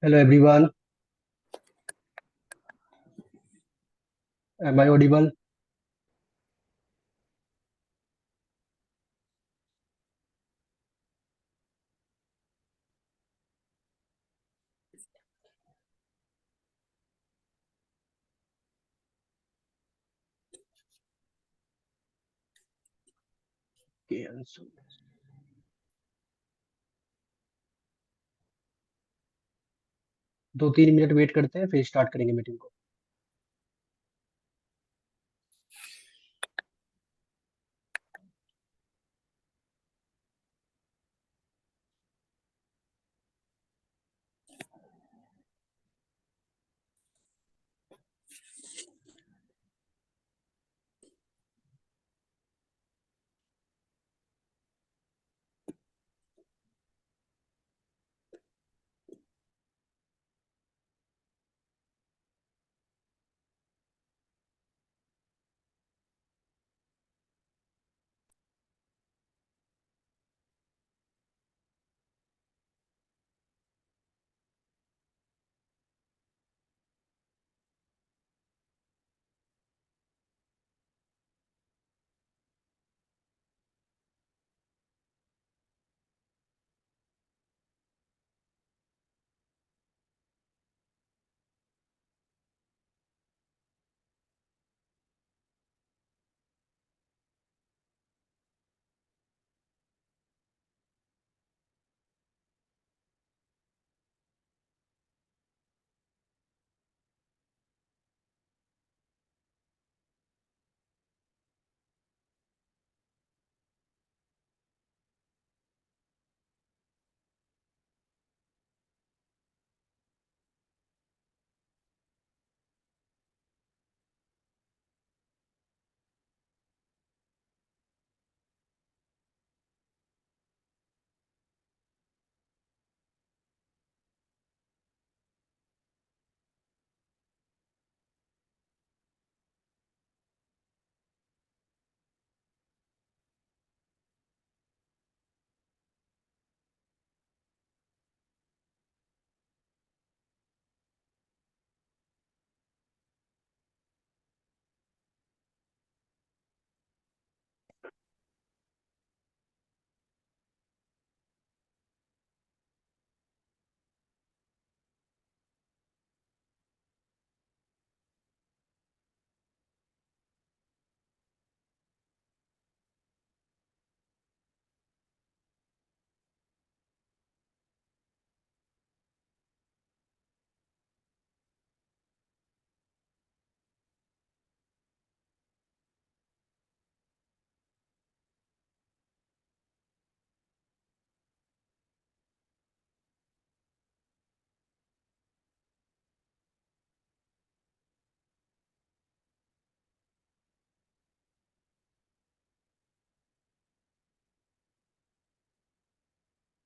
Hello everyone, am I audible? Okay, Ansu. 2-3 minute wait करते हैं फिर स्टार्ट करेंगे मीटिंग को।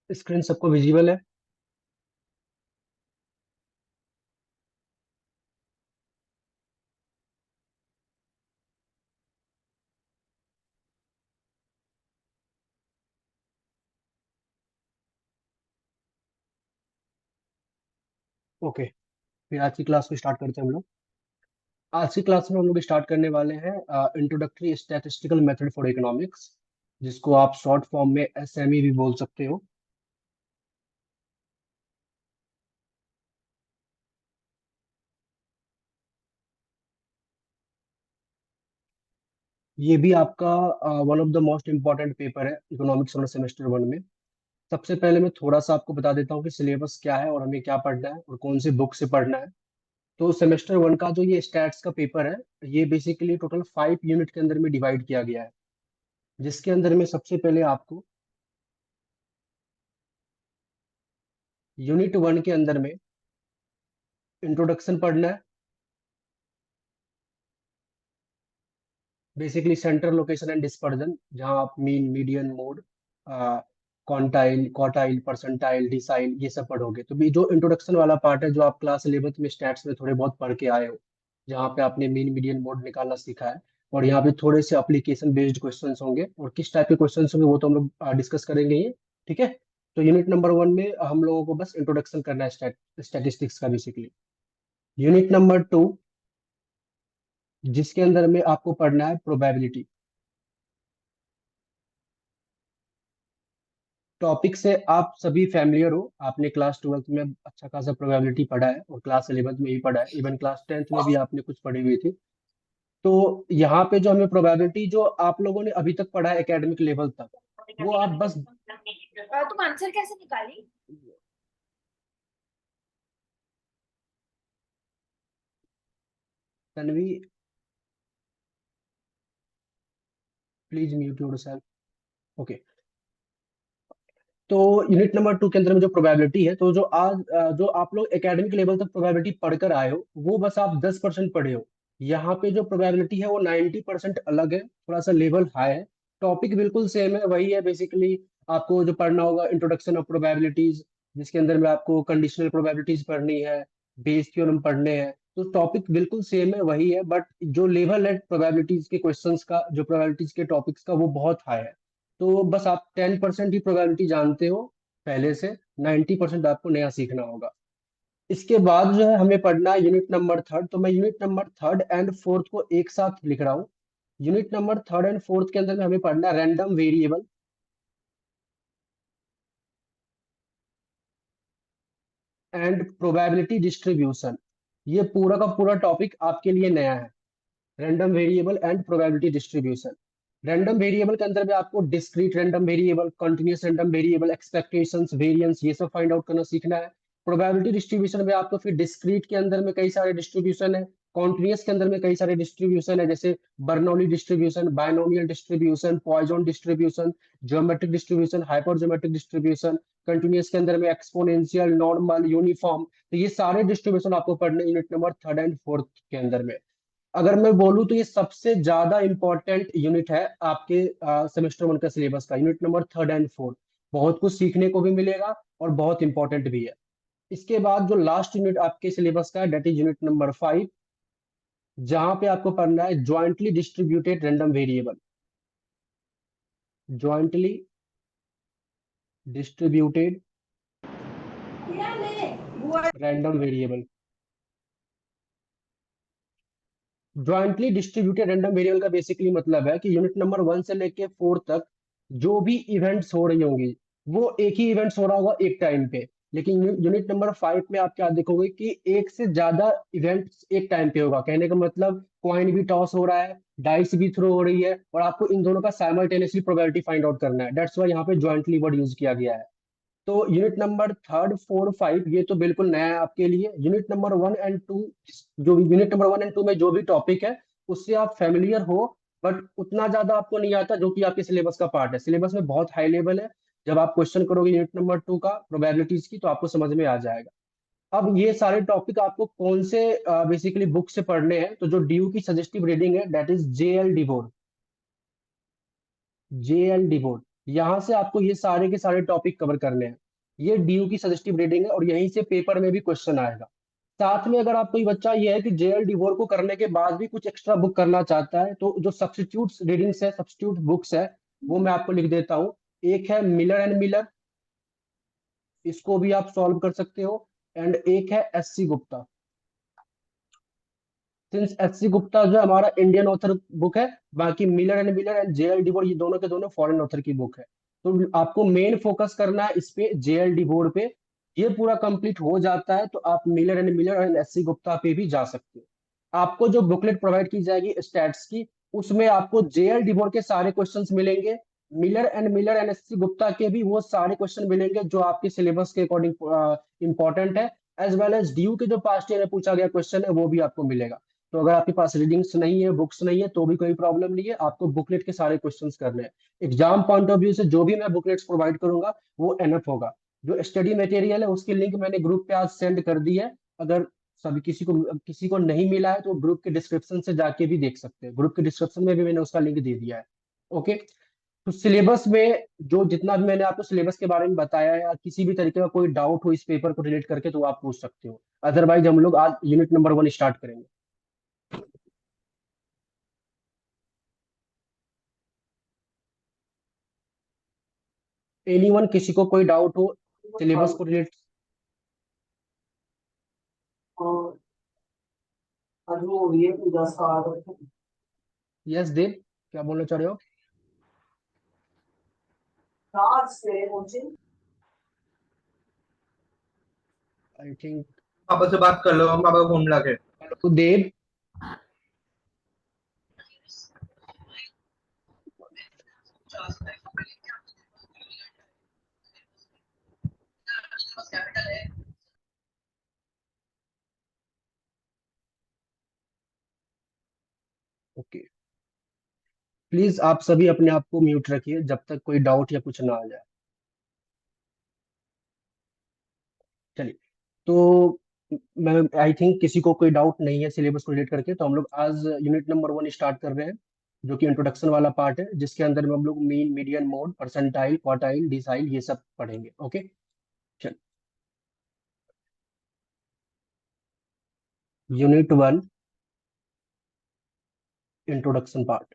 स्क्रीन सबको विजिबल है? ओके, फिर आज की क्लास को स्टार्ट करते हैं हम लोग। आज की क्लास में हम लोग स्टार्ट करने वाले हैं introductory statistical method for economics, जिसको आप शॉर्ट फॉर्म में एसएमई भी बोल सकते हो। ये भी आपका one of the most important paper है इकोनॉमिक्स वाला सेमेस्टर वन में। सबसे पहले मैं थोड़ा सा आपको बता देता हूँ कि सिलेबस क्या है और हमें क्या पढ़ना है और कौन से बुक से पढ़ना है। तो सेमेस्टर वन का जो ये स्टैट्स का पेपर है, ये बेसिकली टोटल 5 यूनिट के अंदर में डिवाइड किया गया है, जिसके अंदर में सबसे पहले आपको यूनिट वन के अंदर में इंट्रोडक्शन पढ़ना है। Basically centre location and dispersion, जहां आप mean median mode, quantile quartile percentile decile ये सब पढ़ोगे। तो भी जो इंट्रोडक्शन वाला पार्ट है, जो आप क्लास 11th में स्टैट्स में थोड़े बहुत पढ़ के आए हो, जहाँ पे आपने मीन मीडियन मोड निकालना सीखा है। और यहाँ पे थोड़े से एप्लीकेशन बेस्ड क्वेश्चंस होंगे, और किस टाइप के क्वेश्चंस होंगे वो तो हम लोग डिस्कस करेंगे ही। ठीक है। तो यूनिट नंबर 1 में हम लोगों को बस इंट्रोडक्शन करना है स्टैटिस्टिक्स का बेसिकली। यूनिट नंबर 2, जिसके अंदर में आपको पढ़ना है प्रोबेबिलिटी। टॉपिक से आप सभी फैमिलियर हो, आपने क्लास 12th में अच्छा खासा प्रोबेबिलिटी पढ़ा है और क्लास 11th में भी पढ़ा है, इवन क्लास 10th में भी आपने कुछ पढ़ी हुई थी। तो यहाँ पे जो हमें प्रोबेबिलिटी जो आप लोगों ने अभी तक पढ़ा है एकेडमिक लेवल तक, वो आप बस तुम आंसर कैसे निकाली? Tanvi, please mute yourself. Okay. तो यूनिट नंबर 2 के अंदर में जो प्रोबेबिलिटी है, तो जो आज जो आप लोग एकेडमिक लेवल तक प्रोबेबिलिटी पढ़कर आए हो, वो बस आप 10% पढ़े हो। यहाँ पे जो प्रोबेबिलिटी है वो 90% अलग है, थोड़ा सा लेवल हाई है। टॉपिक बिल्कुल सेम है, वही है बेसिकली। आपको जो पढ़ना होगा इंट्रोडक्शन ऑफ प्रोबेबिलिटीज, जिसके अंदर में आपको कंडीशनल प्रोबेबिलिटीज पढ़नी है, बेस थ्योरम पढ़ने हैं। तो टॉपिक बिल्कुल सेम है, वही है, बट जो लेवल है प्रोबेबिलिटीज के क्वेश्चंस का, जो प्रोबेबिलिटीज के टॉपिक्स का, वो बहुत हाई है। तो बस आप 10% ही प्रोबेबिलिटी जानते हो पहले से, 90% आपको नया सीखना होगा। इसके बाद जो है हमें पढ़ना है यूनिट नंबर 3। तो मैं यूनिट नंबर 3 एंड 4 को एक साथ लिख रहा हूँ। यूनिट नंबर 3 एंड 4 के अंदर में हमें पढ़ना है random variable and probability distribution. ये पूरा का पूरा टॉपिक आपके लिए नया है, random variable and probability distribution. Random variable के अंदर में आपको discrete random variable, continuous random variable, expectations, variance, ये सब फाइंड आउट करना सीखना है। प्रोबेबिलिटी डिस्ट्रीब्यूशन में आपको फिर डिस्क्रीट के अंदर में कई सारे डिस्ट्रीब्यूशन है, कॉन्टिन्यूअस के अंदर में कई सारे डिस्ट्रीब्यूशन है, जैसे Bernoulli distribution, binomial distribution, Poisson distribution, geometric distribution, hyper geometric distribution. Continuous के अंदर में एक्सपोनेंशियल, नॉर्मल, यूनिफॉर्म। तो ये सारे डिस्ट्रीब्यूशन आपको पढ़ने यूनिट नंबर 3 एंड 4 के अंदर में। अगर मैं बोलूं तो ये सबसे ज्यादा इंपॉर्टेंट यूनिट है आपके सेमेस्टर 1 का सिलेबस का, यूनिट नंबर 3 एंड 4। बहुत कुछ सीखने को भी मिलेगा और बहुत इंपॉर्टेंट भी है। इसके बाद जो लास्ट यूनिट आपके सिलेबस का है, डेट इज यूनिट नंबर 5, जहां पे आपको पढ़ना है jointly distributed random variable. Jointly distributed random variable. Jointly distributed random variable का बेसिकली मतलब है कि यूनिट नंबर 1 से लेके 4 तक जो भी इवेंट्स हो रही होंगी, वो एक ही इवेंट्स हो रहा होगा एक टाइम पे। लेकिन यूनिट नंबर 5 में आप क्या देखोगे कि एक से ज्यादा इवेंट्स एक टाइम पे होगा। कहने का मतलब कॉइन भी टॉस हो रहा है, डाइस भी थ्रो हो रही है, और आपको इन दोनों का साइमल्टेनियसली प्रोबेबिलिटी फाइंड आउट करना है। दैट्स वाई यहाँ पे ज्वाइंटली वर्ड यूज किया गया है। तो यूनिट नंबर 3, 4, 5 ये तो बिल्कुल नया है आपके लिए। यूनिट नंबर 1 एंड 2, जो यूनिट नंबर 1 एंड 2 में जो भी टॉपिक है, उससे आप फेमिलियर हो, बट उतना ज्यादा आपको नहीं आता जो कि आपके सिलेबस का पार्ट है। सिलेबस में बहुत हाई लेवल है। जब आप क्वेश्चन करोगे यूनिट नंबर 2 का प्रोबेबिलिटीज की, तो आपको समझ में आ जाएगा। अब ये सारे टॉपिक आपको कौन से बेसिकली बुक से पढ़ने हैं, तो जो डीयू की सजेस्टिव रीडिंग है, दैट इज जेएल डिबोर। जेएल डिबोर, यहाँ से आपको ये सारे के सारे टॉपिक कवर करने हैं। ये डीयू की सजेस्टिव रीडिंग है और यहीं से पेपर में भी क्वेश्चन आएगा। साथ में अगर आप कोई बच्चा ये है कि जेएल डिवोर को करने के बाद भी कुछ एक्स्ट्रा बुक करना चाहता है, तो जो सब्स्टिट्यूट रीडिंग्स है, सब्स्टिट्यूट बुक्स है, वो मैं आपको लिख देता हूँ। एक है मिलर एंड मिलर, इसको भी आप सॉल्व कर सकते हो। एंड एक है SC Gupta. Since SC Gupta जो है हमारा इंडियन ऑथर बुक है, बाकी Miller and Miller and JL devour ये दोनों के दोनों फॉरेन ऑथर की बुक है। तो आपको मेन फोकस करना है इस पे, जेएल डिवोर पे। ये पूरा कंप्लीट हो जाता है तो आप Miller and Miller and SC Gupta पे भी जा सकते हो। आपको जो बुकलेट प्रोवाइड की जाएगी स्टैट्स की, उसमें आपको जेएल डिवोर के सारे क्वेश्चंस मिलेंगे, मिलर एंड एससी गुप्ता के भी वो सारे क्वेश्चन मिलेंगे जो आपके सिलेबस के अकॉर्डिंग इंपॉर्टेंट है। एज वेल एज ड्यू के जो पास्ट ईयर में पूछा गया क्वेश्चन है, वो भी आपको मिलेगा। तो अगर आपके पास रीडिंग्स नहीं है, बुक्स नहीं है, तो भी कोई प्रॉब्लम नहीं है, आपको बुकलेट के सारे क्वेश्चंस करने हैं। एग्जाम पॉइंट ऑफ व्यू से जो भी मैं बुकलेट्स प्रोवाइड करूंगा, वो एनफ होगा। जो स्टडी मटेरियल है उसकी लिंक मैंने ग्रुप पे आज सेंड कर दी है। अगर सभी किसी को नहीं मिला है, तो ग्रुप के डिस्क्रिप्शन से जाके भी देख सकते हैं, ग्रुप के डिस्क्रिप्शन में भी मैंने उसका लिंक दे दिया है। ओके। तो सिलेबस में जो जितना भी मैंने आपको सिलेबस के बारे में बताया है, या किसी भी तरीके का कोई डाउट हो इस पेपर को रिलेट करके, तो आप पूछ सकते हो। अदरवाइज हम लोग आज यूनिट नंबर 1 स्टार्ट करेंगे। एनीवन, किसी को कोई डाउट हो सिलेबस को रिलेट? यस देव, क्या बोलना चाह रहे हो? आई थिंक पापा से बात कर लो, हम पापा को फोन मिला के। Hello Dev. ओके, प्लीज आप सभी अपने आप को म्यूट रखिए जब तक कोई डाउट या कुछ ना आ जाए। चलिए, तो मैं आई थिंक किसी को कोई डाउट नहीं है सिलेबस को रिलेट करके, तो हम लोग आज यूनिट नंबर 1 स्टार्ट कर रहे हैं, जो कि इंट्रोडक्शन वाला पार्ट है, जिसके अंदर में हम लोग mean, median, mode, percentile, quartile, decile ये सब पढ़ेंगे। ओके, चल। Unit 1 introduction part.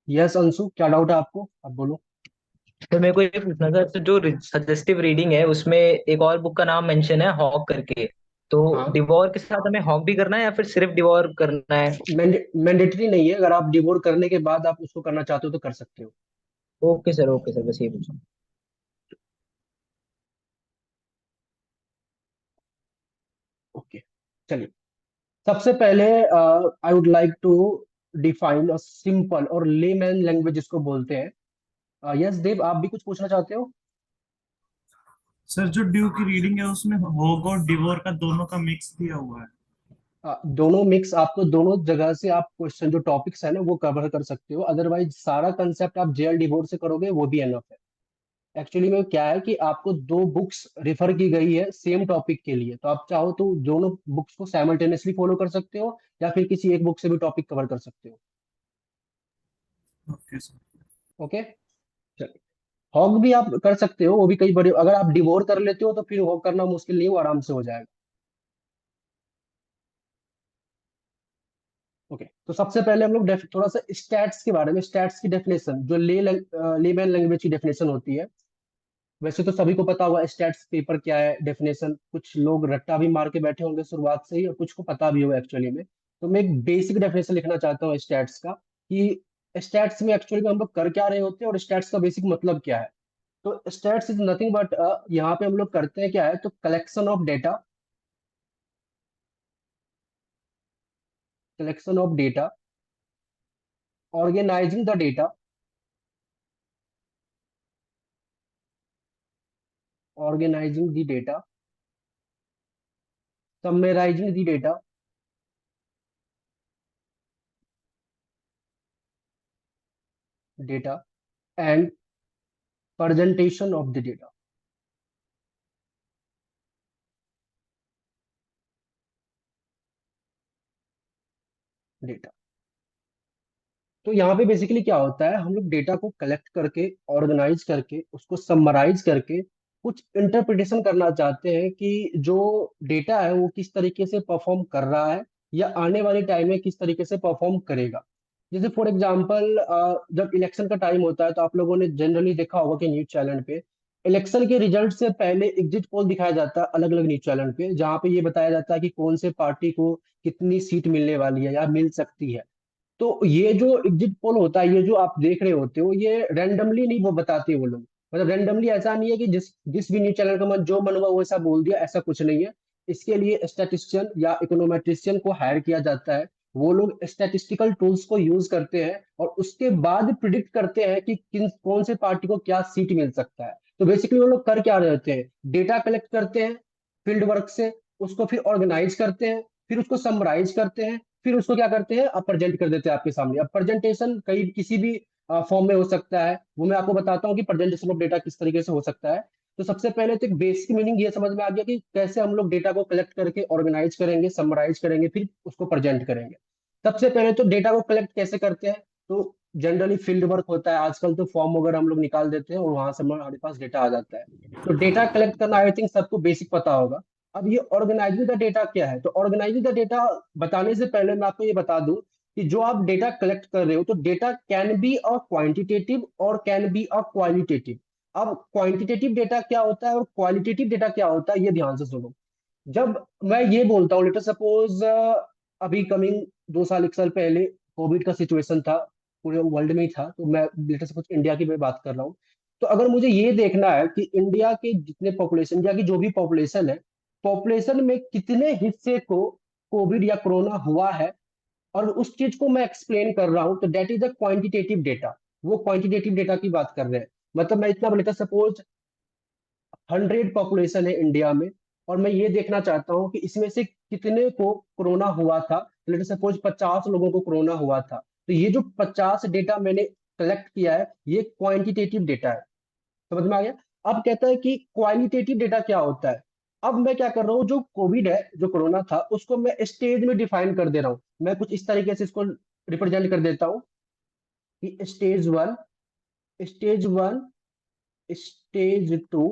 Yes Anshu, क्या डाउट है आपको, आप बोलो। तो मेरे को ये पूछना था, तो जो सजेस्टिव रीडिंग है उसमें एक और बुक का नाम मेंशन है, हॉक करके। तो हाँ, डिवोर के साथ हमें हॉक भी करना है या फिर सिर्फ डिवोर करना है? मैंडेटरी नहीं है, अगर आप डिवोर करने के बाद आप उसको करना चाहते हो तो कर सकते हो। ओके सर, बस ये पूछा। ओके, चलिए। सबसे पहले I would like to define a simple और लेमैन लैंग्वेज जिसको बोलते हैं। यस देव, आप भी कुछ पूछना चाहते हो? सर जो ड्यू की रीडिंग है उसमें होग और डिवोर का दोनों का मिक्स दिया हुआ है। दोनों मिक्स, आपको दोनों जगह से आप क्वेश्चन जो टॉपिक्स है ना वो कवर कर सकते हो, अदरवाइज सारा कंसेप्ट आप जेएल डिवोर से करोगे वो भी एनफ है। एक्चुअली में क्या है कि आपको दो बुक्स रिफर की गई है सेम टॉपिक के लिए, तो आप चाहो तो दोनों बुक्स को साइमल्टेनियसली फॉलो कर सकते हो, या फिर किसी एक बुक से भी टॉपिक कवर कर सकते हो। Okay sir. ओके, चलिए। हॉग भी आप कर सकते हो, वो भी कई बड़े, अगर आप डिवोर कर लेते हो तो फिर हॉग करना मुश्किल नहीं, वो आराम से हो जाएगा। ओके, तो सबसे पहले हम लोग थोड़ा सा स्टैट्स के बारे में, स्टैट्स की डेफिनेशन जो लेमैन लैंग्वेज की डेफिनेशन होती है। वैसे तो सभी को पता होगा स्टैट्स पेपर क्या है, डेफिनेशन, कुछ लोग रट्टा भी मार के बैठे होंगे शुरुआत से ही और कुछ को पता भी होगा एक्चुअली में। तो मैं एक बेसिक डेफिनेशन लिखना चाहता हूँ स्टैट्स का, कि स्टैट्स में एक्चुअली में हम लोग कर क्या रहे होते हैं और स्टैट्स का बेसिक मतलब क्या है। तो स्टैट्स इज नथिंग बट, यहाँ पे हम लोग करते हैं क्या है, तो collection of data, collection of data, organising the data, organising the data, summarising the data, data and presentation of the data, data. तो यहाँ पे बेसिकली क्या होता है, हम लोग डेटा को कलेक्ट करके, ऑर्गेनाइज करके, उसको समराइज करके कुछ इंटरप्रिटेशन करना चाहते हैं कि जो डेटा है वो किस तरीके से परफॉर्म कर रहा है या आने वाले टाइम में किस तरीके से परफॉर्म करेगा। जैसे फॉर एग्जांपल, जब इलेक्शन का टाइम होता है तो आप लोगों ने जनरली देखा होगा कि न्यूज चैनल पे इलेक्शन के रिजल्ट से पहले एग्जिट पोल दिखाया जाता है अलग अलग न्यूज चैनल पे, जहाँ पे ये बताया जाता है कि कौन से पार्टी को कितनी सीट मिलने वाली है या मिल सकती है। तो ये जो एग्जिट पोल होता है, ये जो आप देख रहे होते हो, ये रैंडमली नहीं वो बताते वो लोग, मतलब रैंडमली ऐसा नहीं है कि जिस जिस भी न्यूज चैनल का मन जो मन हुआ वो ऐसा बोल दिया, ऐसा कुछ नहीं है। इसके लिए स्टैटिस्टिशियन या इकोनोमेट्रिशियन को हायर किया जाता है। वो लोग स्टैटिस्टिकल टूल्स को यूज करते हैं और उसके बाद प्रिडिक्ट करते हैं कि किन कौन से पार्टी को क्या सीट मिल सकता है। तो बेसिकली वो लोग कर क्या रहे होते हैं, डेटा कलेक्ट करते हैं फील्ड वर्क से, उसको फिर ऑर्गेनाइज करते हैं, फिर उसको समराइज करते हैं, फिर उसको क्या करते हैं, अब प्रेजेंट कर देते हैं आपके सामने। अब प्रेजेंटेशन कई किसी भी फॉर्म में हो सकता है, वो मैं आपको बताता हूँ कि प्रेजेंटेशन ऑफ डेटा किस तरीके से हो सकता है। तो सबसे पहले तो एक बेसिक मीनिंग ये समझ में आ गया कि कैसे हम लोग डेटा को कलेक्ट करके ऑर्गेनाइज करेंगे, समराइज करेंगे, फिर उसको प्रेजेंट करेंगे। सबसे पहले तो डेटा को कलेक्ट कैसे करते हैं, तो जनरली फील्ड वर्क होता है, आजकल तो फॉर्म वगैरह हम लोग निकाल देते हैं और वहां से हमारे पास डेटा आ जाता है। तो डेटा कलेक्ट करना आई थिंक सबको बेसिक पता होगा। अब ये ऑर्गेनाइजिंग द डेटा क्या है, तो ऑर्गेनाइजिंग द डेटा बताने से पहले मैं आपको ये बता दूं कि जो आप डेटा कलेक्ट कर रहे हो, तो data can be a quantitative और कैन बी अ क्वालिटेटिव। अब क्वांटिटेटिव डेटा क्या होता है और क्वालिटेटिव डेटा क्या होता है, ये ध्यान से सुनो। जब मैं ये बोलता हूँ, लेटर सपोज अभी कमिंग 2 साल 1 साल पहले कोविड का सिचुएशन था, पूरे वर्ल्ड में ही था, तो मैं लेटर सपोज इंडिया की मैं बात कर रहा हूँ। तो अगर मुझे ये देखना है कि इंडिया के जितने पॉपुलेशन, इंडिया की जो भी पॉपुलेशन है, पॉपुलेशन में कितने हिस्से को कोविड या कोरोना हुआ है, और उस चीज को मैं एक्सप्लेन कर रहा हूँ, तो that is a quantitative data. वो क्वांटिटेटिव डेटा की बात कर रहे हैं। मतलब मैं इतना लेटर सपोज 100 पॉपुलेशन है इंडिया में, और मैं ये देखना चाहता हूँ कि इसमें से कितने को कोरोना हुआ था। लेट सपोज 50 लोगों को कोरोना हुआ था, तो ये जो 50 डेटा मैंने कलेक्ट किया है, ये क्वांटिटेटिव डेटा है। समझ में आ गया? अब कहता है कि क्वालिटेटिव डेटा क्या होता है। अब मैं क्या कर रहा हूँ, जो कोविड है, जो कोरोना था, उसको मैं स्टेज में डिफाइन कर दे रहा हूँ। मैं कुछ इस तरीके से इसको रिप्रेजेंट कर देता हूँ कि स्टेज 1, स्टेज 2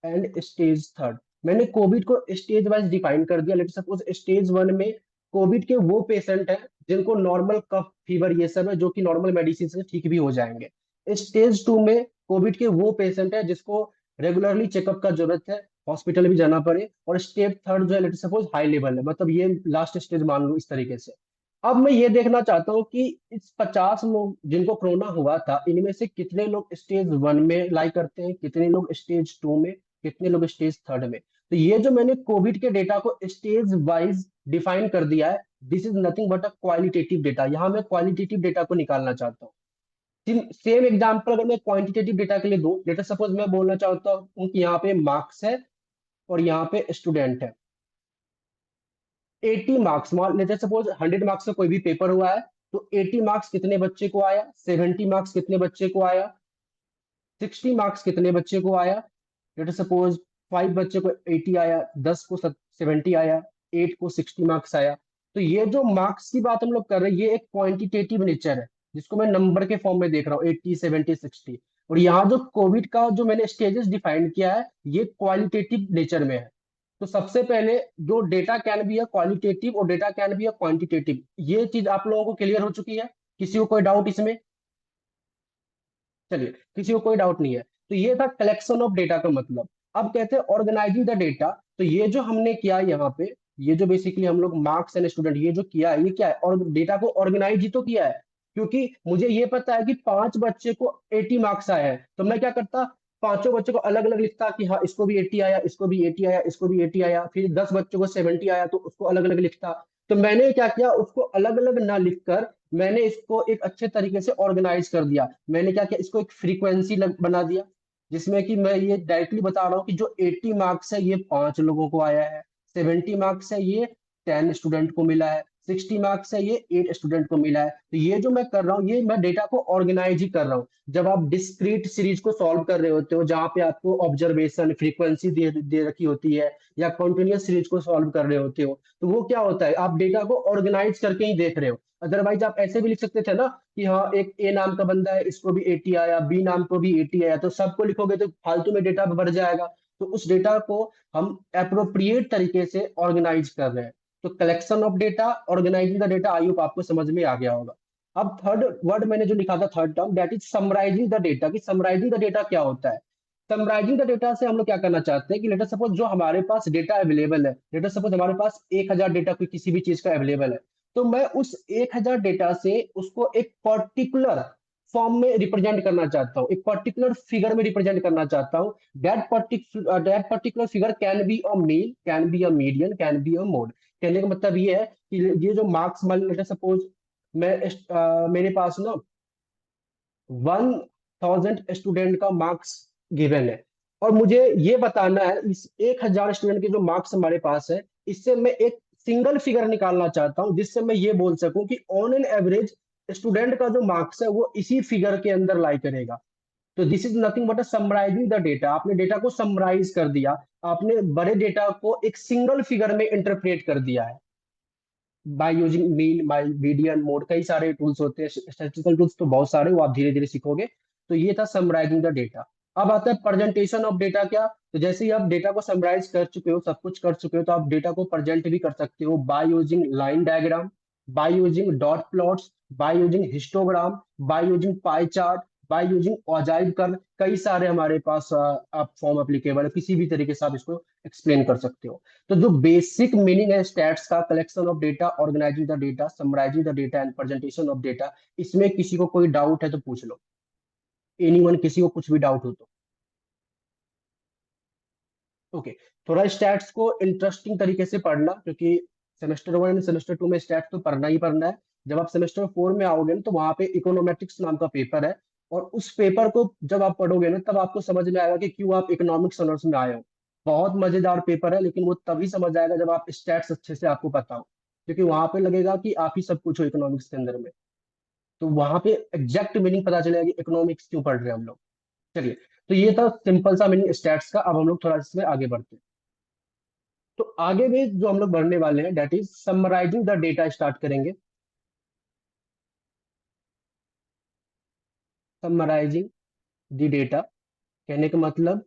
एंड स्टेज 3। मैंने कोविड को स्टेज वाइज डिफाइन कर दिया। लेट सपोज स्टेज 1 में कोविड के वो पेशेंट हैं जिनको नॉर्मल कफ फीवर ये सब है, जो कि नॉर्मल मेडिसिन से ठीक भी हो जाएंगे। स्टेज 2 में कोविड के वो पेशेंट है जिसको रेगुलरली चेकअप का जरूरत है, हॉस्पिटल भी जाना पड़े। और स्टेज 3 जो है, लेट सपोज हाई लेवल है, मतलब ये लास्ट स्टेज मान लो, इस तरीके से। अब मैं ये देखना चाहता हूँ कि इस 50 लोग जिनको कोरोना हुआ था, इनमें से कितने लोग स्टेज 1 में लाई करते हैं, कितने लोग स्टेज 2 में, कितने लोग स्टेज 3 में। तो ये जो मैंने कोविड के डेटा को स्टेज वाइज डिफाइन कर दिया है, this is nothing but a qualitative data. यहाँ मैं क्वालिटेटिव डेटा को निकालना चाहता हूँ। सेम एग्जाम्पल अगर मैं क्वांटिटेटिव डेटा के लिए दूं, लेटर सपोज मैं बोलना चाहता हूँ कि यहाँ पे मार्क्स है और यहाँ पे स्टूडेंट है। 80 मार्क्स मान लेते हैं, सपोज 100 मार्क्स का कोई भी पेपर हुआ है, तो 80 मार्क्स कितने बच्चे को आया, 70 मार्क्स कितने बच्चे को आया, 60 मार्क्स कितने बच्चे को आया। लेट सपोज 5 बच्चे को 80 आया, 10 को 70 आया, 8 को 60 मार्क्स आया। तो ये जो मार्क्स की बात हम लोग कर रहे हैं, ये एक क्वांटिटेटिव नेचर है, जिसको मैं नंबर के फॉर्म में देख रहा हूँ, 80 70 60। और यहाँ जो कोविड का जो मैंने स्टेजेस डिफाइन किया है, ये क्वालिटेटिव नेचर में है। तो सबसे पहले जो data can be a qualitative और data can be a quantitative, ये चीज आप लोगों को क्लियर हो चुकी है? किसी को कोई डाउट इसमें? चलिए, किसी को कोई डाउट नहीं है। तो ये था कलेक्शन ऑफ डेटा का मतलब। अब कहते हैं ऑर्गेनाइजिंग द डेटा। तो ये जो हमने किया यहाँ पे, ये जो बेसिकली हम लोग मार्क्स एंड स्टूडेंट, ये जो किया है, ये क्या है, और डेटा को ऑर्गेनाइज ही तो किया है। क्योंकि मुझे ये पता है कि 5 बच्चे को 80 मार्क्स आए हैं, तो मैं क्या करता, पांचों बच्चों को अलग अलग लिखता कि हाँ इसको भी 80 आया, इसको भी 80 आया, इसको भी 80 आया। फिर 10 बच्चों को 70 आया, तो उसको अलग अलग लिखता। तो मैंने क्या किया, उसको अलग अलग ना लिखकर मैंने इसको एक अच्छे तरीके से ऑर्गेनाइज कर दिया। मैंने क्या किया, इसको एक फ्रीक्वेंसी बना दिया, जिसमें कि मैं ये डायरेक्टली बता रहा हूँ कि जो 80 मार्क्स है ये 5 लोगों को आया है, 70 मार्क्स है ये 10 स्टूडेंट को मिला है, 60 मार्क्स है ये 8 स्टूडेंट को मिला है। तो ये जो मैं कर रहा हूँ, ये मैं डेटा को ऑर्गेनाइज ही कर रहा हूँ। जब आप डिस्क्रीट सीरीज को सॉल्व कर रहे होते हो, जहाँ पे आपको ऑब्जर्वेशन फ्रीक्वेंसी दे रखी होती है, या कॉन्टिन्यूस सीरीज को सॉल्व कर रहे होते हो, तो वो क्या होता है, आप डेटा को ऑर्गेनाइज करके ही देख रहे हो। अदरवाइज आप ऐसे भी लिख सकते थे ना कि हाँ एक ए नाम का बंदा है, इसको भी 80 आया, बी नाम को भी 80 आया, तो सबको लिखोगे तो फालतू में डेटा बढ़ जाएगा। तो उस डेटा को हम अप्रोप्रिएट तरीके से ऑर्गेनाइज कर रहे हैं। तो collection of data, organising the data, I hope आपको समझ में आ गया होगा। अब थर्ड वर्ड मैंने जो लिखा था, third term, that is summarising the data. कि समराइजिंग द डेटा क्या होता है। समराइजिंग द डेटा से हम लोग क्या करना चाहते हैं कि लेटर सपोज जो हमारे पास डेटा अवेलेबल है, लेटर सपोज हमारे पास 1000 डेटा कोई किसी भी चीज का अवेलेबल है, तो मैं उस 1000 डेटा से उसको एक पर्टिकुलर फॉर्म में रिप्रेजेंट करना चाहता हूँ, एक पर्टिकुलर फिगर में रिप्रेजेंट करना चाहता हूँ। That particular figure can be a mean, can be a median, can be a mode. कहने का मतलब ये है कि ये जो मार्क्स मान लेटर सपोज मैं मेरे पास ना 1000 स्टूडेंट का मार्क्स गिवन है, और मुझे ये बताना है इस 1000 स्टूडेंट के जो मार्क्स हमारे पास है, इससे मैं एक सिंगल फिगर निकालना चाहता हूं, जिससे मैं ये बोल सकूं कि ऑन एन एवरेज स्टूडेंट का जो मार्क्स है वो इसी फिगर के अंदर लाई करेगा। तो this is nothing but a summarising the data. आपने डेटा को समराइज कर दिया, आपने बड़े डेटा को एक सिंगल फिगर में इंटरप्रेट कर दिया है by using mean, by median, mode, कई सारे टूल्स होते हैं, स्टैटिस्टिकल टूल्स तो बहुत सारे, वो आप धीरे धीरे सीखोगे। तो ये था समराइजिंग द डेटा। अब आता है प्रेजेंटेशन ऑफ डेटा। क्या, तो जैसे ही आप डेटा को समराइज कर चुके हो, सब कुछ कर चुके हो, तो आप डेटा को प्रेजेंट भी कर सकते हो by using line diagram, by using dot plots, by using histogram, by using pie chart, by using ogive curve, कई सारे हमारे पास आप फॉर्म एप्लीकेबल है, किसी भी तरीके से आप इसको एक्सप्लेन कर सकते हो। तो जो बेसिक मीनिंग है स्टैट्स का, collection of data, organising the data, summarising the data and presentation of data. इसमें किसी को कोई डाउट है तो पूछ लो, एनीवन, किसी को कुछ भी डाउट हो तो। ओके, थोड़ा स्टैट्स को इंटरेस्टिंग तरीके से पढ़ना, क्योंकि सेमेस्टर 1 एंड सेमेस्टर 2 में स्टैट्स तो पढ़ना ही पढ़ना है। जब आप सेमेस्टर 4 में आओगे ना, तो वहां पे इकोनोमेट्रिक्स नाम का पेपर है, और उस पेपर को जब आप पढ़ोगे ना, तब आपको समझ में आएगा कि क्यों आप इकोनॉमिक्स ऑनर्स में आए हो। बहुत मजेदार पेपर है, लेकिन वो तभी समझ आएगा जब आप स्टैट्स अच्छे से आपको पता हो, क्योंकि वहां पे लगेगा कि आप ही सब कुछ हो इकोनॉमिक्स के अंदर में। तो वहां पे एग्जैक्ट मीनिंग पता चलेगा कि इकोनॉमिक्स क्यों पढ़ रहे हैं हम लोग। चलिए, तो ये था सिंपल सा मीनिंग स्टैट्स का। अब हम लोग थोड़ा इसमें आगे बढ़ते हैं। तो आगे में जो हम लोग बढ़ने वाले हैं, that is summarising the data, start करेंगे। समराइजिंग द डेटा, कहने का मतलब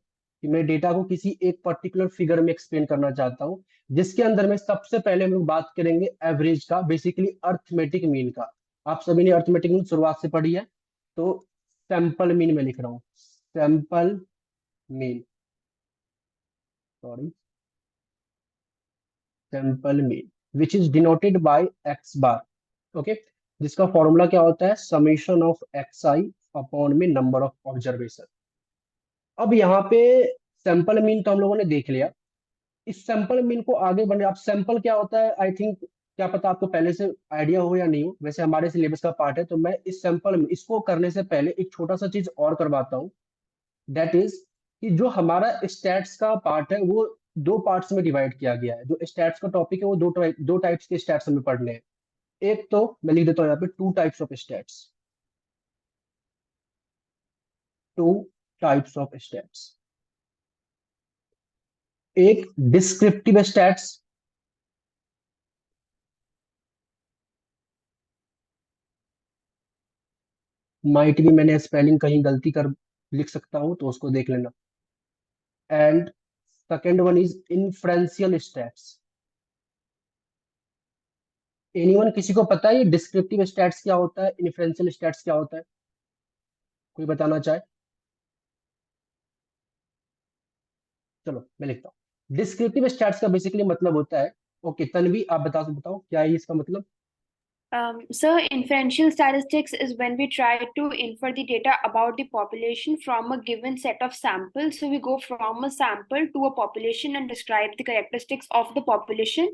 कि मैं डेटा को किसी एक पर्टिकुलर फिगर में एक्सप्लेन करना चाहता हूं, जिसके अंदर में सबसे पहले हम लोग बात करेंगे एवरेज का, बेसिकली अर्थमेटिक मीन का। आप सभी ने अर्थमेटिक मीन शुरुआत से पढ़ी है, तो सैंपल मीन में लिख रहा हूं, sample mean, sorry, sample mean which is denoted by x bar. Okay, जिसका फॉर्मूला क्या होता है, summation of x i upon में नंबर ऑफ ऑब्जर्वेशन। अब यहाँ पे सैंपल मीन तो हम लोगों ने देख लिया। इस सैंपल मीन को आगे बढ़ने, आप सैंपल क्या होता है, आई थिंक क्या पता आपको पहले से आइडिया हो या नहीं हो, वैसे हमारे सिलेबस का पार्ट है। तो मैं इस सैंपल में इसको करने से पहले एक छोटा सा चीज और करवाता हूँ, दैट इज कि जो हमारा स्टैट्स का पार्ट है वो दो पार्ट्स में डिवाइड किया गया है। जो स्टैट्स का टॉपिक है वो दो टाइप्स के स्टैट्स हमें पढ़ने हैं। एक तो मैं लिख देता हूँ यहाँ पे, two types of stats, two types of stats. एक डिस्क्रिप्टिव स्टैट्स, माइट भी मैंने स्पेलिंग कहीं गलती कर लिख सकता हूं, तो उसको देख लेना। And second one is inferential stats. Anyone, किसी को पता है ये डिस्क्रिप्टिव स्टैट्स क्या होता है, इन्फ्रेंशियल स्टैट्स क्या होता है? कोई बताना चाहे? चलो मैं लिखता हूँ। डिस्क्रिप्टिव स्टैट्स का बेसिकली मतलब होता है, ओके तन्वी आप बताओ क्या है इसका मतलब। So inferential statistics is when we try to infer the data about the population from a given set of samples. So we go from a sample to a population and describe the characteristics of the population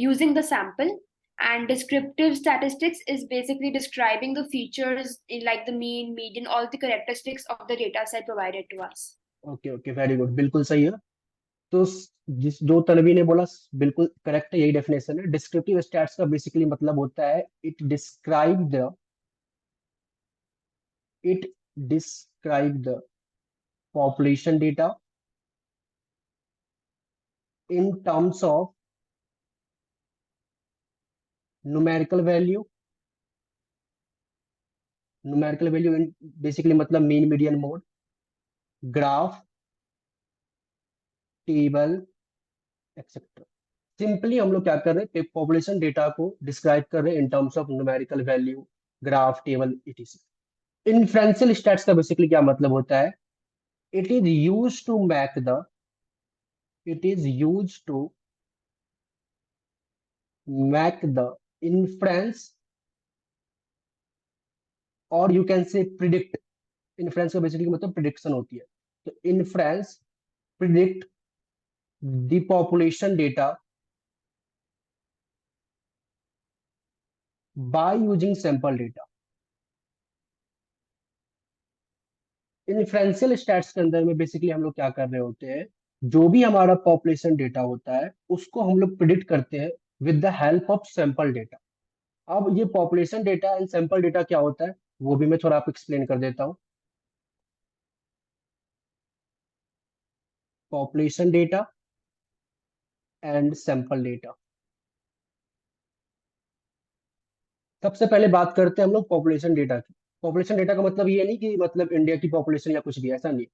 using the sample. And descriptive statistics is basically describing the features in like the mean, median, all the characteristics of the data set provided to us. Okay okay, very good, बिल्कुल सही है। तो जिस जो तन्वी ने बोला बिल्कुल correct है, यही डेफिनेशन है। डिस्क्रिप्टिव स्टैट्स का बेसिकली मतलब होता है it describe the population data in terms of numerical value, in basically मतलब mean median mode, graph, table, etcetera. Simply हम लोग क्या कर रहे हैं, पॉपुलेशन डेटा को डिस्क्राइब कर रहे हैं in terms of numerical value, graph, table, etc। Inferential stats का बेसिकली क्या मतलब होता है, it is use to make the it is use to make the inference, और you can say predict. Inference का बेसिकली मतलब प्रिडिक्शन होती है। तो inference, predict the population data by using sample data. Inferential stats के अंदर में basically हम लोग क्या कर रहे होते हैं, जो भी हमारा पॉपुलेशन डेटा होता है उसको हम लोग प्रिडिक्ट करते हैं with the help of sample data. अब ये population data and sample data क्या होता है, वो भी मैं थोड़ा आपको एक्सप्लेन कर देता हूँ। Population data and sample data, सबसे पहले बात करते हैं हम लोग पॉपुलेशन डेटा की। पॉपुलेशन डेटा का मतलब ये नहीं कि मतलब इंडिया की पॉपुलेशन या कुछ भी, ऐसा नहीं।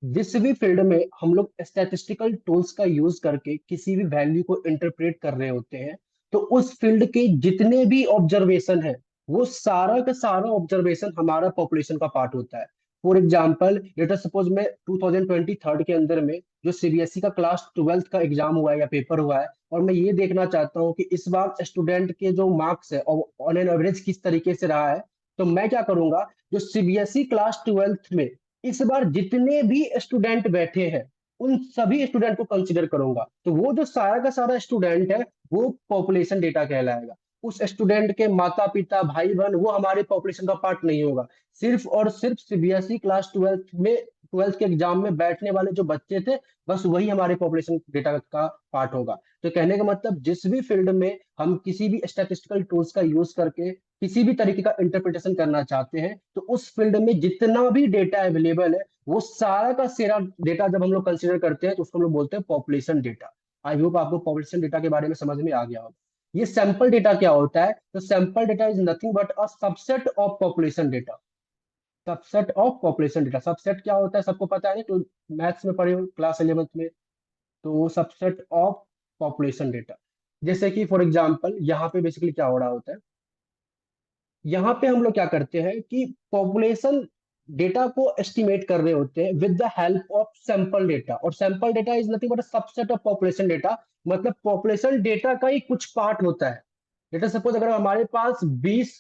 जिस भी फील्ड में हम लोग स्टैटिस्टिकल टूल्स का यूज करके किसी भी वैल्यू को इंटरप्रेट कर रहे होते हैं, तो उस फील्ड के जितने भी ऑब्जर्वेशन है वो सारा का सारा ऑब्जर्वेशन हमारा पॉपुलेशन का पार्ट होता है। For example let us suppose मैं 2023 के अंदर में जो सीबीएसई का क्लास 12th का एग्जाम हुआ है या पेपर हुआ है, और मैं ये देखना चाहता हूँ कि इस बार स्टूडेंट के जो मार्क्स है ऑन एन एवरेज किस तरीके से रहा है, तो मैं क्या करूंगा, जो सीबीएसई क्लास 12th में इस बार जितने भी स्टूडेंट बैठे हैं उन सभी स्टूडेंट को कंसिडर करूंगा। तो वो जो सारा का सारा स्टूडेंट है वो पॉपुलेशन डेटा कहलाएगा। उस स्टूडेंट के माता पिता भाई बहन वो हमारे पॉपुलेशन का पार्ट नहीं होगा। सिर्फ और सिर्फ सीबीएसई क्लास 12th के एग्जाम में बैठने वाले जो बच्चे थे बस वही हमारे पॉपुलेशन डेटा का पार्ट होगा। तो कहने का मतलब जिस भी फील्ड में हम किसी भी स्टैटिस्टिकल टूल्स का यूज करके किसी भी तरीके का इंटरप्रिटेशन करना चाहते हैं, तो उस फील्ड में जितना भी डेटा अवेलेबल है वो सारा का सारा डेटा जब हम लोग कंसिडर करते हैं तो उसको हम लोग बोलते हैं पॉपुलेशन डेटा। आई होप आपको पॉपुलेशन डेटा के बारे में समझ में आ गया होगा। ये सैंपल डेटा क्या होता है, तो sample data is nothing but a subset of population data. Subset of population data, subset क्या होता है सबको पता है ना, तो मैथ्स में पढ़े हो क्लास 11th में। तो सबसेट ऑफ पॉपुलेशन डेटा, जैसे कि फॉर एग्जांपल यहाँ पे बेसिकली क्या हो रहा होता है, यहाँ पे हम लोग क्या करते हैं कि पॉपुलेशन डेटा को एस्टिमेट कर रहे होते हैं with the help of sample data. और sample data is nothing but a subset of population data, मतलब पॉपुलेशन डेटा का ही कुछ पार्ट होता है। लेट अस सपोज अगर हमारे पास 20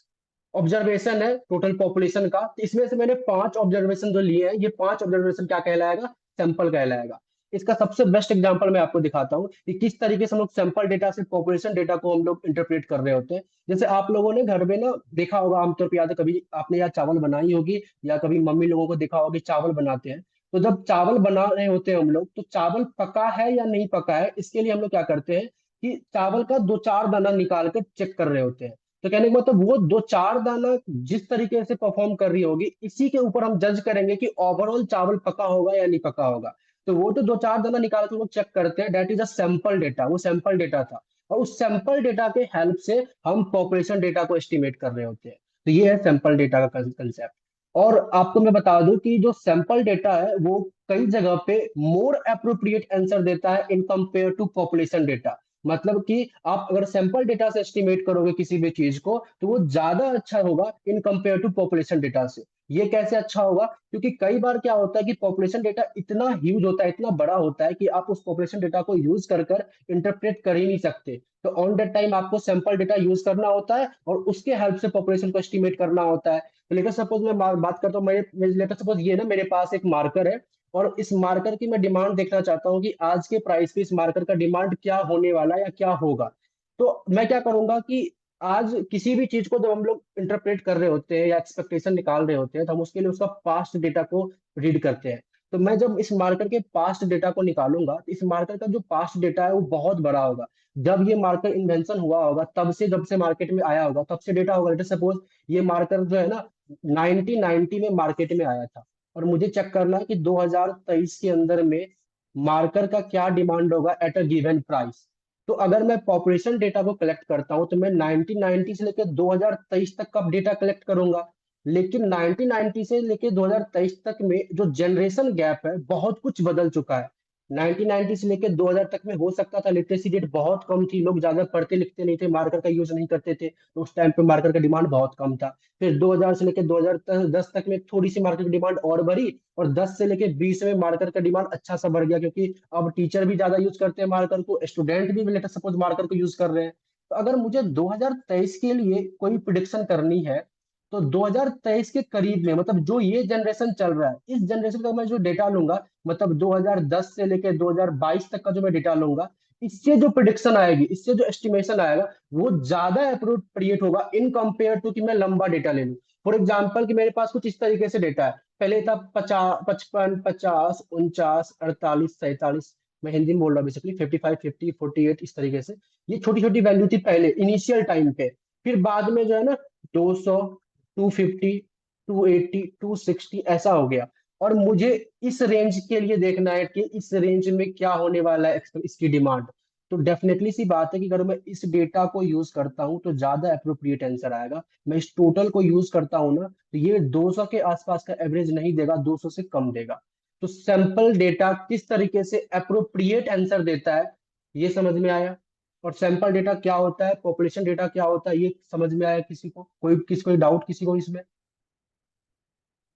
ऑब्जर्वेशन है टोटल पॉपुलेशन का, तो इसमें से मैंने 5 ऑब्जर्वेशन जो लिए हैं, ये 5 ऑब्जर्वेशन क्या कहलाएगा, सैंपल कहलाएगा। इसका सबसे बेस्ट एग्जांपल मैं आपको दिखाता हूँ कि किस तरीके से हम लोग सैंपल डेटा से पॉपुलेशन डेटा को हम लोग इंटरप्रेट कर रहे होते हैं। जैसे आप लोगों ने घर में ना देखा होगा, आमतौर पर याद है, कभी आपने या चावल बनाई होगी या कभी मम्मी लोगों को देखा होगा कि चावल बनाते हैं। तो जब चावल बना रहे होते हैं हम लोग, तो चावल पका है या नहीं पका है इसके लिए हम लोग क्या करते हैं कि चावल का 2-4 दाना निकाल कर चेक कर रहे होते हैं। तो कहने का मतलब वो 2-4 दाना जिस तरीके से परफॉर्म कर रही होगी इसी के ऊपर हम जज करेंगे कि ओवरऑल चावल पका होगा या नहीं पका होगा। तो वो तो 2-4 दाना निकाल कर लोग चेक करते हैं, that is a sample data, वो सैंपल डेटा था। और उस सैंपल डेटा के हेल्प से हम पॉपुलेशन डेटा को एस्टिमेट कर रहे होते हैं। तो ये है सैंपल डेटा का कंसेप्ट। और आपको मैं बता दूं कि जो सैंपल डेटा है वो कई जगह पे मोर अप्रोप्रिएट आंसर देता है in compare to population data. मतलब कि आप अगर सैंपल डेटा से एस्टिमेट करोगे किसी भी चीज को तो वो ज्यादा अच्छा होगा in compare to population data से। ये कैसे अच्छा होगा, क्योंकि कई बार क्या होता है कि पॉपुलेशन डेटा इतना ह्यूज होता है, इतना बड़ा होता है कि आप उस पॉपुलेशन डेटा को यूज कर कर इंटरप्रेट कर ही नहीं सकते। तो ऑन दैट टाइम आपको सैंपल डेटा यूज करना होता है और उसके हेल्प से पॉपुलेशन को एस्टिमेट करना होता है। तो लेकर सपोज मैं बात करता हूँ, लेकर सपोज ये ना मेरे पास एक मार्कर है और इस मार्कर की मैं डिमांड देखना चाहता हूँ कि आज के प्राइस पे इस मार्कर का डिमांड क्या होने वाला है या क्या होगा। तो मैं क्या करूंगा कि आज किसी भी चीज को जब हम लोग इंटरप्रेट कर रहे होते हैं या एक्सपेक्टेशन निकाल रहे होते हैं तो हम उसके लिए उसका पास्ट डेटा को रीड करते हैं। तो मैं जब इस मार्कर के पास्ट डेटा को निकालूंगा तो इस मार्कर का जो पास्ट डेटा है वो बहुत बड़ा होगा। जब ये मार्कर इन्वेंशन हुआ होगा तब से, जब से मार्केट में आया होगा तब से डेटा होगा। लेट सपोज ये मार्कर जो है ना 1990 में मार्केट में आया था, और मुझे चेक करना है कि 2023 के अंदर में मार्कर का क्या डिमांड होगा एट अ गिवन प्राइस। तो अगर मैं पॉपुलेशन डेटा को कलेक्ट करता हूं तो मैं 1990 से लेकर 2023 तक का डेटा कलेक्ट करूंगा। लेकिन 1990 से लेकर 2023 तक में जो जनरेशन गैप है बहुत कुछ बदल चुका है। 1990 से लेकर 2000 तक में हो सकता था लिटरेसी रेट बहुत कम थी, लोग ज्यादा पढ़ते लिखते नहीं थे, मार्कर का यूज नहीं करते थे, तो उस टाइम पे मार्कर का डिमांड बहुत कम था। फिर 2000 से लेकर 2010 तक में थोड़ी सी मार्केट की डिमांड और बढ़ी, और 10 से लेकर 20 में मार्कर का डिमांड अच्छा सा बढ़ गया, क्योंकि अब टीचर भी ज्यादा यूज करते हैं मार्कर को, स्टूडेंट भी लेटर सपोज मार्कर को यूज कर रहे हैं। तो अगर मुझे 2023 के लिए कोई प्रिडिक्शन करनी है तो 2023 के करीब में, मतलब जो ये जनरेशन चल रहा है इस जनरेशन का मैं जो डेटा लूंगा, मतलब 2010 से लेकर 2022 तक का जो मैं डेटा लूंगा, इससे जो प्रिडिक्शन आएगी, इससे जो एस्टिमेशन आएगा वो ज्यादा अप्रोप्रिएट होगा इन कंपेयर टू कि मैं लंबा डेटा ले लूं। फॉर एग्जाम्पल कि मेरे पास कुछ इस तरीके से डेटा है, पहले था 50, 55, 50, 49, 48, 47, मैं हिंदी में बोल रहा हूँ बेसिकली 55, 50, 48 इस तरीके से। ये छोटी छोटी वैल्यू थी पहले इनिशियल टाइम पे। फिर बाद में जो है ना 200, 250, 280, 260 ऐसा हो गया। और मुझे इस रेंज के लिए देखना है कि इस रेंज में क्या होने वाला है इसकी डिमांड। तो डेफिनेटली सी बात है कि अगर मैं इस डेटा को यूज करता हूं तो ज्यादा अप्रोप्रिएट आंसर आएगा। मैं इस टोटल को यूज करता हूं ना तो ये 200 के आसपास का एवरेज नहीं देगा, 200 से कम देगा। तो सैंपल डेटा किस तरीके से अप्रोप्रिएट आंसर देता है ये समझ में आया। और सैंपल डेटा क्या होता है, पॉपुलेशन डेटा क्या होता है, ये समझ में आया किसी को? कोई डाउट किसी को इसमें?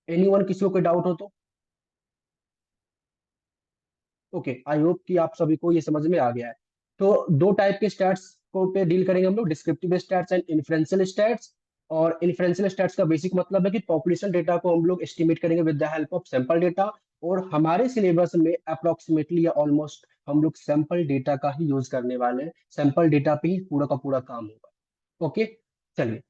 एनीवन, किसी को कोई डाउट हो तो? ओके, आई होप कि आप सभी को ये समझ में आ गया है। तो दो टाइप के स्टैट्स को पे डील करेंगे हम लोग, descriptive stats and inferential stats. और इन्फ्रेंशियल स्टैट्स का बेसिक मतलब है कि पॉपुलेशन डेटा को हम लोग एस्टिमेट करेंगे with the help of sample data. और हमारे सिलेबस में अप्रोक्सीमेटली या ऑलमोस्ट हम लोग सैंपल डेटा का ही यूज करने वाले हैं, सैंपल डेटा पे ही पूरा का पूरा काम होगा। ओके, चलिए।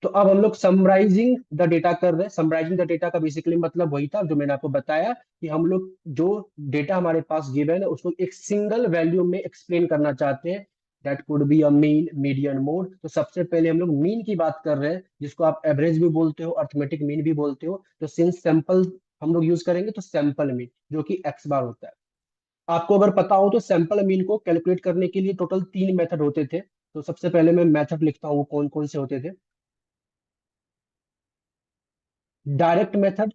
तो अब हम लोग समराइजिंग द डेटा कर रहे हैं। समराइजिंग द डेटा का बेसिकली मतलब वही था जो मैंने आपको बताया, कि हम लोग जो डेटा हमारे पास गिवन है उसको एक सिंगल वैल्यू में एक्सप्लेन करना चाहते हैं। That could be a mean, median, mode. तो सबसे पहले हम लोग मीन की बात कर रहे हैं, जिसको आप एवरेज भी बोलते हो, अर्थमेटिक मीन भी बोलते हो। तो सिंस सैंपल हम लोग यूज करेंगे तो सैंपल मीन, जो कि एक्स बार होता है। आपको अगर पता हो तो सैंपल मीन को कैलकुलेट करने के लिए टोटल 3 मेथड होते थे। तो सबसे पहले मैं मेथड लिखता हूँ, वो कौन कौन से होते थे। डायरेक्ट मेथड,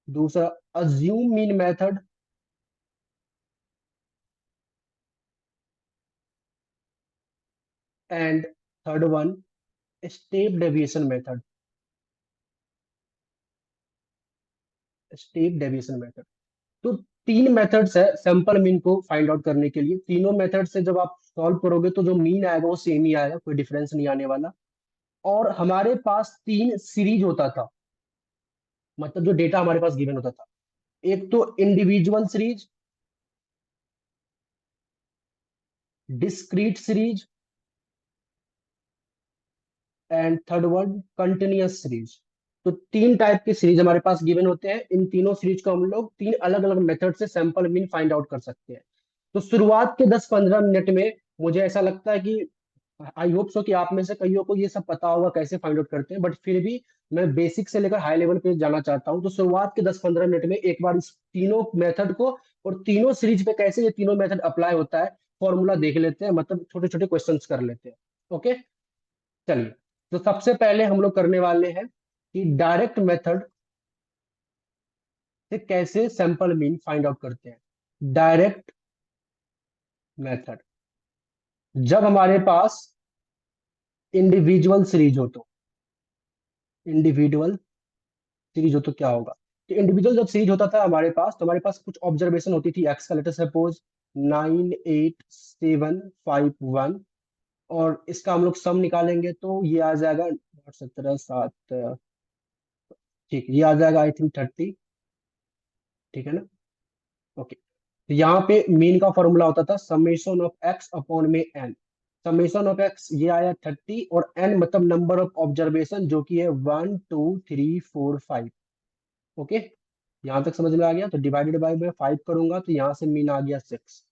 दूसरा assume mean method, and third one step deviation method. Step deviation method. तो 3 मेथड्स है सैंपल मीन को फाइंड आउट करने के लिए। तीनों मेथड से जब आप सॉल्व करोगे तो जो मीन आएगा वो सेम ही आएगा, कोई डिफरेंस नहीं आने वाला। और हमारे पास 3 सीरीज होता था, मतलब जो डेटा हमारे पास गिवन होता था। एक तो individual series, discrete series, and third one continuous series. तो 3 टाइप के सीरीज हमारे पास गिवन होते हैं। इन तीनों सीरीज को हम लोग 3 अलग अलग मेथड से सैंपल मीन फाइंड आउट कर सकते हैं। तो शुरुआत के 10-15 मिनट में मुझे ऐसा लगता है कि आई होप सो कि आप में से कईयों को ये सब पता होगा कैसे फाइंड आउट करते हैं, बट फिर भी मैं बेसिक से लेकर हाई लेवल पे जाना चाहता हूँ। तो शुरुआत के 10-15 मिनट में एक बार इस तीनों मेथड को और तीनों सीरीज पे कैसे ये तीनों मेथड अप्लाई होता है फॉर्मूला देख लेते हैं, मतलब छोटे छोटे क्वेश्चंस कर लेते हैं। ओके, चलिए। तो सबसे पहले हम लोग करने वाले हैं कि डायरेक्ट मेथड से कैसे सैंपल मीन फाइंड आउट करते हैं। डायरेक्ट मेथड, जब हमारे पास इंडिविजुअल सीरीज हो तो, इंडिविजुअल सीरीज हो तो क्या होगा। तो इंडिविजुअल जब सीरीज होता था हमारे पास, तो हमारे पास कुछ ऑब्जर्वेशन होती थी एक्स का, लेटर सपोज 98751। और इसका हम लोग सम निकालेंगे तो ये आ जाएगा 17 7, ठीक, ये आ जाएगा आई थिंक 30। ठीक है ना? ओके। तो यहाँ पे मीन का फॉर्मूला होता था समेशन ऑफ एक्स अपॉन में एन। समेशन ऑफ एक्स ये आया 30, और एन मतलब नंबर ऑफ ऑब्जर्वेशन, जो कि है 1 2 3 4 5। ओके, यहाँ तक समझ में आ गया। तो डिवाइडेड बाय में 5 करूंगा तो यहाँ से मीन आ गया 6।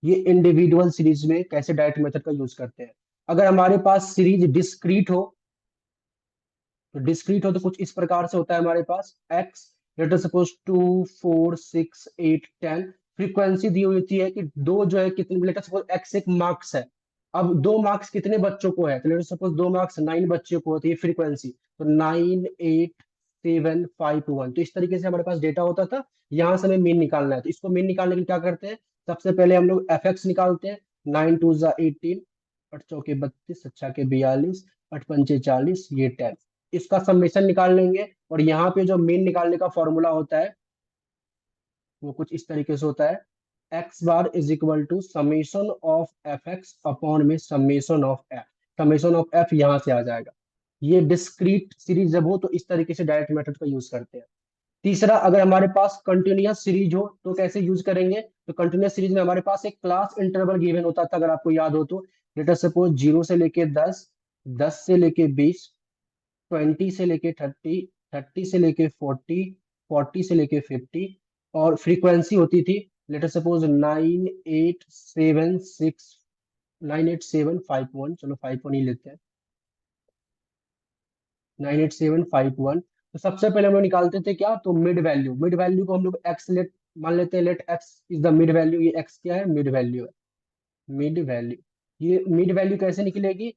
ये इंडिविजुअल सीरीज में कैसे डायरेक्ट मेथड का यूज करते हैं। अगर हमारे पास सीरीज डिस्क्रीट हो, तो डिस्क्रीट हो तो कुछ इस प्रकार से होता है हमारे पास X, let us suppose 2 4 6 8 10। Frequency दी हुई होती है कि दो जो है कितने, लेट अस सपोज एक्स एक मार्क्स है। अब 2 मार्क्स कितने बच्चों को है, तो लेट अस सपोज 2 मार्क्स 9 बच्चों को होती है फ्रीक्वेंसी। तो 9 8 7 5 1। तो इस तरीके से हमारे पास डेटा होता था। यहाँ से हमें मीन निकालना है, तो इसको मीन निकालने के लिए क्या करते हैं, सबसे पहले हम लोग एफ एक्स निकालते हैं। 9 2 18, 8 चौके 32, 7 छके 42, 8 पंचे 40, ये 10। इसका समेशन निकाल लेंगे। और यहाँ पे जो मीन निकालने का फॉर्मूला होता है वो कुछ इस तरीके से होता है, x bar is equal to summation of F X upon में summation of F. Summation of F यहाँ से आ जाएगा। ये डिस्क्रीट सीरीज जब हो तो इस तरीके से डायरेक्ट मेथड का यूज करते हैं। तीसरा, अगर हमारे पास कंटिन्यूअस सीरीज हो तो कैसे यूज करेंगे। तो कंटिन्यूअस सीरीज में हमारे पास एक क्लास इंटरवल गिवन होता था, अगर आपको याद हो तो। लेट अस सपोज 0 से लेके 10, 10 से लेके 20, 20 से लेके 30, 30 से लेके 40, 40 से लेके 50। और फ्रीक्वेंसी होती थी लेट अस सपोज 9 8 7 6, 9 8 7 5 1। चलो 5 1 ही लेते हैं, 9 8 7 5 1। तो सबसे पहले हम लोग निकालते थे क्या, तो मिड वैल्यू। मिड वैल्यू को हम लोग एक्स लेट मान लेते हैं, let X is the mid value. ये एक्स क्या है, मिड वैल्यू है। मिड वैल्यू, ये मिड वैल्यू कैसे निकलेगी,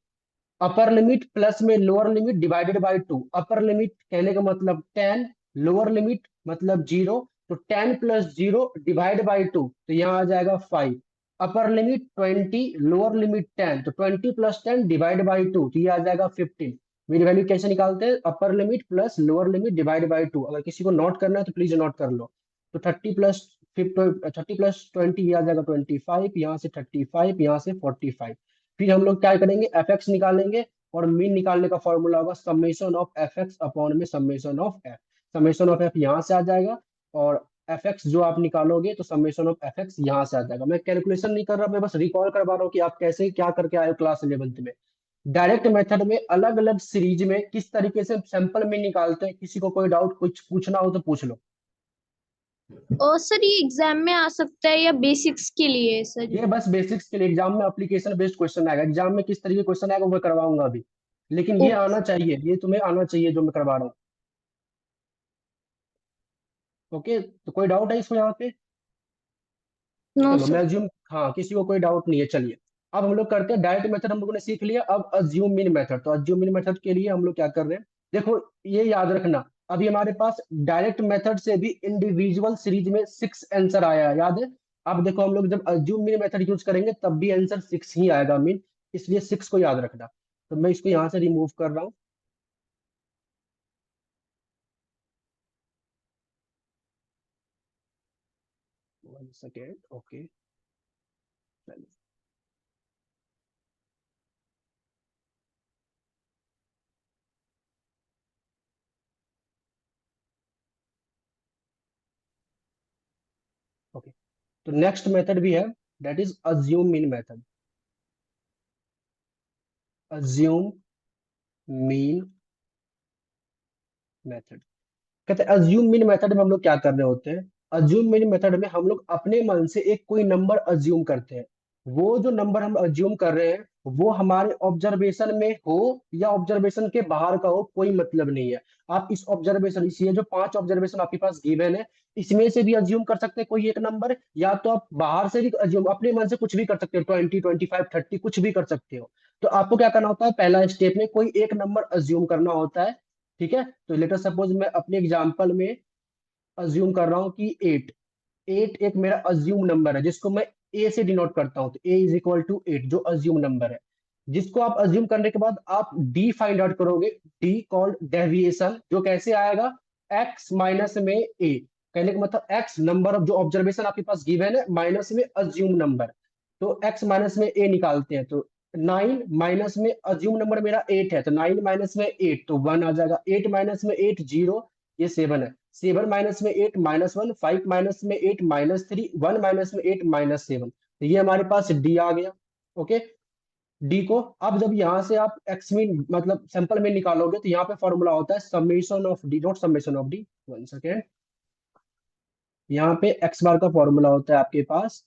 अपर लिमिट प्लस में lower limit divided by 2। Upper limit कहने का मतलब 10, लोअर लिमिट मतलब 0। तो 10 प्लस 0 डिवाइड बाई 2, तो यहाँ आ जाएगा 5। अपर लिमिट 20, लोअर लिमिट 10, तो 20 प्लस 10 डिवाइड बाई 2, तो ये आ जाएगा 15। मेरी वैल्यू कैसे निकालते हैं? अपर limit plus lower limit divide by 2। अगर किसी को नोट करना है तो प्लीज नोट कर लो। तो 30 प्लस 20 ये आ जाएगा 25, यहाँ से 35, यहाँ से 45। फिर हम लोग क्या करेंगे? एफ एक्स निकालेंगे, और मीन निकालने का फॉर्मूला होगा summation of F X upon में summation of F. Summation of F यहाँ से आ जाएगा, और एफ एक्स जो आप निकालोगे तो समेशन ऑफ एफ एक्स यहाँ से आ जाएगा। मैं कैलकुलेशन नहीं कर रहा, मैं बस रिकॉल करवा रहा हूँ कि आप कैसे क्या करके आए हो क्लास 11th में। डायरेक्ट मेथड में अलग अलग सीरीज में किस तरीके से सैंपल में निकालते हैं। किसी को कोई डाउट कुछ पूछना हो तो पूछ लो। और सर ये एग्जाम में आ सकता है या बेसिक्स के लिए है सर? ये बस बेसिक्स के लिए, एग्जाम में एप्लीकेशन बेस्ड क्वेश्चन आएगा। एग्जाम में किस तरीके क्वेश्चन आएगा वो मैं करवाऊंगा अभी, लेकिन ये आना चाहिए, ये तुम्हें आना चाहिए जो मैं करवा रहा हूँ। ओके, तो कोई डाउट है इसको यहाँ पे? नो चलो मैं सर। अज्यूम, हाँ किसी को कोई डाउट नहीं है। चलिए अब हम लोग करते हैं डायरेक्ट मेथड, हम लोगों ने सीख लिया। अब अज्यूम मीन मेथड, तो अज्यूम मीन मेथड के लिए हम लोग क्या कर रहे हैं? देखो ये याद रखना, अभी हमारे पास डायरेक्ट मेथड से भी इंडिविजुअल सीरीज में 6 आंसर आया है, याद है? अब देखो हम लोग जब अज्यूम मीन मेथड यूज करेंगे तब भी आंसर 6 ही आएगा मीन, इसलिए 6 को याद रखना। तो मैं इसको यहाँ से रिमूव कर रहा हूँ। One second, okay. ओके, तो नेक्स्ट मेथड भी है, that is assume mean method. Assume mean method कहते हैं, अज्यूम मीन मेथड में हम लोग क्या कर रहे होते हैं? अज्यूम मीन मेथड में हम लोग अपने मन से एक कोई नंबर अज्यूम करते हैं। वो जो नंबर हम अज्यूम कर रहे हैं वो हमारे ऑब्जर्वेशन में हो या ऑब्जर्वेशन के बाहर का हो, कोई मतलब नहीं है। आप इस ऑब्जर्वेशन, इस ये जो 5 ऑब्जर्वेशन आपके पास गिवन है, इसमें से भी अज्यूम कर सकते हैं कोई एक नंबर, या तो आप बाहर से भी अज्यूम, अपने मन से कुछ भी कर सकते हो, 20, 25, 30 कुछ भी कर सकते हो। तो आपको क्या करना होता है? पहला स्टेप में कोई एक नंबर अज्यूम करना होता है, ठीक है? तो लेटर सपोज मैं अपने एग्जांपल में अज्यूम कर रहा हूँ कि 8। 8 एक मेरा अज्यूम नंबर है जिसको मैं ए से डिनोट करता हूँ, तो ए इज इक्वल टू 8 जो अज्यूम नंबर है, जिसको आप अज्यूम करने के बाद आप डी फाइंड आउट करोगे। डी कॉल्ड डेविएशन, जो कैसे आएगा? एक्स माइनस में ए। कहने का मतलब एक्स नंबर ऑफ जो ऑब्जर्वेशन आपके पास गिवन है माइनस में अज्यूम नंबर, तो एक्स माइनस में ए निकालते हैं। तो 9 माइनस में अज्यूम नंबर मेरा 8 है, तो 9 माइनस में 8 तो 1 आ जाएगा। 8 माइनस में 8 0, ये 7 है। 7 माइनस में 8 -1, 5 माइनस में 8 -3, 1 माइनस में 8 -7, तो ये हमारे पास डी आ गया। ओके, डी को अब जब यहाँ से आप एक्स मीन मतलब सैंपल में निकालोगे तो यहाँ पे फॉर्मूला होता है summation of D, not summation of D, one second. यहाँ पे एक्स बार का फॉर्मूला होता है आपके पास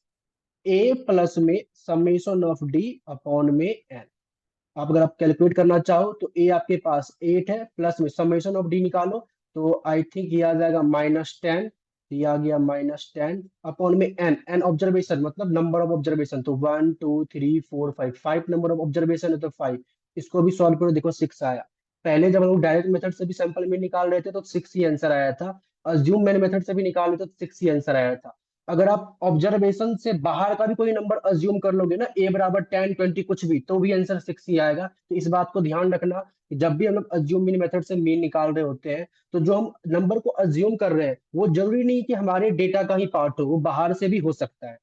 ए प्लस में समेशन ऑफ डी अपॉन में एन। आप अगर आप कैलकुलेट करना चाहो तो ए आपके पास 8 है, प्लस में समेशन ऑफ डी निकालो तो आई थिंक ये आ जाएगा -10। ये आ गया -10 अपॉन में एन। एन ऑब्जर्वेशन मतलब नंबर ऑफ ऑब्जर्वेशन, तो 1 2 3 4 5, 5 नंबर ऑफ ऑब्जर्वेशन है तो 5। इसको भी सॉल्व करो, देखो 6 आया। पहले जब हम लोग डायरेक्ट मेथड से भी सैंपल में निकाल रहे थे तो 6 ही आंसर आया था, अज्यूम मैन मेथड से भी निकाल रहे थे तो 6 ही आंसर आया था। अगर आप ऑब्जर्वेशन से बाहर का भी कोई नंबर अज्यूम कर लोगे ना, ए बराबर 10 20 कुछ भी, तो भी आंसर 6 ही आएगा। तो इस बात को ध्यान रखना कि जब भी हम लोग अज्यूम मीन मेथड से मीन निकाल रहे होते हैं तो जो हम नंबर को अज्यूम कर रहे हैं वो जरूरी नहीं कि हमारे डेटा का ही पार्ट हो, वो बाहर से भी हो सकता है।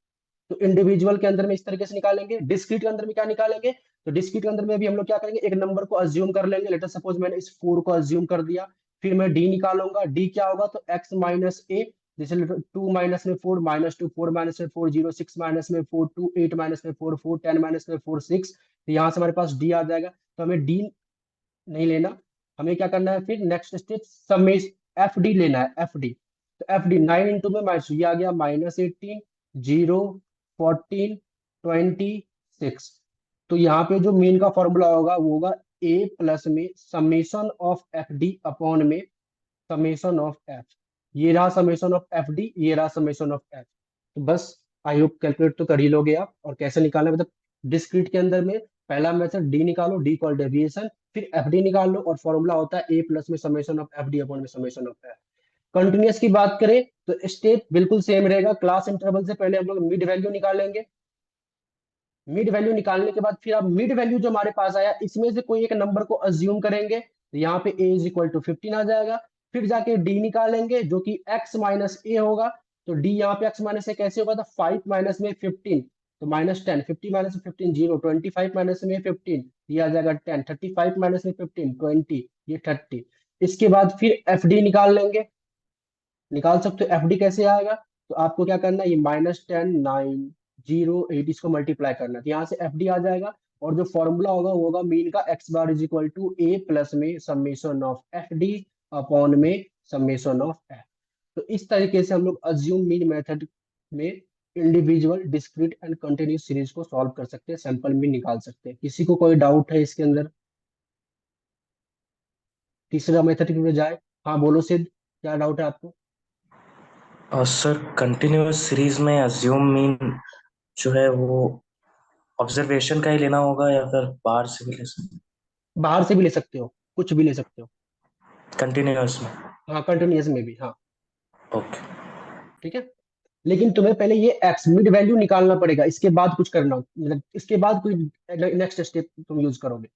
तो इंडिविजुअल के अंदर में इस तरीके से निकालेंगे, डिस्क्रीट के अंदर में क्या निकालेंगे? तो डिस्क्रीट के अंदर में भी हम लोग क्या करेंगे? एक नंबर को अज्यूम कर लेंगे। लेटर सपोज मैंने इस 4 को अज्यूम कर दिया, फिर मैं डी निकालूंगा। डी क्या होगा? तो एक्स माइनस ए, जैसे 2 माइनस में 4 -2, 4 माइनस में 4 0, 6 माइनस में 4 2, 8 माइनस में 4 4, 10 माइनस में 4 6। तो यहाँ से हमारे पास डी आ जाएगा। तो हमें डी नहीं लेना, हमें क्या करना है? फिर नेक्स्ट स्टेप समेश एफ डी लेना है, एफ डी। तो एफ डी 9 इंटू में माइनस, ये आ गया -18 0 14 26। तो यहाँ पे जो मीन का फॉर्मूला होगा वो होगा ए प्लस में summation of F D upon में समेशन ऑफ एफ। ये रहा समेशन ऑफ एफ डी, ये रहा समेशन ऑफ एफ। तो बस आई होप कैलकुलेट तो कर ही लोगे आप। और कैसे निकालना मतलब डिस्क्रीट के अंदर में पहला मेथड डी निकालो, डी कॉल डेविएशन, फिर एफ डी निकाल लो, और फॉर्मूला होता है ए प्लस में summation of F D upon में समेशन ऑफ एफ। कंटिन्यूअस की बात करें तो स्टेप बिल्कुल सेम रहेगा। क्लास इंटरवल से पहले हम लोग मिड वैल्यू निकालेंगे। मिड वैल्यू निकालने के बाद फिर आप मिड वैल्यू जो हमारे पास आया इसमें से कोई एक नंबर को अज्यूम करेंगे, तो यहाँ पे a इज इक्वल टू 15 आ जाएगा। फिर जाके d निकालेंगे जो कि x माइनस ए होगा। तो d यहाँ पे x माइनस ए कैसे होगा, तो 5 माइनस में 15 तो -10, 50 माइनस में 15 0, 25 माइनस में 15 ये आ जाएगा 10, 35 माइनस में 15 20 ये 30। इसके बाद फिर fd निकाल लेंगे। निकाल सकते हो fd कैसे आएगा, तो आपको क्या करना है, ये -10 9 0 8 इसको मल्टीप्लाई करना है, तो यहाँ से fd आ जाएगा। और जो फॉर्मूला होगा वो होगा मीन का x bar is equal to a plus में समेशन ऑफ fd अपॉन में समेशन ऑफ f। तो इस तरीके से हम लोग अज्यूम मीन मेथड में individual discrete and continuous series को सॉल्व कर सकते हैं, सैंपल में निकाल सकते हैं। किसी को कोई डाउट है इसके अंदर तीसरा मेथड की बजाय? हाँ बोलो सिद्ध, क्या डाउट है आपको? सर कंटिन्यूअस सीरीज में अज्यूम मीन जो है वो ऑब्जर्वेशन का ही लेना होगा या फिर बाहर से भी ले सकते बाहर से भी ले सकते हो, कुछ भी ले सकते हो। कंटिन्यूअस में? हाँ कंटिन्यूअस में भी, हाँ ओके। ठीक है। लेकिन तुम्हें पहले ये एक्स मिड वैल्यू निकालना पड़ेगा, इसके बाद कुछ करना, मतलब इसके बाद कोई नेक्स्ट स्टेप तुम यूज करोगे।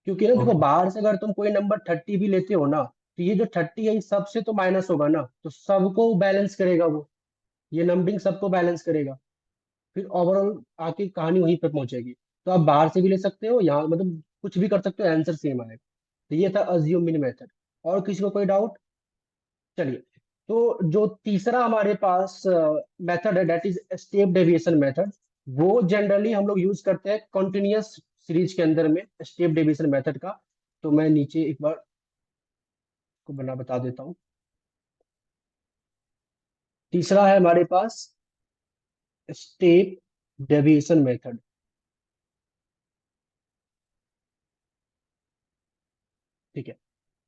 क्योंकि ना देखो ओके। बाहर से अगर तुम कोई नंबर 30 भी लेते हो ना, तो ये जो 30 है इस सबसे तो माइनस होगा ना, तो सबको बैलेंस करेगा वो, ये नंबरिंग सबको बैलेंस करेगा। फिर ओवरऑल आके कहानी वहीं पे पहुंचेगी। तो आप बाहर से भी ले सकते हो, यहाँ मतलब कुछ भी कर सकते हो, आंसर सेम आएगा। तो ये था अज्यूम मिन मेथड। और किसी को कोई डाउट? चलिए, तो जो तीसरा हमारे पास मेथड है that is step deviation method, वो जनरली हम लोग यूज करते हैं कंटिन्यूअस सीरीज के अंदर में स्टेप डेविएशन मेथड का। तो मैं नीचे एक बार को बता देता हूँ। तीसरा है हमारे पास स्टेप डेविएशन मेथड। ठीक है,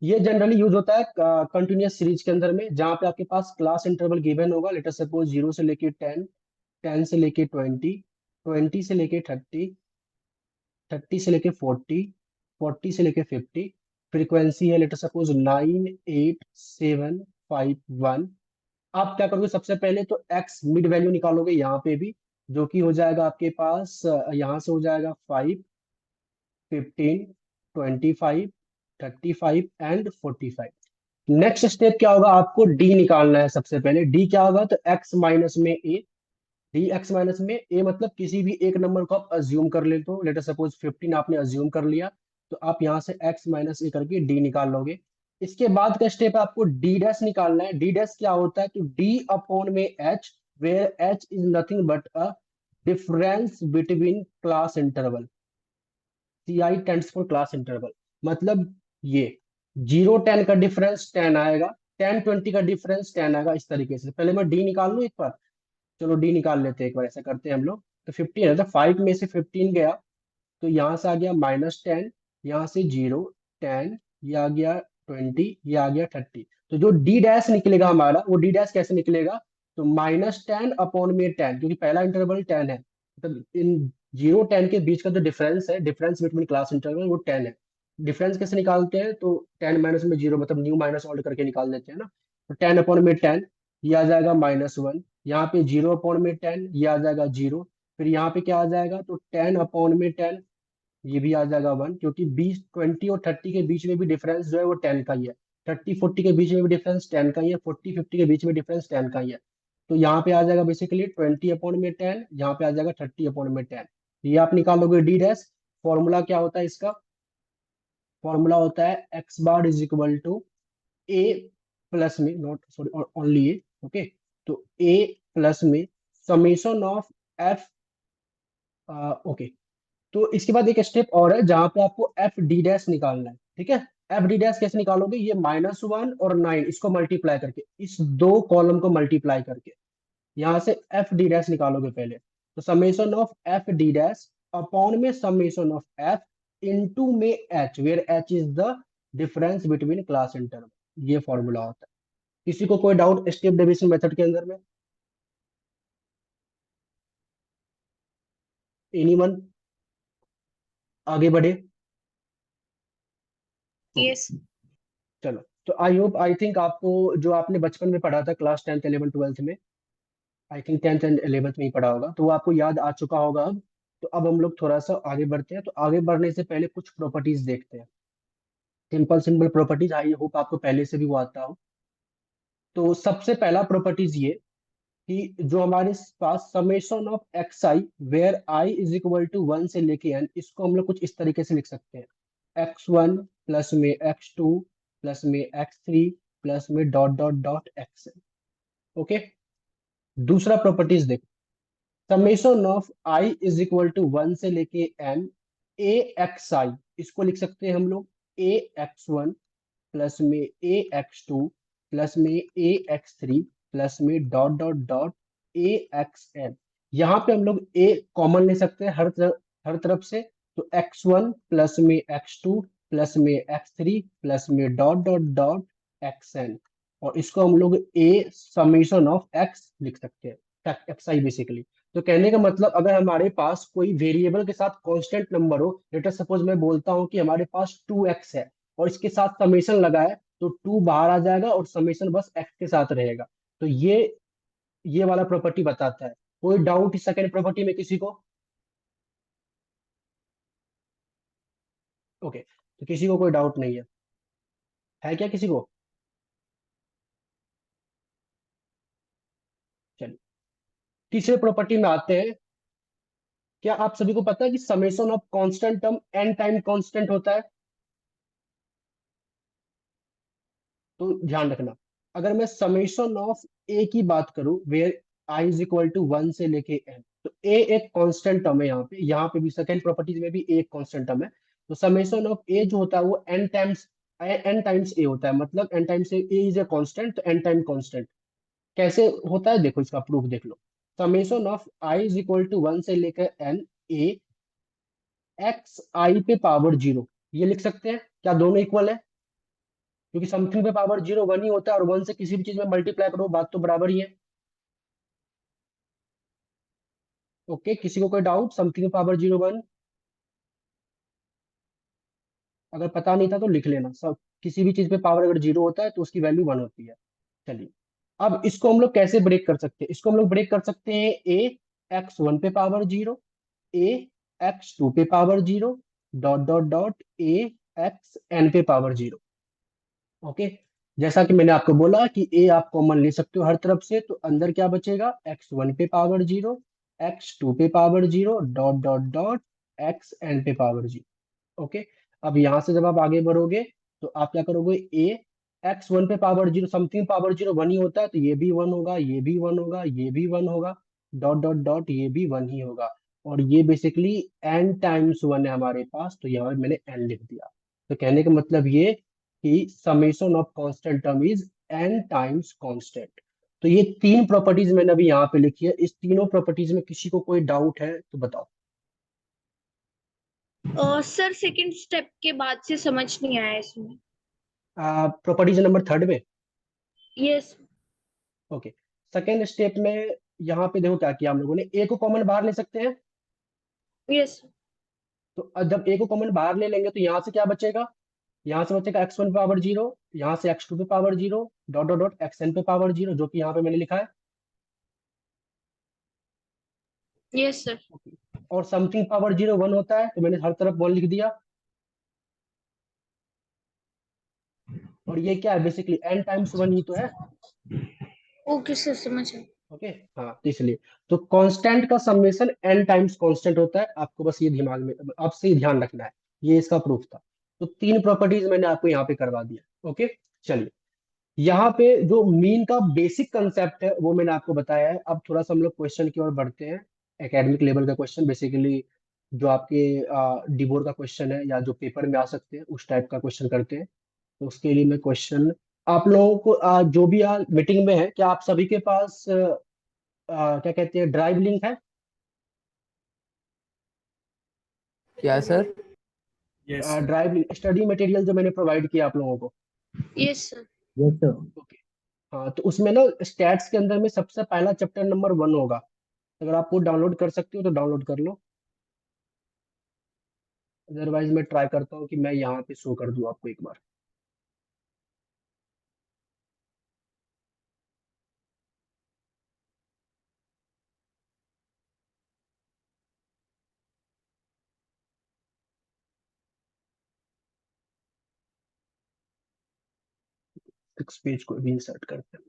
ये जनरली यूज होता है कंटिन्यूअस सीरीज के अंदर में, जहां पे आपके पास क्लास इंटरवल गिवन होगा। लेट अस सपोज 0 से लेके 10, 10 से लेके 20, 20 से लेके 30, 30 से लेके 40, 40 से लेके 50। फ्रीक्वेंसी है लेट अस सपोज 9 8 7 5 1। आप क्या करोगे, सबसे पहले तो एक्स मिड वैल्यू निकालोगे यहाँ पे भी, जो कि हो जाएगा आपके पास यहाँ से हो जाएगा 5 15 25 35 एंड 45। नेक्स्ट स्टेप क्या होगा, आपको डी निकालना है। सबसे पहले डी क्या होगा, तो एक्स माइनस में ए। डी एक्स माइनस में ए मतलब किसी भी एक नंबर को आप अज्यूम कर लेते हो। लेट अस सपोज 15 आपने अज्यूम कर लिया, तो आप यहाँ से एक्स माइनस ए करके डी निकाल लोगे। इसके बाद का स्टेप आपको डी डैश निकालना है। डी डैश क्या होता है, तो डी अपॉन में H, where H is nothing but a difference between class interval. C I tends for class interval, मतलब ये 0 10 का डिफरेंस 10 आएगा, 10 20 का डिफरेंस 10 आएगा। इस तरीके से पहले मैं डी निकाल लूँ एक बार। चलो डी निकाल लेते हैं एक बार, ऐसा करते हैं हम लोग। तो 15 है, तो 5 में से 15 गया, तो यहाँ से आ गया -10, यहाँ से 0 10, ये आ गया 20, ये आ गया 30। तो जो डी डैश निकलेगा हमारा, वो डी डैश कैसे निकलेगा, तो -10 अपॉन में 10, क्योंकि पहला इंटरवल 10 है, मतलब इन 0 10 के बीच का जो डिफरेंस है, डिफरेंस बिटवीन क्लास इंटरवल, वो 10 है। डिफरेंस कैसे निकालते हैं, तो 10 माइनस में 0 मतलब न्यू माइनस ओल्ड करके निकाल देते हैं ना। तो 10 अपॉन में 10, ये आ जाएगा -1। यहाँ पे 0 अपॉन में 10, ये आ जाएगा 0। फिर यहाँ पे क्या आ जाएगा, तो 10 अपॉन में 10, ये भी आ जाएगा 1, क्योंकि 20 और 30 के बीच में भी डिफरेंस जो है वो 10 का ही है। 30 40 के बीच में भी डिफरेंस 10 का ही है, 40 50 के बीच में डिफरेंस 10 का ही है। तो यहाँ पे आ जाएगा बेसिकली 20/10, यहाँ पे आ जाएगा 30/10। ये आप निकालोगे डी डैश। फॉर्मूला क्या होता है इसका, फॉर्मूला होता है x bar is equal to A plus में, not sorry only A, okay. तो ए प्लस में समेशन ऑफ एफ, ओके। तो इसके बाद एक स्टेप और है जहां पे आपको एफ डी डैश निकालना है। ठीक है, एफ डी डैश कैसे निकालोगे, ये -1 और 9 इसको मल्टीप्लाई करके, इस दो कॉलम को मल्टीप्लाई करके यहाँ से एफ डी डैश निकालोगे पहले। तो summation of F D dash upon में समेशन ऑफ एफ इनटू में H, where H is the difference between class interval. ये फॉर्मूला होता है। किसी को कोई डाउट स्टेप डेविएशन मेथड के अंदर में? एनीवन, आगे बढ़े? Okay yes. चलो, तो आई थिंक आपको जो आपने बचपन में पढ़ा था क्लास 10th 11th 12th में, I think 10th and 11th में ही पढ़ा होगा, तो वो आपको याद आ चुका होगा अब। तो अब हम लोग थोड़ा सा आगे बढ़ते हैं। तो आगे बढ़ने से पहले कुछ प्रॉपर्टीज देखते हैं, सिंपल सिंपल प्रॉपर्टीज। आई होप आपको पहले से भी वो आता हो। तो सबसे पहला प्रॉपर्टीज ये कि जो हमारे पास summation of x I where I is equal to 1 से लेके एन, इसको हम लोग कुछ इस तरीके से लिख सकते हैं, x1 प्लस में x2 प्लस में x3 प्लस में dot dot dot xn। Okay, दूसरा प्रॉपर्टीज देखो, summation of I is equal to 1 से लेके एन ए एक्स आई, इसको लिख सकते हैं हम लोग ए एक्स वन प्लस में ए एक्स टू प्लस में ए एक्स थ्री प्लस में डॉट डॉट डॉट ए एक्स एन। यहाँ पे हम लोग ए कॉमन ले सकते हैं हर तरफ से, तो एक्स वन प्लस में एक्स टू प्लस में एक्स थ्री प्लस में dot dot dot x n, और इसको हम लोग ए समेशन ऑफ एक्स लिख सकते हैं, एक्स आई बेसिकली। तो कहने का मतलब अगर हमारे पास कोई वेरिएबल के साथ कांस्टेंट नंबर हो, लेटर सपोज मैं बोलता हूँ कि हमारे पास 2x है और इसके साथ समेशन लगा है, तो 2 बाहर आ जाएगा और समेशन बस x के साथ रहेगा। तो ये वाला प्रॉपर्टी बताता है। कोई डाउट इस सेकंड प्रॉपर्टी में किसी को? ओके, तो किसी को कोई डाउट नहीं है क्या किसी को? चलिए तीसरे प्रॉपर्टी में आते हैं। क्या आप सभी को पता है कि summation of constant term n time constant होता है? तो ध्यान रखना, अगर मैं समेशन ऑफ ए की बात करूं where I is equal to 1 से लेके एन, तो ए एक कांस्टेंट टर्म है। यहाँ पे भी सेकंड प्रॉपर्टीज में भी ए एक कांस्टेंट टर्म है। तो समेशन ऑफ ए जो होता है वो एन टाइम्स ए होता है, मतलब N times A is a constant, तो एन टाइम कांस्टेंट कैसे होता है देखो, इसका प्रूफ देख लो। Summation of I is equal to 1 से लेकर एन ए एक्स आई पे पावर 0, ये लिख सकते हैं। क्या दोनों इक्वल है? क्योंकि समथिंग पे पावर 0 1 ही होता है, और 1 से किसी भी चीज में मल्टीप्लाई करो बात तो बराबर ही है। ओके, किसी को कोई डाउट? समथिंग पे पावर 0 1, अगर पता नहीं था तो लिख लेना। सब किसी भी चीज पे पावर अगर 0 होता है तो उसकी वैल्यू 1 होती है। चलिए, अब इसको हम लोग कैसे ब्रेक कर सकते हैं? इसको हम लोग ब्रेक कर सकते हैं ए एक्स वन पे पावर 0, ए एक्स टू पे पावर 0, डॉट डॉट डॉट ए एक्स एन पे पावर 0। ओके, जैसा कि मैंने आपको बोला कि ए आप कॉमन ले सकते हो हर तरफ से, तो अंदर क्या बचेगा, एक्स वन पे पावर 0, एक्स टू पे power 0, dot dot dot x n पे पावर 0। ओके, अब यहां से जब आप आगे बढ़ोगे तो आप क्या करोगे, ए एक्स वन पे पावर 0, समथिंग पावर 0 1 ही होता है, तो ये भी 1 होगा, ये भी 1 होगा, ये भी 1 होगा, डॉट डॉट डॉट ये भी 1 ही होगा। और ये बेसिकली एन टाइम्स 1 है हमारे पास, तो यहाँ पे मैंने एन लिख दिया। तो कहने का मतलब ये कि summation of constant term is an times constant. तो ये तीन प्रॉपर्टीज मैंने अभी यहाँ पे लिखी है। इस तीनों प्रॉपर्टीज में किसी को कोई डाउट है तो बताओ। सर सेकंड स्टेप के बाद से समझ नहीं आया इसमें। प्रॉपर्टीज नंबर थर्ड में? यस। ओके, सेकेंड स्टेप में यहाँ पे देखो क्या किया हम लोगों ने, ए को कॉमन बाहर ले सकते हैं। यस। तो जब ए को कॉमन बाहर ले लेंगे तो यहाँ से क्या बचेगा, यहाँ से बचेगा एक्स वन पे पावर 0, यहाँ से एक्स टू पे power 0, dot dot dot x n पे पावर 0, जो कि यहाँ पे मैंने लिखा है। Yes sir. और समथिंग पावर 0 1 होता है, तो मैंने हर तरफ 1 लिख दिया। और ये क्या है, बेसिकली एन टाइम्स 1 ही तो है। ओके सर, समझ गया। ओके, हाँ, तो इसलिए तो कांस्टेंट का समेशन एन टाइम्स कांस्टेंट होता है। आपको बस ये दिमाग में, आपसे ही ध्यान रखना है। ये इसका प्रूफ था। तो तीन प्रॉपर्टीज मैंने आपको यहाँ पे करवा दिया। ओके, चलिए, यहाँ पे जो मीन का बेसिक कंसेप्ट है वो मैंने आपको बताया है। अब थोड़ा सा हम लोग क्वेश्चन की ओर बढ़ते हैं। एकेडमिक लेवल का क्वेश्चन, बेसिकली जो आपके डिबोर का क्वेश्चन है या जो पेपर में आ सकते हैं उस टाइप का क्वेश्चन करते हैं। तो उसके लिए मैं क्वेश्चन आप लोगों को जो भी मीटिंग में है, क्या आप सभी के पास क्या कहते हैं, ड्राइव लिंक है? क्या sir? Yes sir. Drive link study material जो मैंने प्रोवाइड किया आप लोगों को। Yes sir. Yes sir. Okay, हाँ, तो उसमें ना स्टैट्स के अंदर में सबसे पहला चैप्टर नंबर 1 होगा। अगर आप वो डाउनलोड कर सकते हो तो डाउनलोड कर लो, अदरवाइज मैं ट्राई करता हूँ कि मैं यहाँ पे शो कर दूँ आपको एक बार। 6 पेज को भी इंसर्ट करते हैं।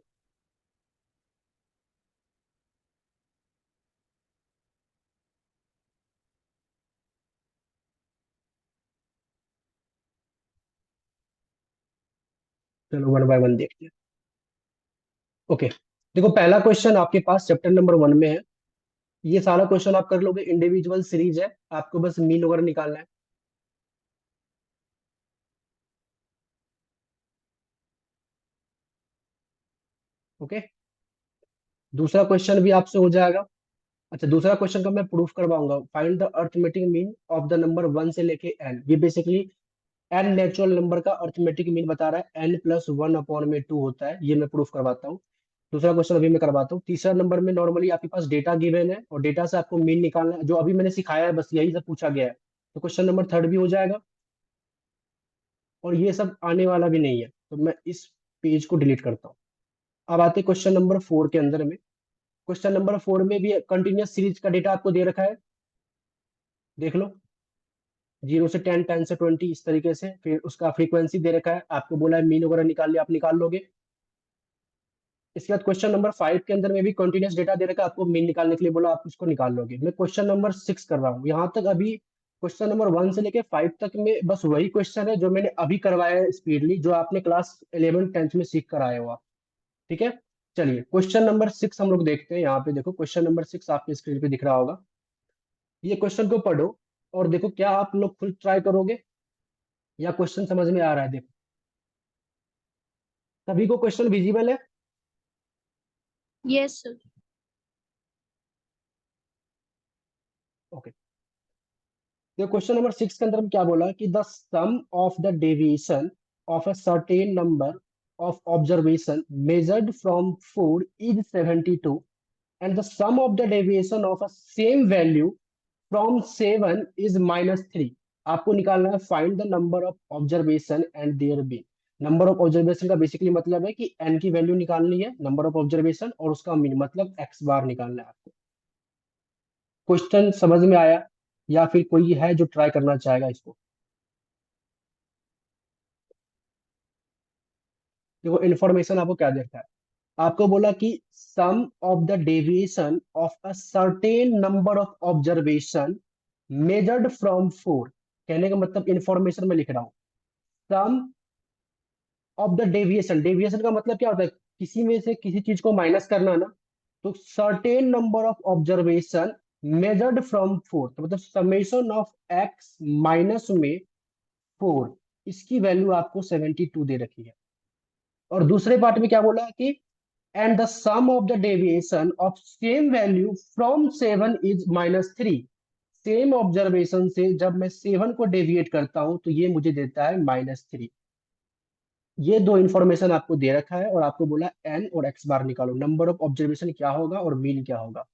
चलो वन बाय वन देखते हैं। ओके, देखो पहला क्वेश्चन आपके पास चैप्टर नंबर 1 में है। ये सारा क्वेश्चन आप कर लोगे, इंडिविजुअल सीरीज है, आपको बस मीन वगैरह निकालना है। ओके, दूसरा क्वेश्चन भी आपसे हो जाएगा। अच्छा, दूसरा क्वेश्चन का मैं प्रूफ करवाऊंगा। Find the arithmetic mean of the number 1 से लेके n। ये बेसिकली n नेचुरल नंबर का अर्थमेटिक मीन बता रहा है, n+1/2 होता है। ये मैं प्रूफ करवाता हूँ। दूसरा क्वेश्चन अभी मैं करवाता हूँ। तीसरा नंबर में नॉर्मली आपके पास डेटा गिवन है और डेटा से आपको मीन निकालना है, जो अभी मैंने सिखाया है, बस यही सब पूछा गया है। तो क्वेश्चन नंबर 3 भी हो जाएगा और ये सब आने वाला भी नहीं है, तो मैं इस पेज को डिलीट करता हूँ। अब आते क्वेश्चन नंबर 4 के अंदर में। क्वेश्चन नंबर 4 में भी कंटिन्यूस सीरीज का डेटा आपको दे रखा है, देख लो, 0 से 10, 10 से 20, इस तरीके से। फिर उसका फ्रीक्वेंसी दे रखा है, आपको बोला है मीन वगैरह निकाल लिया, आप निकाल लोगे। इसके बाद क्वेश्चन नंबर 5 के अंदर में भी कंटिन्यूस डेटा दे रखा है, आपको मीन निकालने के लिए बोला, आप उसको निकाल लोगे। मैं क्वेश्चन नंबर 6 कर रहा हूँ। यहाँ तक अभी क्वेश्चन नंबर 1 से लेके 5 तक में बस वही क्वेश्चन है जो मैंने अभी करवाया है स्पीडली, जो आपने क्लास 11 10th में सीख कर आए हो आप। ठीक है, चलिए क्वेश्चन नंबर 6 हम लोग देखते हैं। यहाँ पे देखो, क्वेश्चन नंबर 6 आपके स्क्रीन पे दिख रहा होगा। ये क्वेश्चन को पढ़ो और देखो क्या आप लोग खुद ट्राई करोगे या क्वेश्चन समझ में आ रहा है। देखो, सभी को क्वेश्चन विजिबल है? Yes sir. ओके, तो क्वेश्चन नंबर 6 के अंदर में क्या बोला कि the sum of the deviation of a certain number of observation measured from 4 is 72 and the sum of the deviation of a same value from 7 is -3। आपको निकालना है find the number of observation and their been. Number of observation का basically मतलब है कि n की value निकालनी है, नंबर ऑफ ऑब्जर्वेशन, और उसका मीन मतलब x बार निकालना है आपको। क्वेश्चन समझ में आया या फिर कोई है जो ट्राई करना चाहेगा इसको? देखो इन्फॉर्मेशन आपको क्या देता है, आपको बोला कि sum of the deviation of a certain number of observation measured from 4। कहने का मतलब इंफॉर्मेशन में लिख रहा हूं, sum of the deviation. Deviation का मतलब क्या होता है, किसी में से किसी चीज को माइनस करना ना। तो certain number of observation measured from 4, तो मतलब समेशन ऑफ x माइनस में 4, इसकी वैल्यू आपको 72 दे रखी है। और दूसरे पार्ट में क्या बोला कि and the sum of the deviation of same value from 7 is -3। Same observation से जब मैं 7 को डेविएट करता हूं तो ये मुझे देता है -3। ये दो इंफॉर्मेशन आपको दे रखा है और आपको बोला n और x बार निकालो, नंबर ऑफ ऑब्जर्वेशन क्या होगा और मीन क्या होगा।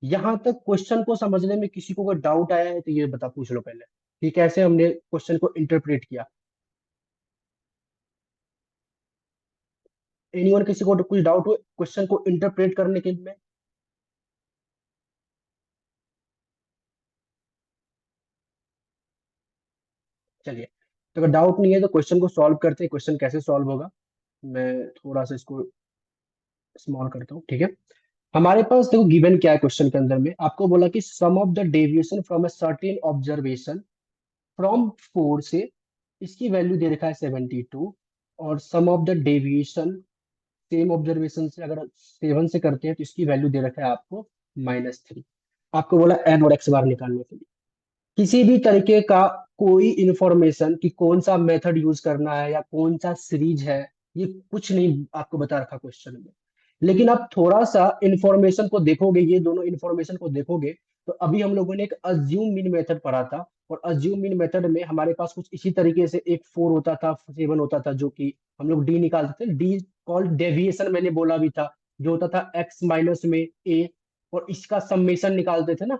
यहां तक क्वेश्चन को समझने में किसी को कोई डाउट आया है तो ये बता, पूछ लो पहले कि कैसे हमने क्वेश्चन को इंटरप्रेट किया। एनीवन, किसी को कुछ डाउट हो क्वेश्चन को इंटरप्रेट करने के में? चलिए, तो अगर डाउट नहीं है तो क्वेश्चन को सॉल्व करते हैं। क्वेश्चन कैसे सॉल्व होगा, मैं थोड़ा सा इसको स्मॉल करता हूँ। ठीक है, हमारे पास देखो गिवन क्या है क्वेश्चन के अंदर में। आपको बोला कि sum of the deviation from a certain observation from 4 से, इसकी वैल्यू दे रखा है 72, और sum of the deviation same observation से अगर 7 से करते हैं तो इसकी वैल्यू दे रखा है आपको -3। आपको बोला n और x बार निकालने के लिए। किसी भी तरीके का कोई इंफॉर्मेशन कि कौन सा मेथड यूज करना है या कौन सा सीरीज है, ये कुछ नहीं आपको बता रखा क्वेश्चन में। लेकिन आप थोड़ा सा इंफॉर्मेशन को देखोगे, ये दोनों इंफॉर्मेशन को देखोगे, तो अभी हम लोगों ने एक अज्यूम मीन मेथड पढ़ा था, और अज्यूम मीन मेथड में हमारे पास कुछ इसी तरीके से एक 4 होता था, 7 होता था, जो कि हम लोग डी निकालते थे। डी कॉल्ड डेविएशन मैंने बोला भी था, जो होता था x माइनस में a, और इसका समेशन निकालते थे ना।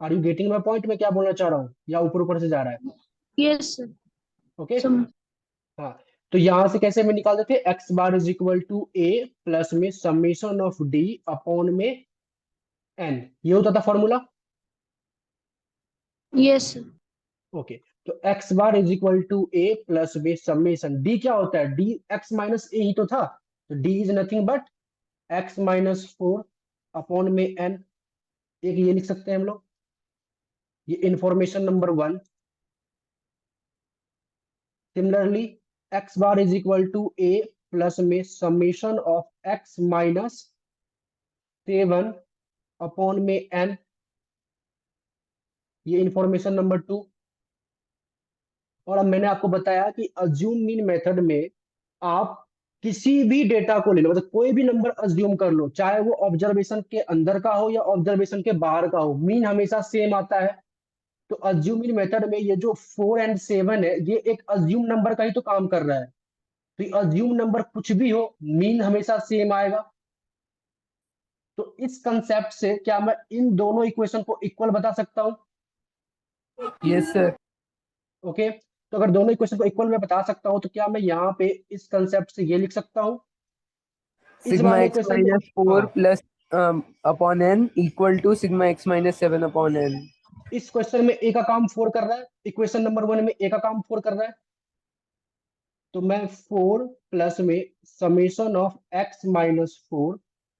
Are you getting my point, मैं क्या बोलना चाह रहा हूँ, या ऊपर ऊपर से जा रहा है? Yes sir. ओके, समझ। हाँ। तो यहां से कैसे में निकालते थे, x bar is equal to a plus में समेशन ऑफ d अपॉन में n, ये होता था फॉर्मूला। Yes sir. ओके, तो x bar is equal to A plus b summation d क्या होता है, डी एक्स माइनस ए ही तो था, तो d is nothing but x minus 4 upon में एन। एक ये लिख सकते हैं हम लोग, ये information number 1। Similarly x bar is equal to A plus में summation of x minus 7 upon में एन, ये इंफॉर्मेशन नंबर 2। और अब मैंने आपको बताया कि अज्यूम मीन मेथड में आप किसी भी डेटा को ले लो, मतलब कोई भी नंबर अज्यूम कर लो, चाहे वो ऑब्जर्वेशन के अंदर का हो या ऑब्जर्वेशन के बाहर का हो, मीन हमेशा सेम आता है। तो अज्यूम मीन मेथड में ये जो 4 एंड 7 है, ये एक अज्यूम नंबर का ही तो काम कर रहा है। तो अज्यूम नंबर कुछ भी हो, मीन हमेशा सेम आएगा। तो इस कंसेप्ट से क्या मैं इन दोनों इक्वेशन को इक्वल बता सकता हूं? Yes sir. ओके, तो अगर दोनों इक्वेशन को इक्वल मैं बता सकता हूं, तो क्या मैं यहाँ पे इस कंसेप्ट से ये लिख सकता हूं, इस सिग्मा वाले एक्स इक्वेशन में? माइनस 4 हाँ, plus upon n equal to sigma x minus 7 upon n. इस क्वेश्चन में ए का काम 4 कर रहा है, इक्वेशन नंबर 1 में ए का काम 4 कर रहा है। तो मैं 4 प्लस में summation of x minus 4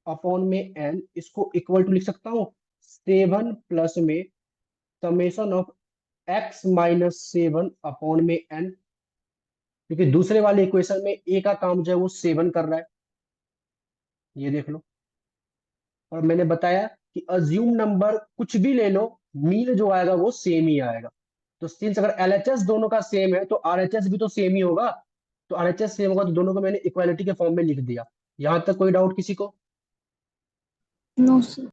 upon में एन, इसको इक्वल टू लिख सकता हूँ 7 प्लस में summation of x minus 7 upon में एन, क्योंकि दूसरे वाले इक्वेशन में ए का काम जो है वो 7 कर रहा है, ये देख लो। और मैंने बताया कि अज्यूम नंबर कुछ भी ले लो, मीन जो आएगा वो सेम ही आएगा। तो सिंस अगर एलएचएस दोनों का सेम है, तो आरएचएस भी तो सेम ही होगा। तो आरएचएस सेम होगा, तो दोनों को मैंने इक्वालिटी के फॉर्म में लिख दिया। यहां तक कोई डाउट किसी को? No sir.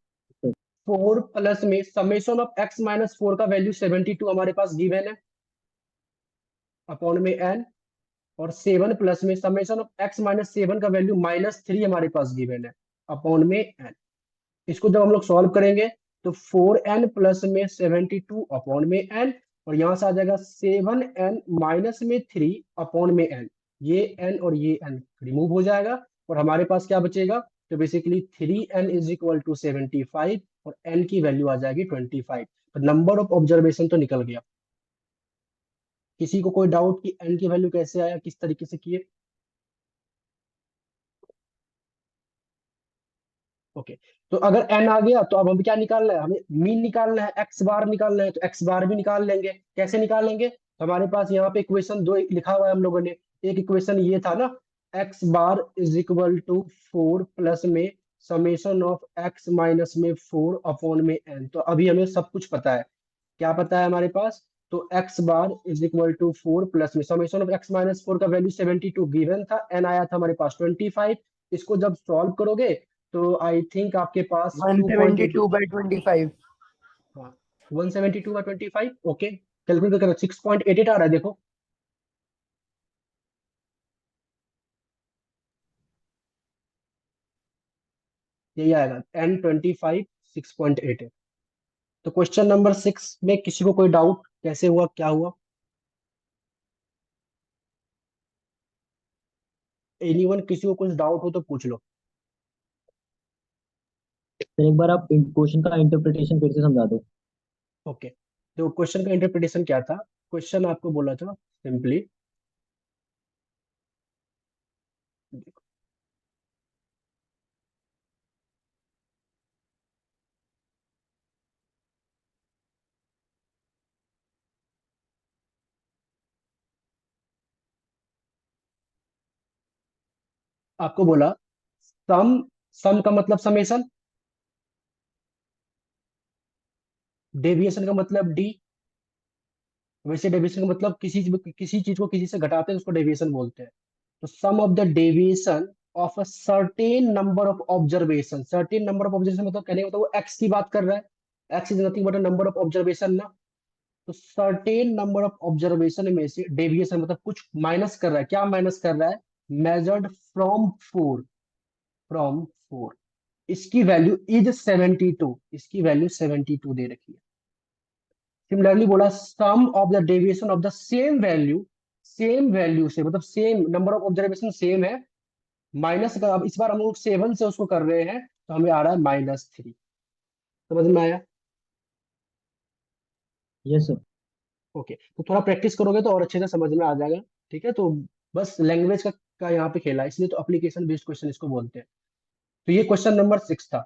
4 प्लस में समेशन ऑफ एक्स माइनस 4 का वैल्यू 72 हमारे पास गिवन है अपॉन में एन, और 7 प्लस में समेशन ऑफ एक्स माइनस 7 का वैल्यू -3 हमारे पास गिवन है अपॉन में एन। इसको जब हम लोग सॉल्व करेंगे तो 4n प्लस में 72 अपॉन में n, और यहां से आ जाएगा 7n माइनस में 3 अपॉन में n। ये n और ये n रिमूव हो जाएगा, और हमारे पास क्या बचेगा? तो basically 3n is equal to 75, और n की वैल्यू आ जाएगी 25। तो नंबर ऑफ ऑब्जर्वेशन तो निकल गया। किसी को कोई डाउट कि n की वैल्यू कैसे आया, किस तरीके से किए? ओके, तो अगर n आ गया तो अब हमें क्या निकालना है? हमें मीन निकालना है, x बार निकालना है। तो x बार भी निकाल लेंगे। कैसे निकालेंगे? तो हमारे पास यहाँ पे इक्वेशन 2 लिखा हुआ है हम लोगों ने। एक इक्वेशन ये था ना, x bar is equal to 4 plus में समेशन ऑफ x माइनस में 4 अपॉन में n। तो अभी हमें सब कुछ पता है। क्या पता है हमारे पास? तो x bar is equal to 4 plus में समेशन ऑफ x माइनस 4 का वैल्यू 72 गिवन था, n आया था हमारे पास 25। इसको जब सॉल्व करोगे तो आई थिंक आपके पास 2.8, 172/25। हाँ 172/25। ओके, कैलकुलेट करो, 6.88 आ रहा है, देखो। यही आएगा N25 6.88। तो क्वेश्चन नंबर 6 में किसी को कोई डाउट, कैसे हुआ, क्या हुआ? एनीवन, किसी को कुछ डाउट हो तो पूछ लो। सर एक बार आप क्वेश्चन का इंटरप्रिटेशन फिर से समझा दो। ओके, तो क्वेश्चन का इंटरप्रिटेशन क्या था? क्वेश्चन आपको बोला था सिंपली, आपको बोला सम, सम का मतलब समेशन, डेविएशन का मतलब डी। वैसे डेविएशन का मतलब किसी चीज को किसी से घटाते हैं, उसको डेविएशन बोलते हैं। तो sum of the deviation of a certain number of observation, certain number of observation मतलब कहने का मतलब वो एक्स की बात कर रहा है। X is nothing but a number of observation ना। तो सर्टेन नंबर ऑफ ऑब्जर्वेशन में से डेविएशन मतलब कुछ माइनस कर रहा है। क्या माइनस कर रहा है? Measured from 4, from 4। इसकी वैल्यू इज 72, इसकी वैल्यू 72 दे रखी है। सिमिलरली बोला sum of the deviation of the same value, same value से मतलब same number of observation same है, माइनस का। अब इस बार हम लोग 7 से उसको कर रहे हैं, तो हमें आ रहा है -3। समझ में आया? Yes sir. ओके, तो थोड़ा प्रैक्टिस करोगे तो और अच्छे से समझ में आ जाएगा। ठीक है, तो बस लैंग्वेज का यहाँ पे खेला है, इसलिए तो एप्लीकेशन बेस्ड क्वेश्चन इसको बोलते हैं। तो ये क्वेश्चन नंबर 6 था।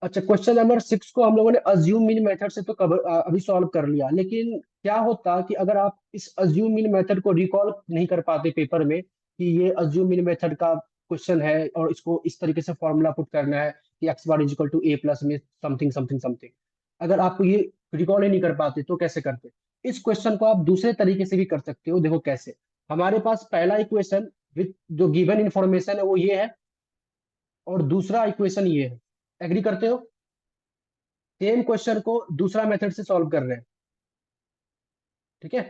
अच्छा, क्वेश्चन नंबर 6 को हम लोगों ने अज्यूम मीन मेथड से तो अभी सॉल्व कर लिया, लेकिन क्या होता कि अगर आप इस अज्यूम मीन मेथड को रिकॉल नहीं कर पाते पेपर में कि ये अज्यूम मीन मेथड का क्वेश्चन है और इसको इस तरीके से फॉर्मूला पुट करना है कि x bar is equal to A plus में समथिंग समथिंग समथिंग, अगर आपको ये रिकॉल ही नहीं कर पाते तो कैसे करते? इस क्वेश्चन को आप दूसरे तरीके से भी कर सकते हो। देखो कैसे, हमारे पास पहला इक्वेशन विथ जो गिवन इंफॉर्मेशन है वो ये है, और दूसरा इक्वेशन ये है। एग्री करते हो? सेम क्वेश्चन को दूसरा मेथड से सॉल्व कर रहे हैं। ठीक है,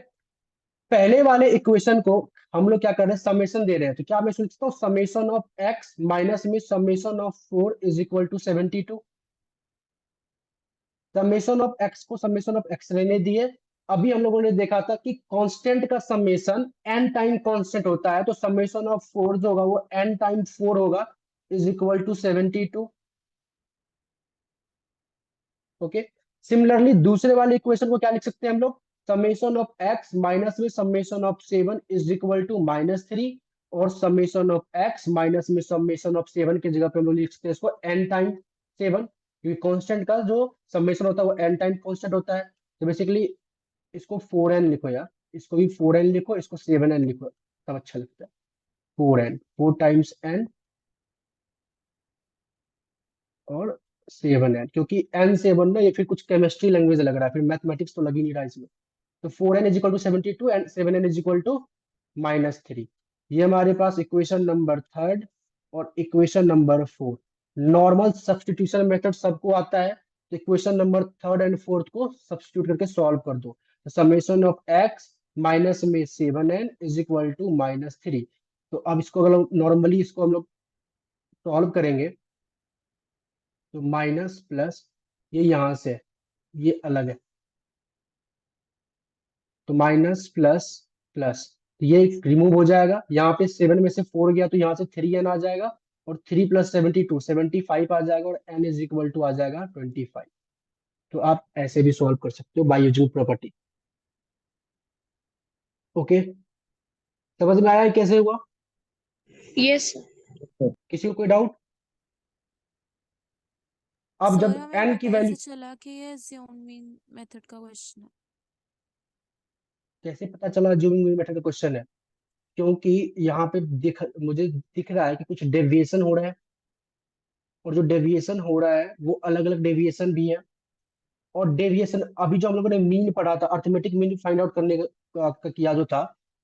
पहले वाले इक्वेशन को हम लोग क्या कर रहे हैं, समेशन दे रहे हैं। तो क्या मैं सोचता हूँ समेशन ऑफ एक्स माइनस में summation of 4 is equal to 72। Summation of x को समेशन ऑफ एक्स रहने दिए। अभी हम लोगों ने देखा था कि कांस्टेंट का समेशन n टाइम कांस्टेंट होता है, तो समेशन ऑफ 4 जो होगा वो n टाइम 4 होगा is equal to 72। Okay, similarly दूसरे वाले इक्वेशन को क्या लिख सकते हैं हम लोग, समेशन ऑफ एक्स माइनस में summation of 7 is equal to -3, और समेशन ऑफ एक्स माइनस में समेशन ऑफ 7 की जगह पे हम लोग लिख सकते हैं इसको n टाइम 7, क्योंकि कांस्टेंट का जो समेशन होता है वो n टाइम कांस्टेंट होता है। तो बेसिकली इसको 4n लिखो यार, इसको भी 4n लिखो, इसको 7n लिखो, तब अच्छा लगता है। 4n, 4 टाइम्स n और 7n, क्योंकि n7 ना ये फिर कुछ केमिस्ट्री लैंग्वेज लग रहा है, फिर मैथमेटिक्स तो लग ही नहीं रहा इसमें। तो 4n is equal to 72 and 7n is equal to -3। ये हमारे पास इक्वेशन नंबर 3 और equation number 4। Normal substitution method सबको आता है, तो इक्वेशन नंबर 3 एंड 4 को सब्सटीट्यूट करके सॉल्व कर दो। तो समेशन ऑफ एक्स माइनस में 7n इज इक्वल टू -3। तो अब इसको अगर नॉर्मली इसको हम लोग सॉल्व करेंगे तो माइनस प्लस, ये यहां से है, ये अलग है, तो माइनस प्लस प्लस, तो ये रिमूव हो जाएगा। यहाँ पे 7 में से 4 गया तो यहाँ से 3n आ जाएगा, और 3 प्लस 72 75 आ जाएगा, और n इज इक्वल टू आ जाएगा 25। तो आप ऐसे भी सॉल्व कर सकते हो बाय यूजिंग प्रॉपर्टी। ओके, समझ में आया है कैसे हुआ? यस। किसी को कोई डाउट? अब सर जब हमें n की पता वैल्यू, कैसे चला कि ये ज़्योनमिन मेथड का क्वेश्चन है? कैसे पता चला जूमिंग मेथड का क्वेश्चन है? क्योंकि यहाँ पे मुझे दिख रहा है कि कुछ डेविएशन हो रहा है, और जो डेविएशन हो रहा है वो अलग अलग डेविएशन भी है। और डेविएशन अभी जो हम लोगों ने मीन पढ़ा था, अर्थमेटिक मीन फाइंड आउट करने का किया जो था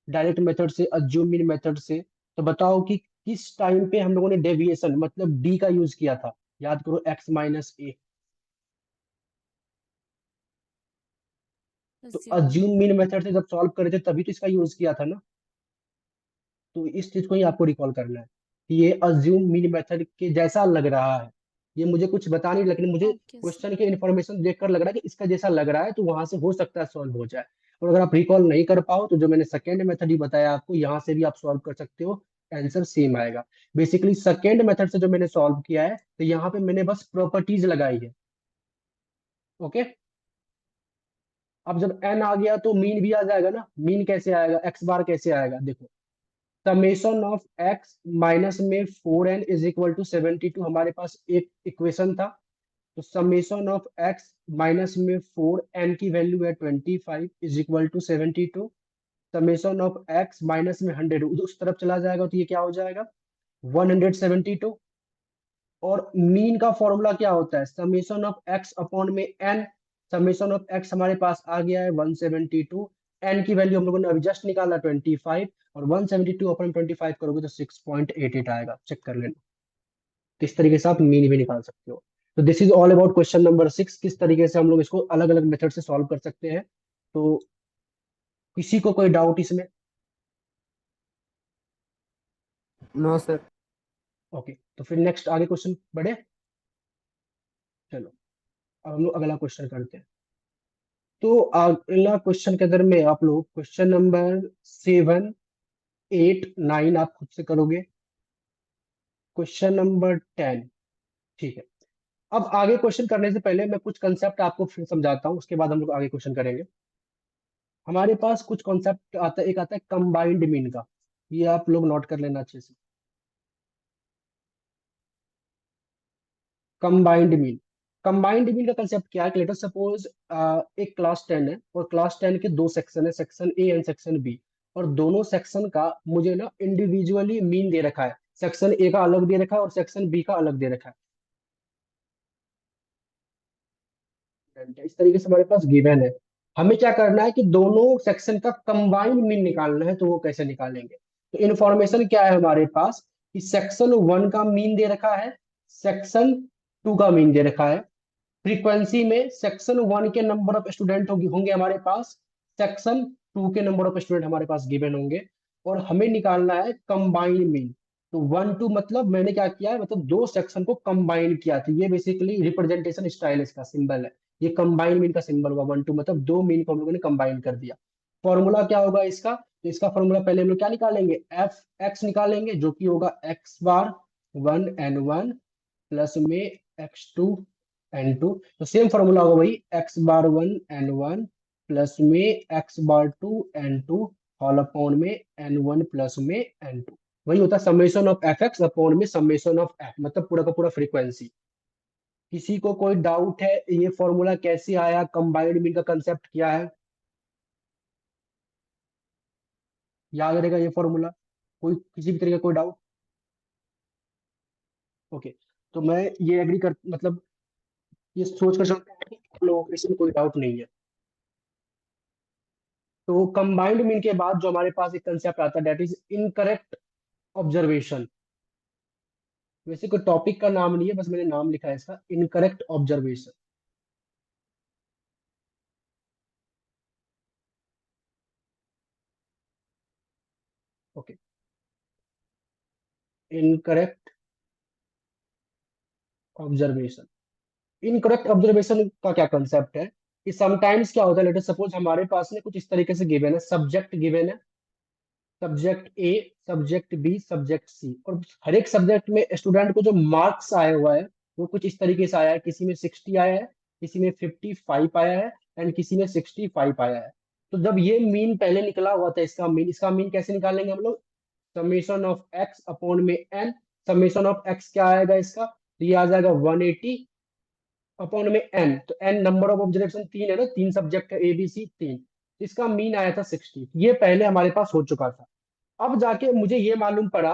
डायरेक्ट मेथड से, अज्यूम मीन मेथड से, तो बताओ कि किस टाइम पे हम लोगों ने डेविएशन मतलब डी का यूज किया था? याद करो, एक्स माइनस ए। तो assume अज्यूम मीन मेथड से जब सॉल्व करे थे तभी तो इसका यूज किया था ना। तो इस चीज को ही आपको रिकॉल करना है कि ये अज्यूम मीन मेथड के जैसा लग रहा है। ये मुझे कुछ बता नहीं, लेकिन मुझे ओके सर। क्वेश्चन के इन्फॉर्मेशन देखकर लग रहा है कि इसका जैसा लग रहा है, तो वहां से हो सकता है सॉल्व हो जाए। और अगर आप रिकॉल नहीं कर पाओ तो जो मैंने सेकेंड मेथड ही बताया आपको, यहाँ से भी आप सॉल्व कर सकते हो, आंसर सेम आएगा। बेसिकली सेकेंड मेथड से जो मैंने सॉल्व किया है, तो यहाँ पे मैंने बस प्रॉपर्टीज लगाई है। ओके, अब जब एन आ गया तो मीन भी आ जाएगा ना। मीन कैसे आएगा, एक्स बार कैसे आएगा, देखो, समेशन ऑफ एक्स माइनस में 4n इज इक्वल टू 72 हमारे पास एक इक्वेशन था। तो समेशन ऑफ एक्स माइनस में 4n की वैल्यू है 25 is equal to 72। Summation of x minus में 100 उस तरफ चला जाएगा तो ये क्या हो जाएगा, 172। और मीन का फॉर्मूला क्या होता है, समेशन ऑफ एक्स अपॉन में एन। समेशन ऑफ एक्स हमारे पास आ गया है 172, एन की वैल्यू हम लोगों ने अभी जस्ट निकाला 25, और 172 अपॉन 25 करोगे तो 6.88 आएगा। चेक कर लेना, किस तरीके से आप मीन भी निकाल सकते हो। तो this is all about question number 6, किस तरीके से हम लोग इसको अलग अलग मेथड से सॉल्व कर सकते हैं। तो किसी को कोई डाउट इसमें? No sir. ओके, तो फिर नेक्स्ट आगे क्वेश्चन बढ़े। चलो, अब हम लोग अगला क्वेश्चन करते हैं। तो अगला क्वेश्चन के अंदर में आप लोग क्वेश्चन नंबर 7, 8, 9 आप खुद से करोगे। क्वेश्चन नंबर 10, ठीक है। अब आगे क्वेश्चन करने से पहले मैं कुछ कंसेप्ट आपको फिर समझाता हूँ, उसके बाद हम लोग आगे क्वेश्चन करेंगे। हमारे पास कुछ कॉन्सेप्ट आता है, एक आता है कंबाइंड मीन का, ये आप लोग नोट कर लेना अच्छे से। कंबाइंड मीन, कंबाइंड मीन का कंसेप्ट क्या है कि लेटर सपोज एक क्लास 10 है और क्लास 10 के दो सेक्शन है, section a and section b, और दोनों सेक्शन का मुझे ना इंडिविजुअली मीन दे रखा है, सेक्शन ए का अलग दे रखा है और सेक्शन बी का अलग दे रखा है। इस तरीके से हमारे पास गिवन है, हमें क्या करना है कि दोनों सेक्शन का कंबाइंड मीन निकालना है, तो वो कैसे निकालेंगे? तो इन्फॉर्मेशन क्या है हमारे पास कि सेक्शन 1 का मीन दे रखा है, सेक्शन 2 का मीन दे रखा है। फ्रीक्वेंसी में सेक्शन 1 के नंबर ऑफ स्टूडेंट होंगे होंगे हमारे पास, सेक्शन 2 के नंबर ऑफ स्टूडेंट हमारे पास गिवन होंगे, और हमें निकालना है कंबाइंड मीन। तो 1 2 मतलब मैंने क्या किया है, मतलब दो सेक्शन को कंबाइन किया, तो ये बेसिकली रिप्रेजेंटेशन स्टाइल इसका सिंबल है, ये कंबाइन मीन का सिंबल हुआ 1 2, मतलब दो मीन को हम लोगों ने कंबाइन कर दिया। फॉर्मूला क्या होगा इसका? तो इसका फॉर्मूला पहले हम लोग क्या निकालेंगे, एफ एक्स निकालेंगे, जो कि होगा एक्स बार 1 n 1 प्लस में x2 n 2। तो सेम फॉर्मूला होगा वही, एक्स बार 1 n 1 प्लस में x बार 2 n 2 होल अपॉन में n 1 प्लस में n 2। वही होता है summation of F X upon में समेशन ऑफ एफ, मतलब पूरा का पूरा फ्रीक्वेंसी। किसी को कोई डाउट है ये फॉर्मूला कैसे आया, कंबाइंड मीन का कंसेप्ट क्या है? याद रहेगा ये फॉर्मूला? कोई किसी भी तरीके का कोई डाउट? ओके, तो मैं ये एग्री कर, मतलब ये सोच कर चलते हैं कि आप लोगों को इसमें कोई डाउट नहीं है। तो कंबाइंड मीन के बाद जो हमारे पास एक कंसेप्ट आता है, दैट इज इनकरेक्ट ऑब्जर्वेशन। वैसे कोई टॉपिक का नाम नहीं है, बस मैंने नाम लिखा है इसका, incorrect observation. Okay, incorrect observation. Incorrect observation का क्या कंसेप्ट है कि समटाइम्स क्या होता है, लेट अस सपोज हमारे पास में कुछ इस तरीके से गिवन है, सब्जेक्ट गिवन है, सब्जेक्ट ए, सब्जेक्ट बी, सब्जेक्ट सी, और हर एक सब्जेक्ट में स्टूडेंट को जो मार्क्स आया हुआ है वो कुछ इस तरीके से आया है, किसी में 60 आया है, किसी में 55 आया है, एंड किसी में 65 आया है। तो जब ये मीन पहले निकला हुआ था, इसका मीन कैसे निकालेंगे हम लोग? समेशन ऑफ एक्स अपॉन में एन। समेशन ऑफ एक्स क्या आएगा इसका? तो ये आ जाएगा 180 अपॉन में एन। तो एन नंबर ऑफ ऑब्जर्वेशन तीन है ना, तीन सब्जेक्ट है, ए बी सी तीन, इसका मीन आया था 60। ये पहले हमारे पास हो चुका था। अब जाके मुझे ये मालूम पड़ा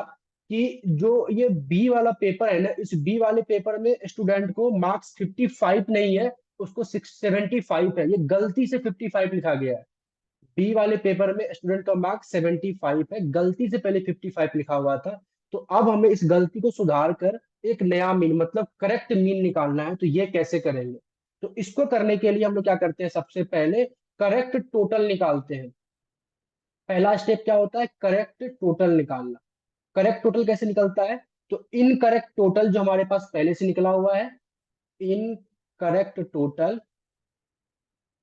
कि जो ये बी वाला पेपर है ना, इस बी वाले पेपर में स्टूडेंट को मार्क्स 55 नहीं है, उसको 675 है, ये गलती से 55 लिखा गया है। बी वाले पेपर में स्टूडेंट का मार्क्स 75 है, गलती से पहले 55 लिखा हुआ था। तो अब हमें इस गलती को सुधार कर एक नया मीन, मतलब करेक्ट मीन निकालना है, तो ये कैसे करेंगे? तो इसको करने के लिए हम लोग क्या करते हैं, सबसे पहले करेक्ट टोटल निकालते हैं। पहला स्टेप क्या होता है, करेक्ट टोटल निकालना। करेक्ट टोटल कैसे निकलता है? तो इनकरेक्ट टोटल जो हमारे पास पहले से निकला हुआ है, इनकरेक्ट टोटल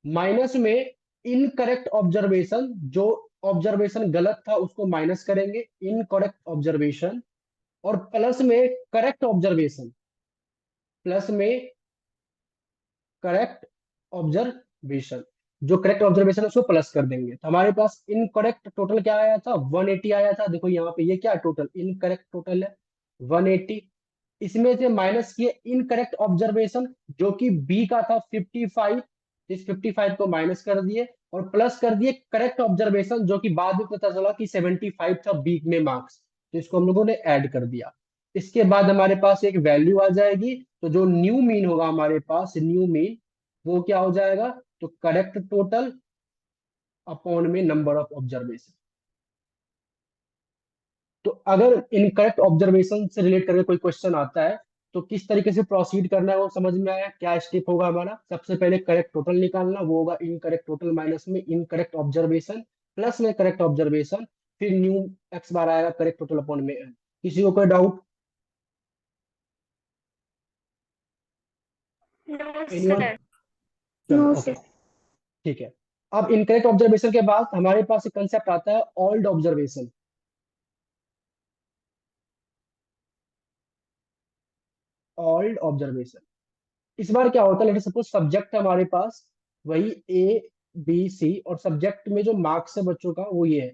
माइनस में इनकरेक्ट ऑब्जर्वेशन, जो ऑब्जर्वेशन गलत था उसको माइनस करेंगे, इनकरेक्ट ऑब्जर्वेशन, और प्लस में करेक्ट ऑब्जर्वेशन, प्लस में करेक्ट ऑब्जर्वेशन, जो करेक्ट ऑब्जर्वेशन है उसको प्लस कर देंगे। तो हमारे पास इनकरेक्ट टोटल क्या आया था, 180 आया था। देखो यहाँ पे ये क्या टोटल, इनकरेक्ट टोटल है 180। इसमें से माइनस किए इनकरेक्ट ऑब्जर्वेशन जो कि बी का था 55, इस 55 को माइनस कर दिए, और प्लस कर दिए करेक्ट ऑब्जर्वेशन जो कि बाद में पता चला कि 75 था बी में मार्क्स, तो इसको हम लोगों ने ऐड कर दिया। इसके बाद हमारे पास एक वैल्यू आ जाएगी, तो जो न्यू मीन होगा हमारे पास, न्यू मीन वो क्या हो जाएगा, तो करेक्ट टोटल अपॉन में नंबर ऑफ ऑब्जर्वेशन। तो अगर इनकरेक्ट ऑब्जर्वेशन से रिलेट करके कोई क्वेश्चन आता है तो किस तरीके से प्रोसीड करना है वो समझ में आया? क्या स्टेप होगा हमारा? सबसे पहले करेक्ट टोटल निकालना, वो होगा इनकरेक्ट टोटल माइनस में इनकरेक्ट ऑब्जर्वेशन, प्लस में करेक्ट ऑब्जर्वेशन, फिर न्यू एक्स बार आएगा करेक्ट टोटल अपॉन में n। किसी को कोई डाउट? No, anyone? sir. चलो नो ओके, सर। ठीक है। अब इनकरेक्ट ऑब्जर्वेशन के बाद हमारे पास एक कंसेप्ट आता है ऑल्ड ऑब्जर्वेशन। ऑल्ड ऑब्जर्वेशन, इस बार क्या होता है, लेट सपोज सब्जेक्ट है हमारे पास वही ए बी सी, और सब्जेक्ट में जो मार्क्स है बच्चों का वो ये है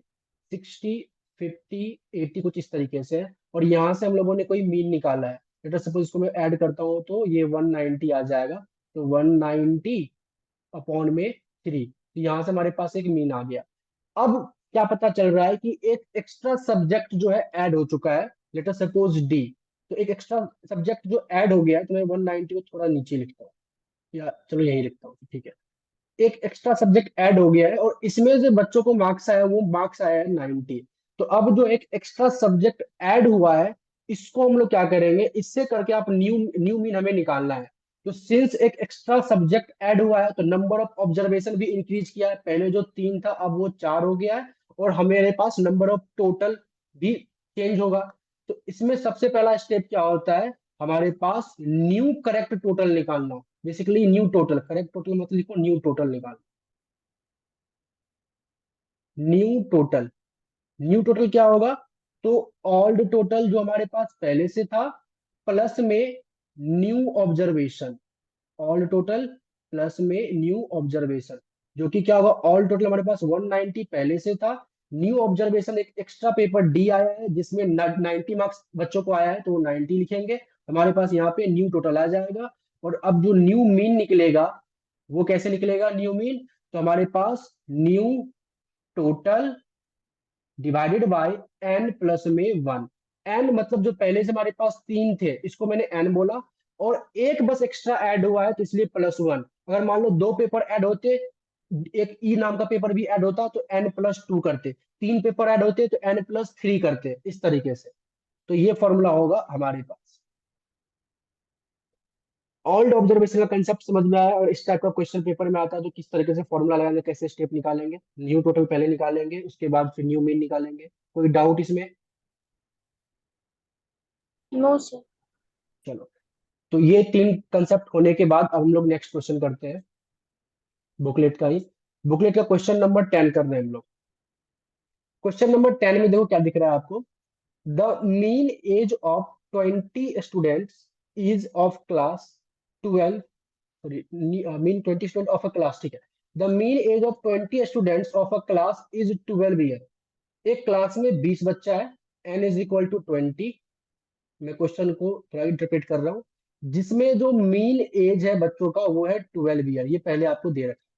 60, 50, 80 कुछ इस तरीके से है। और यहाँ से हम लोगों ने कोई मीन निकाला है। लेट अस सपोज इसको मैं ऐड करता हूँ तो ये 190 आ जाएगा। तो 190 अपॉन में 3, तो यहाँ से हमारे पास एक मीन आ गया। अब क्या पता चल रहा है कि एक एक्स्ट्रा सब्जेक्ट जो है ऐड हो चुका है, लेट अस सपोज डी। तो एक एक्स्ट्रा सब्जेक्ट जो ऐड हो गया है, तो मैं 190 को थोड़ा नीचे लिखता हूँ, या चलो यही लिखता हूँ, ठीक है। एक एक्स्ट्रा सब्जेक्ट ऐड हो गया है और इसमें जो बच्चों को मार्क्स आया वो मार्क्स आया है 90। तो अब जो एक एक्स्ट्रा सब्जेक्ट ऐड हुआ है, इसको हम लोग क्या करेंगे, इससे करके आप न्यू न्यू मीन हमें निकालना है। तो सिंस एक एक्स्ट्रा सब्जेक्ट ऐड हुआ है, तो नंबर ऑफ ऑब्जर्वेशन भी इंक्रीज किया है। पहले जो 3 था अब वो 4 हो गया है, और हमारे पास नंबर ऑफ टोटल भी चेंज होगा। तो इसमें सबसे पहला स्टेप क्या होता है, हमारे पास न्यू करेक्ट टोटल निकालना। Basically new total, correct total मतलब लिखो न्यू टोटल निकाल। न्यू टोटल, न्यू टोटल क्या होगा, तो ओल्ड टोटल जो हमारे पास पहले से था प्लस में new observation, old total plus में न्यू ऑब्जर्वेशन, जो कि क्या होगा, ऑल टोटल हमारे पास 190 पहले से था, न्यू ऑब्जर्वेशन एक एक्स्ट्रा पेपर डी आया है जिसमें 90 मार्क्स बच्चों को आया है, तो वो 90 लिखेंगे, हमारे पास यहाँ पे न्यू टोटल आ जाएगा। और अब जो न्यू मीन निकलेगा वो कैसे निकलेगा, न्यू मीन, तो हमारे पास new total divided by N plus में 1। एन मतलब जो पहले से हमारे पास 3 थे इसको मैंने एन बोला, और एक बस एक्स्ट्रा ऐड हुआ है तो इसलिए +1। अगर मान लो 2 पेपर ऐड होते, एक ई नाम का पेपर भी ऐड होता तो n+2 करते, 3 पेपर ऐड होते तो n+3 करते, इस तरीके से। तो ये फॉर्मूला होगा हमारे पास। ऑल्ड ऑब्जर्वेशन का कंसेप्ट समझ में आया, और इस टाइप का क्वेश्चन पेपर में आता है तो किस तरीके से फॉर्मूला लगाएंगे, कैसे स्टेप निकालेंगे, न्यू टोटल पहले निकालेंगे उसके बाद फिर न्यू मीन निकालेंगे। कोई डाउट इसमें? No sir. चलो, तो ये 3 कंसेप्ट होने के बाद अब हम लोग नेक्स्ट क्वेश्चन करते हैं, बुकलेट का ही। बुकलेट का क्वेश्चन नंबर 10 कर रहे हैं हम लोग। क्वेश्चन नंबर 10 में देखो क्या दिख रहा है आपको, the mean age of 20 students is of class 12, sorry mean 20 student of a class, ठीक है। The mean age of 20 students of a class is 12 year. एक क्लास में 20 बच्चा है, n इज इक्वल टू 20। मैं क्वेश्चन को थोड़ा इंटरप्रेट कर रहा हूँ, जिसमें जो मीन एज है बच्चों का वो है 12 ईयर, ये पहले आपको दे रखा है।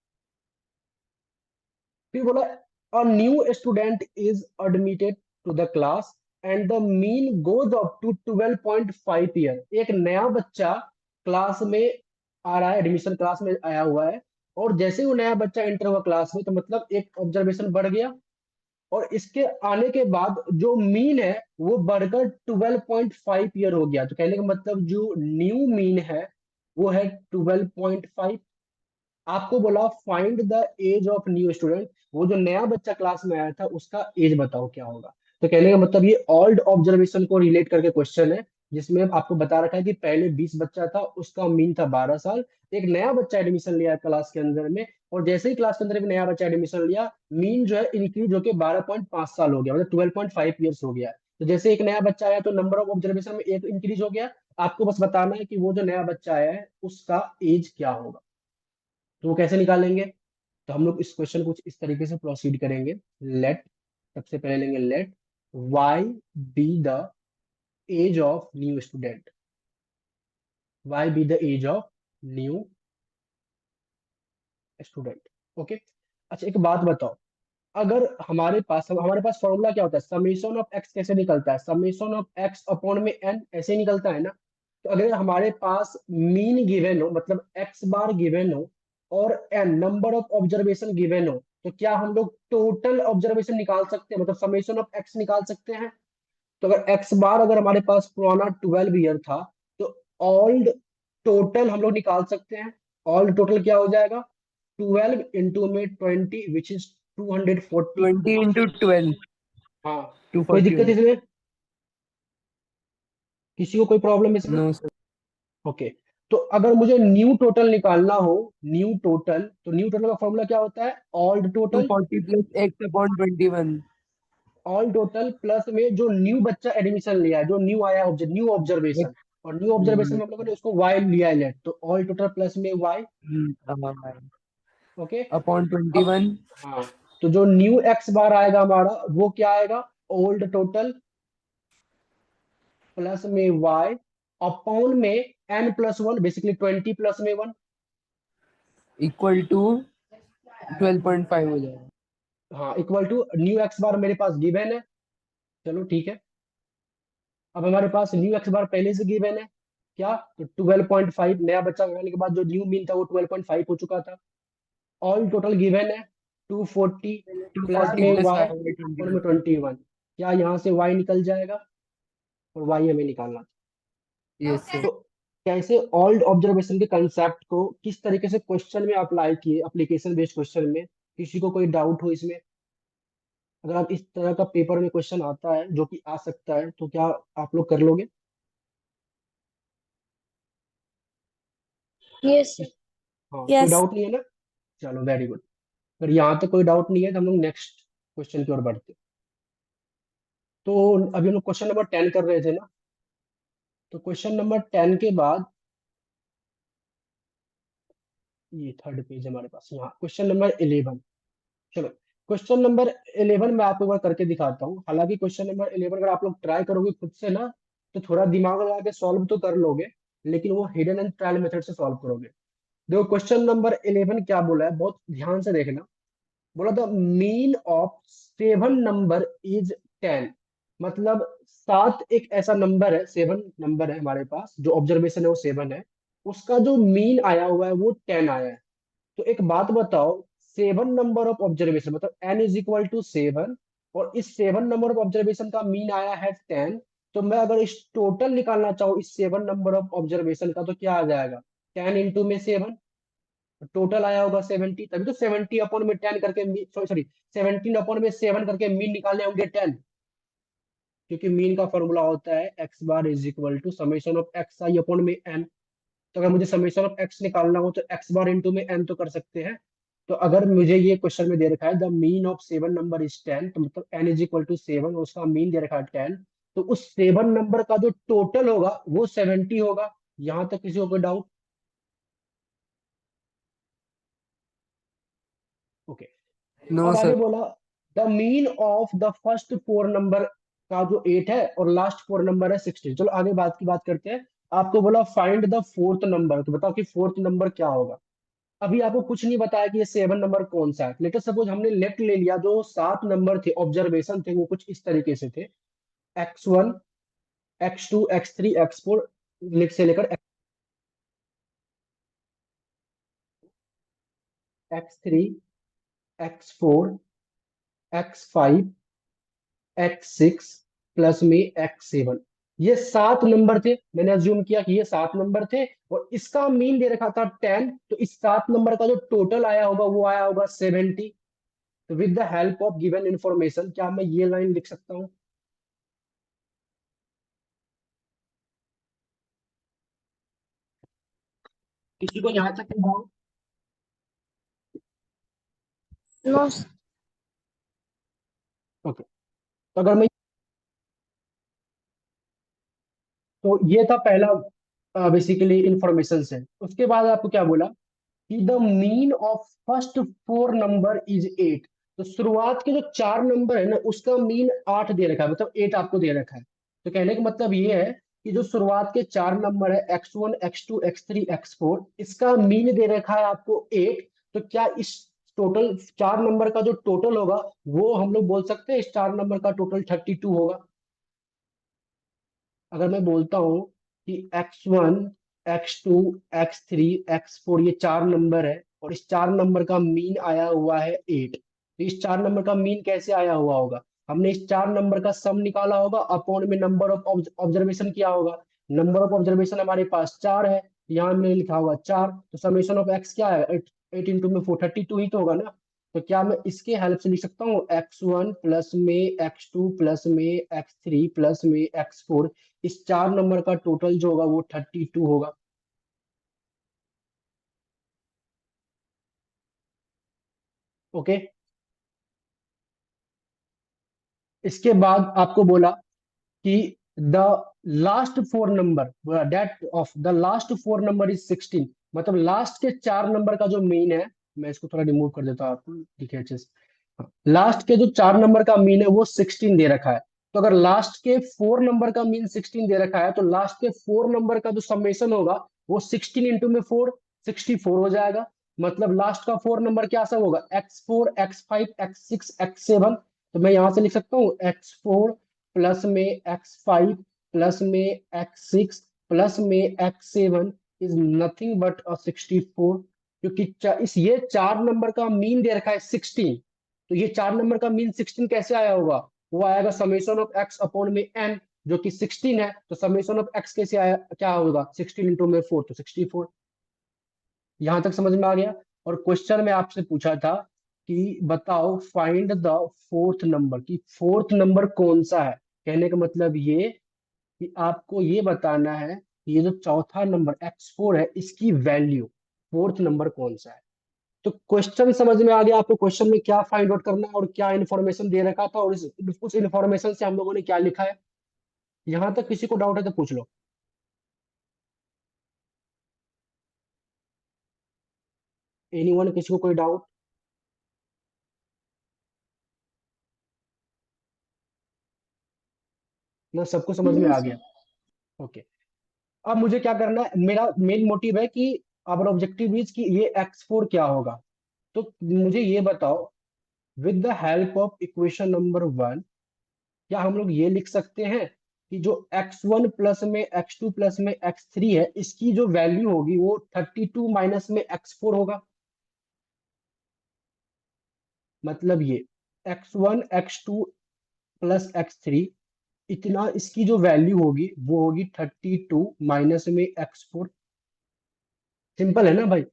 फिर बोला a new student is admitted to the class and the mean goes up to 12.5 year. एक नया बच्चा क्लास में आ रहा है, एडमिशन क्लास में आया हुआ है, और जैसे ही वो नया बच्चा एंटर हुआ क्लास में, तो मतलब एक ऑब्जर्वेशन बढ़ गया, और इसके आने के बाद जो मीन है वो बढ़कर 12.5 ईयर हो गया। तो कहने का मतलब जो न्यू मीन है वो है 12.5। आपको बोला find the age of new student, वो जो नया बच्चा क्लास में आया था उसका एज बताओ क्या होगा। तो कहने का मतलब ये ओल्ड ऑब्जर्वेशन को रिलेट करके क्वेश्चन है, जिसमें आपको बता रखा है कि पहले 20 बच्चा था, उसका मीन था 12 साल, एक नया बच्चा एडमिशन लिया क्लास के अंदर में, और जैसे ही क्लास के अंदर एक नया बच्चा एडमिशन लिया, मीन जो है इंक्रीज होकर 12.5 साल हो गया, मतलब 12.5 ईयर्स हो गया। तो जैसे एक नया बच्चा आया तो नंबर ऑफ ऑब्जर्वेशन में एक इंक्रीज हो गया। आपको बस बताना है कि वो जो नया बच्चा आया है उसका एज क्या होगा। तो वो कैसे निकालेंगे, तो हम लोग इस क्वेश्चन कुछ इस तरीके से प्रोसीड करेंगे। लेट, सबसे पहले लेंगे let y be the age of new student, y be the age of new student. Okay, अच्छा एक बात बताओ, अगर हमारे पास फॉर्मूला क्या होता है, समेशन ऑफ x कैसे निकलता है, समेशन ऑफ x अपॉन में n ऐसे निकलता है ना। तो अगर हमारे पास मीन गिवन हो, मतलब x बार गिवन हो, और n number of observation given हो, तो क्या हम लोग टोटल ऑब्जर्वेशन निकाल सकते हैं, मतलब समेशन ऑफ x निकाल सकते हैं। तो अगर x बार अगर हमारे पास पुराना 12 ईयर था, तो ऑल्ड टोटल हम लोग निकाल सकते हैं। ऑल्ड टोटल क्या हो जाएगा, 12 इंटू में 20 विच इज 240। 20 into 12, हाँ, कोई दिक्कत 241। इसमें, किसी को कोई प्रॉब्लम इसमें? No sir. ओके, तो अगर मुझे न्यू टोटल निकालना हो, न्यू टोटल, तो न्यू टोटल का फॉर्मूला क्या होता है, old total, 240 plus x upon 21। All total plus में जो न्यू बच्चा एडमिशन लिया है, जो न्यू आया है, न्यू ऑब्जर्वेशन, और न्यू ऑब्जर्वेशन में हम लोगों ने उसको y लिया है लेट, तो ऑल टोटल प्लस में y। Okay, upon 21। हाँ, तो जो न्यू एक्स बार आएगा हमारा वो क्या आएगा, ओल्ड टोटल प्लस में वाई अपॉन में n plus one, basically 20 plus में 1, इक्वल टू 12.5 हो जाएगा। हाँ, equal to new x bar मेरे पास गिवन है, चलो ठीक है। अब हमारे पास न्यू एक्स बार पहले से गिवन है क्या, तो 12.5 नया बच्चा लगाने के बाद जो न्यू मीन था वो 12.5 हो चुका था। ऑल टोटल गिवन है 240 प्लस 240 में प्लस वाई वाई अपॉन में 21। क्या यहाँ से वाई निकल जाएगा, और वाई हमें निकालना था। Yes sir. तो कैसे ओल्ड ऑब्जर्वेशन के कंसेप्ट को किस तरीके से क्वेश्चन में अप्लाई किए, एप्लीकेशन बेस्ड क्वेश्चन में, किसी को कोई डाउट हो इसमें, अगर आप इस तरह का पेपर में क्वेश्चन आता है जो कि आ सकता है, तो क्या आप लोग कर लोगे? Yes sir. हाँ, कोई यस। डाउट नहीं है ना, चलो वेरी गुड। अगर यहाँ तक कोई डाउट नहीं है तो हम लोग नेक्स्ट क्वेश्चन की ओर बढ़ते हैं। तो अभी हम लोग क्वेश्चन नंबर 10 कर रहे थे ना, तो क्वेश्चन नंबर 10 के बाद ये थर्ड पेज हमारे पास, यहाँ क्वेश्चन नंबर 11। चलो, क्वेश्चन नंबर 11 मैं आपको एक बार करके दिखाता हूँ। हालांकि क्वेश्चन नंबर 11 अगर आप लोग ट्राई करोगे खुद से ना, तो थोड़ा दिमाग लगा के सॉल्व तो कर लोगे, लेकिन वो हिडन एंड ट्रायल मेथड से सॉल्व करोगे। देखो क्वेश्चन नंबर 11 क्या बोला है, बहुत ध्यान से देखना। बोला the mean of 7 number is 10, मतलब 7 एक ऐसा नंबर है, 7 नंबर है हमारे पास, जो ऑब्जर्वेशन है वो 7 है, उसका जो मीन आया हुआ है वो 10 आया है। तो एक बात बताओ, 7 नंबर ऑफ ऑब्जर्वेशन मतलब n इज इक्वल टू 7, और इस 7 नंबर ऑफ ऑब्जर्वेशन का मीन आया है 10, तो मैं अगर इस टोटल निकालना चाहूँ इस 7 नंबर ऑफ ऑब्जर्वेशन का, तो क्या आ जाएगा, 10 इंटू में 7, टोटल आया होगा 70, तभी तो 70 अपॉन में 10 करके, सॉरी सॉरी 17 अपॉन में 7 करके मीन निकालने होंगे 10, क्योंकि मीन का फॉर्मूला होता है x bar is equal to summation of x i upon में एन। तो अगर मुझे समेशन ऑफ एक्स निकालना हो तो एक्स बार इंटू में एन तो कर सकते हैं। तो अगर मुझे ये क्वेश्चन में दे रखा है the mean of 7 number is 10, तो मतलब एन इज इक्वल टू 7 और उसका मीन दे रखा है 10, तो उस 7 नंबर का जो टोटल होगा वो 70 होगा। यहां तक किसी को कोई डाउट? ओके, नो अब आगे सर। बोला the mean of the first 4 number का जो 8 है और लास्ट 4 नंबर है 16। चलो आगे बात की बात करते हैं। आपको बोला फाइंड द फोर्थ नंबर, तो बताओ कि फोर्थ नंबर क्या होगा। अभी आपको कुछ नहीं बताया कि ये 7 नंबर कौन सा है। लेटर सपोज हमने लेफ्ट ले लिया, जो 7 नंबर थे ऑब्जर्वेशन थे वो कुछ इस तरीके से थे, x1 x2 x3 x4 से लेकर x3 x4 x5 x6 plus में x7। ये 7 नंबर थे, मैंने अज्यूम किया कि ये 7 नंबर थे, और इसका मीन दे रखा था 10, तो इस 7 नंबर का जो टोटल आया होगा वो आया होगा 70। तो with the help of given information, क्या मैं ये लाइन लिख सकता हूँ? किसी को यहाँ तक डाउट? नो। ओके, तो अगर मैं, तो ये था पहला बेसिकली इंफॉर्मेशन से। उसके बाद आपको क्या बोला कि the mean of first 4 number is 8। तो शुरुआत के जो 4 नंबर है ना उसका मीन 8 दे रखा है, मतलब 8 आपको दे रखा है। तो कहने का मतलब ये है कि जो शुरुआत के 4 नंबर है x1 x2 x3 x4, इसका मीन दे रखा है आपको 8। तो क्या इस टोटल 4 नंबर का जो टोटल होगा वो हम लोग बोल सकते हैं इस 4 नंबर का टोटल 32 होगा। अगर मैं बोलता हूँ कि x1 x2 x3 x4 ये 4 नंबर है, और इस 4 नंबर का मीन आया हुआ है 8, तो इस 4 नंबर का मीन कैसे आया हुआ होगा, हमने इस 4 नंबर का सम निकाला होगा अपॉन में नंबर ऑफ ऑब्जर्वेशन किया होगा। नंबर ऑफ ऑब्जर्वेशन हमारे पास 4 है, यहाँ हमने लिखा हुआ 4, तो समेशन ऑफ एक्स क्या है, 8 इंटू में 4 32 ही तो होगा ना। तो क्या मैं इसके हेल्प से लिख सकता हूँ x1 प्लस में x2 प्लस में x3 प्लस में x4, इस 4 नंबर का टोटल जो होगा वो 32 होगा। ओके, इसके बाद आपको बोला कि the last 4 number, that of the last 4 number is 16, मतलब लास्ट के 4 नंबर का जो मीन है मैं इसको थोड़ा रिमूव कर देता हूँ, आपको दिखे अच्छे से। हाँ, लास्ट के जो 4 नंबर का मीन है वो 16 दे रखा है। तो अगर लास्ट के 4 नंबर का मीन 16 दे रखा है तो लास्ट के 4 नंबर का जो समेशन होगा वो 16 इंटू में 4 64 हो जाएगा। मतलब लास्ट का 4 नंबर क्या सब होगा, x4 x5 x6 x7। तो मैं यहां से लिख सकता हूँ x4 प्लस में x5 प्लस में x6 प्लस में x7 इज नथिंग बट 64। क्योंकि इस ये 4 नंबर का मीन दे रखा है 16। तो ये 4 नंबर का मीन 16 कैसे आया होगा, वो आएगा समेशन ऑफ x अपॉन में n, जो कि 16 है। तो समेशन ऑफ x कैसे आया, क्या होगा 16 इंटू में 4 तो 64। यहां तक समझ में आ गया। और क्वेश्चन में आपसे पूछा था कि बताओ फाइंड द फोर्थ नंबर, की फोर्थ नंबर कौन सा है। कहने का मतलब ये कि आपको ये बताना है कि ये जो चौथा नंबर x4 है इसकी वैल्यू फोर्थ नंबर कौन सा है। तो क्वेश्चन समझ में आ गया आपको, क्वेश्चन में क्या फाइंड आउट करना है और क्या इन्फॉर्मेशन दे रखा था और उस इन्फॉर्मेशन से हम लोगों ने क्या लिखा है। यहां तक किसी को डाउट है तो पूछ लो। एनीवन, किसी को कोई डाउट? ना सबको समझ में No, आ sir. गया। ओके, अब मुझे क्या करना है, मेरा मेन मोटिव है कि अवर ऑब्जेक्टिव इज कि ये x4 क्या होगा। तो मुझे ये बताओ, with the help of equation number 1 क्या हम लोग ये लिख सकते हैं कि जो x1 प्लस में x2 प्लस में x3 है इसकी जो वैल्यू होगी वो 32 माइनस में x4 होगा। मतलब ये x1 x2 प्लस x3 इतना, इसकी जो वैल्यू होगी वो होगी 32 माइनस में x4। सिंपल है ना भाई।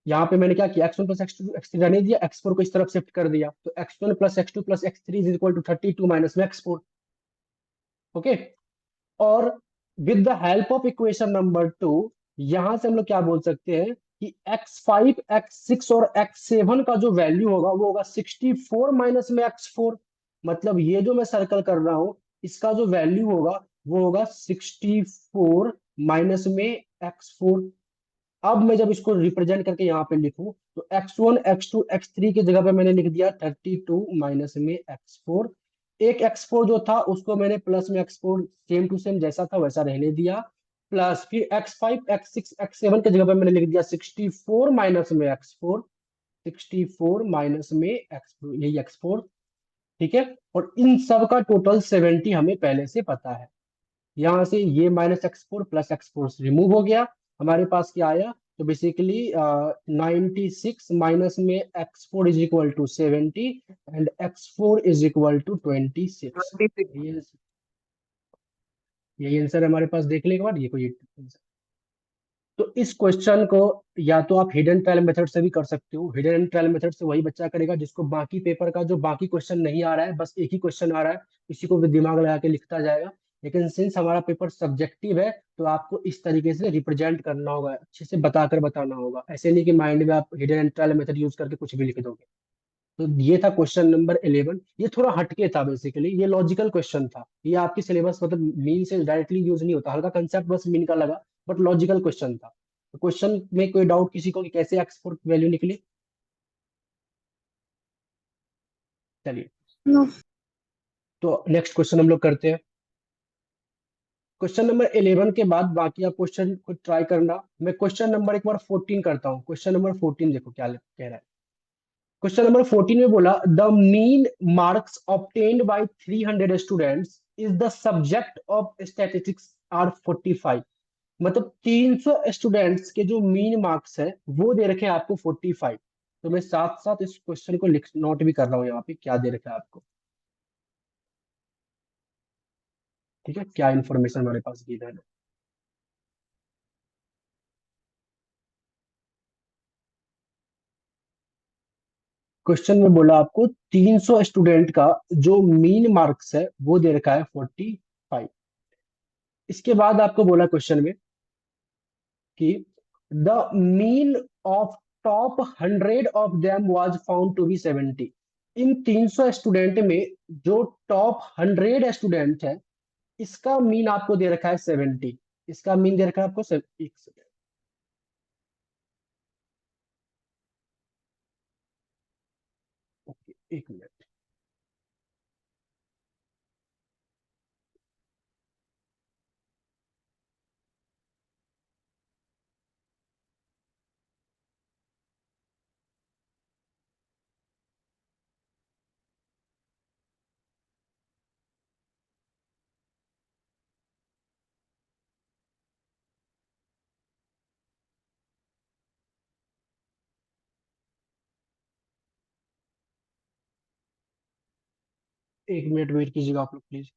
यहाँ पे मैंने क्या किया, x1 प्लस x2 x3 रहने दिया, x4 को इस तरफ शिफ्ट कर दिया, तो x1 plus x2 plus x3 is equal to 32 minus में x4। ओके, और with the help of equation number 2 यहां से हम लोग क्या बोल सकते हैं कि x5 x6 और x7 का जो वैल्यू होगा वो होगा 64 माइनस में x4। मतलब ये जो मैं सर्कल कर रहा हूं इसका जो वैल्यू होगा वो होगा 64 माइनस में x4। अब मैं जब इसको रिप्रेजेंट करके यहाँ पे लिखूं तो x1 x2 x3 की जगह पे मैंने लिख दिया 32 माइनस में x4। एक x4 जो था उसको मैंने प्लस में x4 सेम टू सेम जैसा था वैसा रहने दिया, प्लस फिर x5 x6 x7 की जगह पे मैंने लिख दिया 64 माइनस में x4, 64 माइनस में x4, यही x4। ठीक है, और इन सब का टोटल 70 हमें पहले से पता है। यहाँ से ये minus x4 plus x4 remove हो गया, हमारे पास क्या आया, तो बेसिकली 96 माइनस में x4 is equal to 70 and x4 is equal to 26। 26। यही आंसर हमारे पास, देख ले एक बार ये कोई आंसर। तो इस क्वेश्चन को या तो आप हिडन ट्रायल मेथड से भी कर सकते हो। हिडन ट्रायल मेथड से वही बच्चा करेगा जिसको बाकी पेपर का जो बाकी क्वेश्चन नहीं आ रहा है, बस एक ही क्वेश्चन आ रहा है, इसी को भी दिमाग लगा के लिखता जाएगा। लेकिन सिंस हमारा पेपर सब्जेक्टिव है तो आपको इस तरीके से रिप्रेजेंट करना होगा, अच्छे से बताकर बताना होगा। ऐसे नहीं कि माइंड में आप हिडन ट्रायल मेथड यूज करके कुछ भी लिख दोगे। तो ये था क्वेश्चन नंबर 11। ये थोड़ा हटके था, बेसिकली ये लॉजिकल क्वेश्चन था। ये आपकी सिलेबस मतलब मीन से डायरेक्टली यूज नहीं होता, हल्का कंसेप्ट बस मीन का लगा, बट लॉजिकल क्वेश्चन था। तो क्वेश्चन में कोई डाउट किसी को कि कैसे एक्सपोर्ट वैल्यू निकली? चलिए, No. तो नेक्स्ट क्वेश्चन हम लोग करते हैं। क्वेश्चन नंबर 11 के बाद बाकी आप क्वेश्चन को ट्राई करना। मैं क्वेश्चन नंबर एक बार 14 करता हूँ। क्वेश्चन नंबर 14 देखो क्या कह रहा है। क्वेश्चन नंबर 14 में बोला the mean marks obtained by 300 students is the subject of statistics are 45। मतलब 300 स्टूडेंट्स के जो मीन मार्क्स है वो दे रखे हैं आपको 45। तो मैं साथ साथ इस क्वेश्चन को लिख नोट भी कर रहा हूँ यहाँ पे क्या दे रखा है आपको। ठीक है, क्या इन्फॉर्मेशन हमारे पास गिवन है। क्वेश्चन में बोला आपको 300 स्टूडेंट का जो मीन मार्क्स है वो दे रखा है 45। इसके बाद आपको बोला क्वेश्चन में कि the mean of top 100 of them was found to be 70। इन 300 स्टूडेंट में जो टॉप 100 स्टूडेंट है इसका मीन आपको दे रखा है 70। इसका मीन दे रखा है आपको एक सेकंड। एक मिनट। एक मिनट वेट कीजिएगा आप लोग please.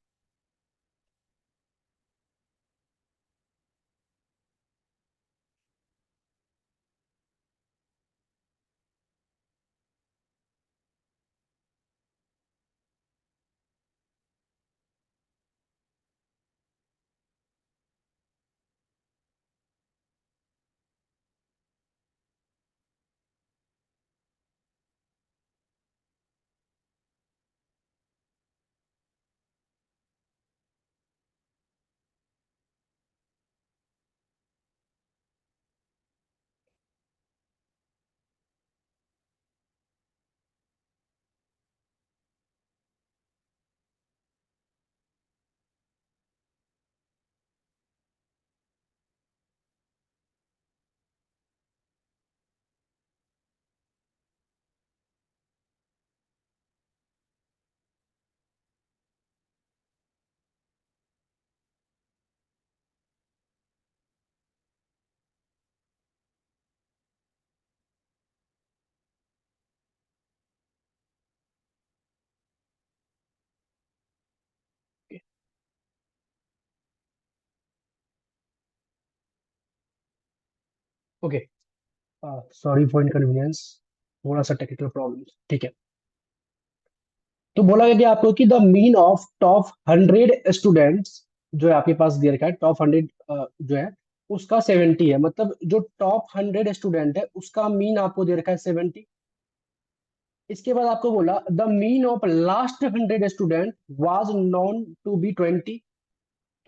Okay, sorry for inconvenience, थोड़ा सा टेक्निकल प्रॉब्लम। ठीक है, तो बोला गया कि आपको कि the mean of top 100 students, जो है आपके पास दे रखा है टॉप 100 जो है उसका 70 है, मतलब जो टॉप 100 स्टूडेंट है उसका मीन आपको दे रखा है 70। इसके बाद आपको बोला the mean of last 100 student was known to be 20,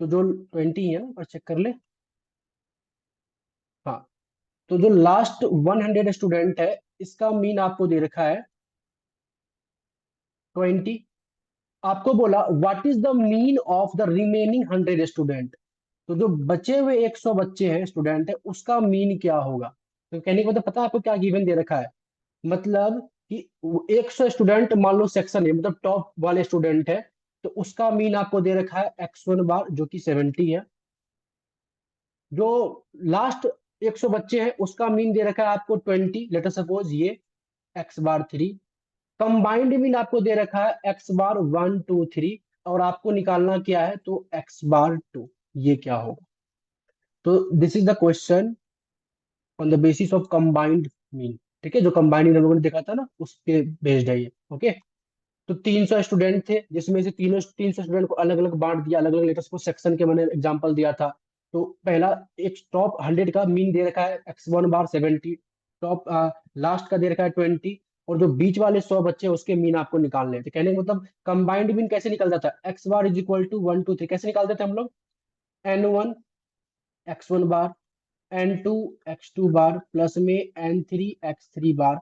तो जो 20 है ना, पर चेक कर ले। हाँ, तो जो लास्ट 100 स्टूडेंट है इसका मीन आपको दे रखा है 20। आपको बोला what is the mean of the remaining 100 student, तो जो बचे हुए 100 बच्चे हैं स्टूडेंट है उसका मीन क्या होगा। तो कहने का मतलब पता है आपको क्या गिवन दे रखा है, मतलब कि 100 स्टूडेंट मान लो सेक्शन है, मतलब टॉप वाले स्टूडेंट है, तो उसका मीन आपको दे रखा है x1 बार जो कि 70 है। जो लास्ट 100 बच्चे हैं उसका मीन दे रखा है आपको 20, लेट अस सपोज ये x बार 3। कंबाइंड मीन आपको दे रखा है x बार 1 2 3, और आपको निकालना क्या है, तो x बार 2, ये क्या होगा। तो this is the question on the basis of combined mean. ठीक है, जो कंबाइंड मीन हम लोगों ने देखा था ना उस पे बेस्ड है ये। ओके, तो 300 स्टूडेंट थे जिसमें से 300 स्टूडेंट को अलग अलग बांट दिया, अलग अलग लेटर्स को सेक्शन के मैंने एग्जांपल दिया था। तो पहला एक टॉप 100 का मीन दे रखा है x1 बार 70, टॉप लास्ट का दे रखा है 20, और जो बीच वाले 100 बच्चे हैं, उसके मीन आपको निकालने हैं। तो कहने का मतलब कंबाइंड मीन कैसे निकल जाता है, x बार = 1 2 3, कैसे निकालते थे हम लोग, n1 x1 बार, n2 x2 बार प्लस में n3 x3 बार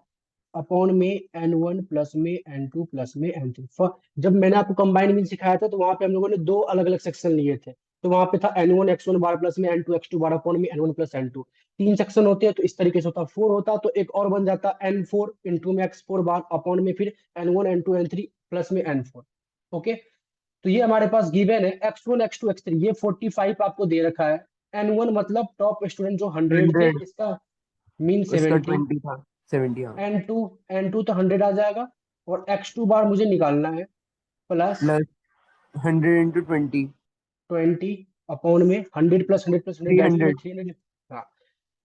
अपॉन में n1 प्लस में n2 प्लस में n3। जब मैंने आपको कंबाइंड मीन सिखाया था तो वहां पे हम लोगों ने दो अलग अलग सेक्शन लिए थे, तो वहां पे था n1 x1 बार प्लस में n2 x2 बार अपॉन में n1 प्लस n2। तीन सेक्शन होते हैं तो इस तरीके से होता, 4 होता तो एक और बन जाता n4 इंटू में x4 बार अपॉन में फिर n1 n2 n3 प्लस में n4। ओके, तो ये हमारे पास गिवन है x1 x2 x3, ये 45 आपको दे रखा है। n1 मतलब टॉप स्टूडेंट जो 100 थे, 100, इसका मीन उसका 70। 20 था, 70 हाँ। n2 n2 तो 100 आ जाएगा, और x2 बार मुझे निकालना है प्लस प्लस 100 × 20, 20 अपॉन में 100 प्लस 100 प्लस 100 दैट्स 300। 300। हाँ,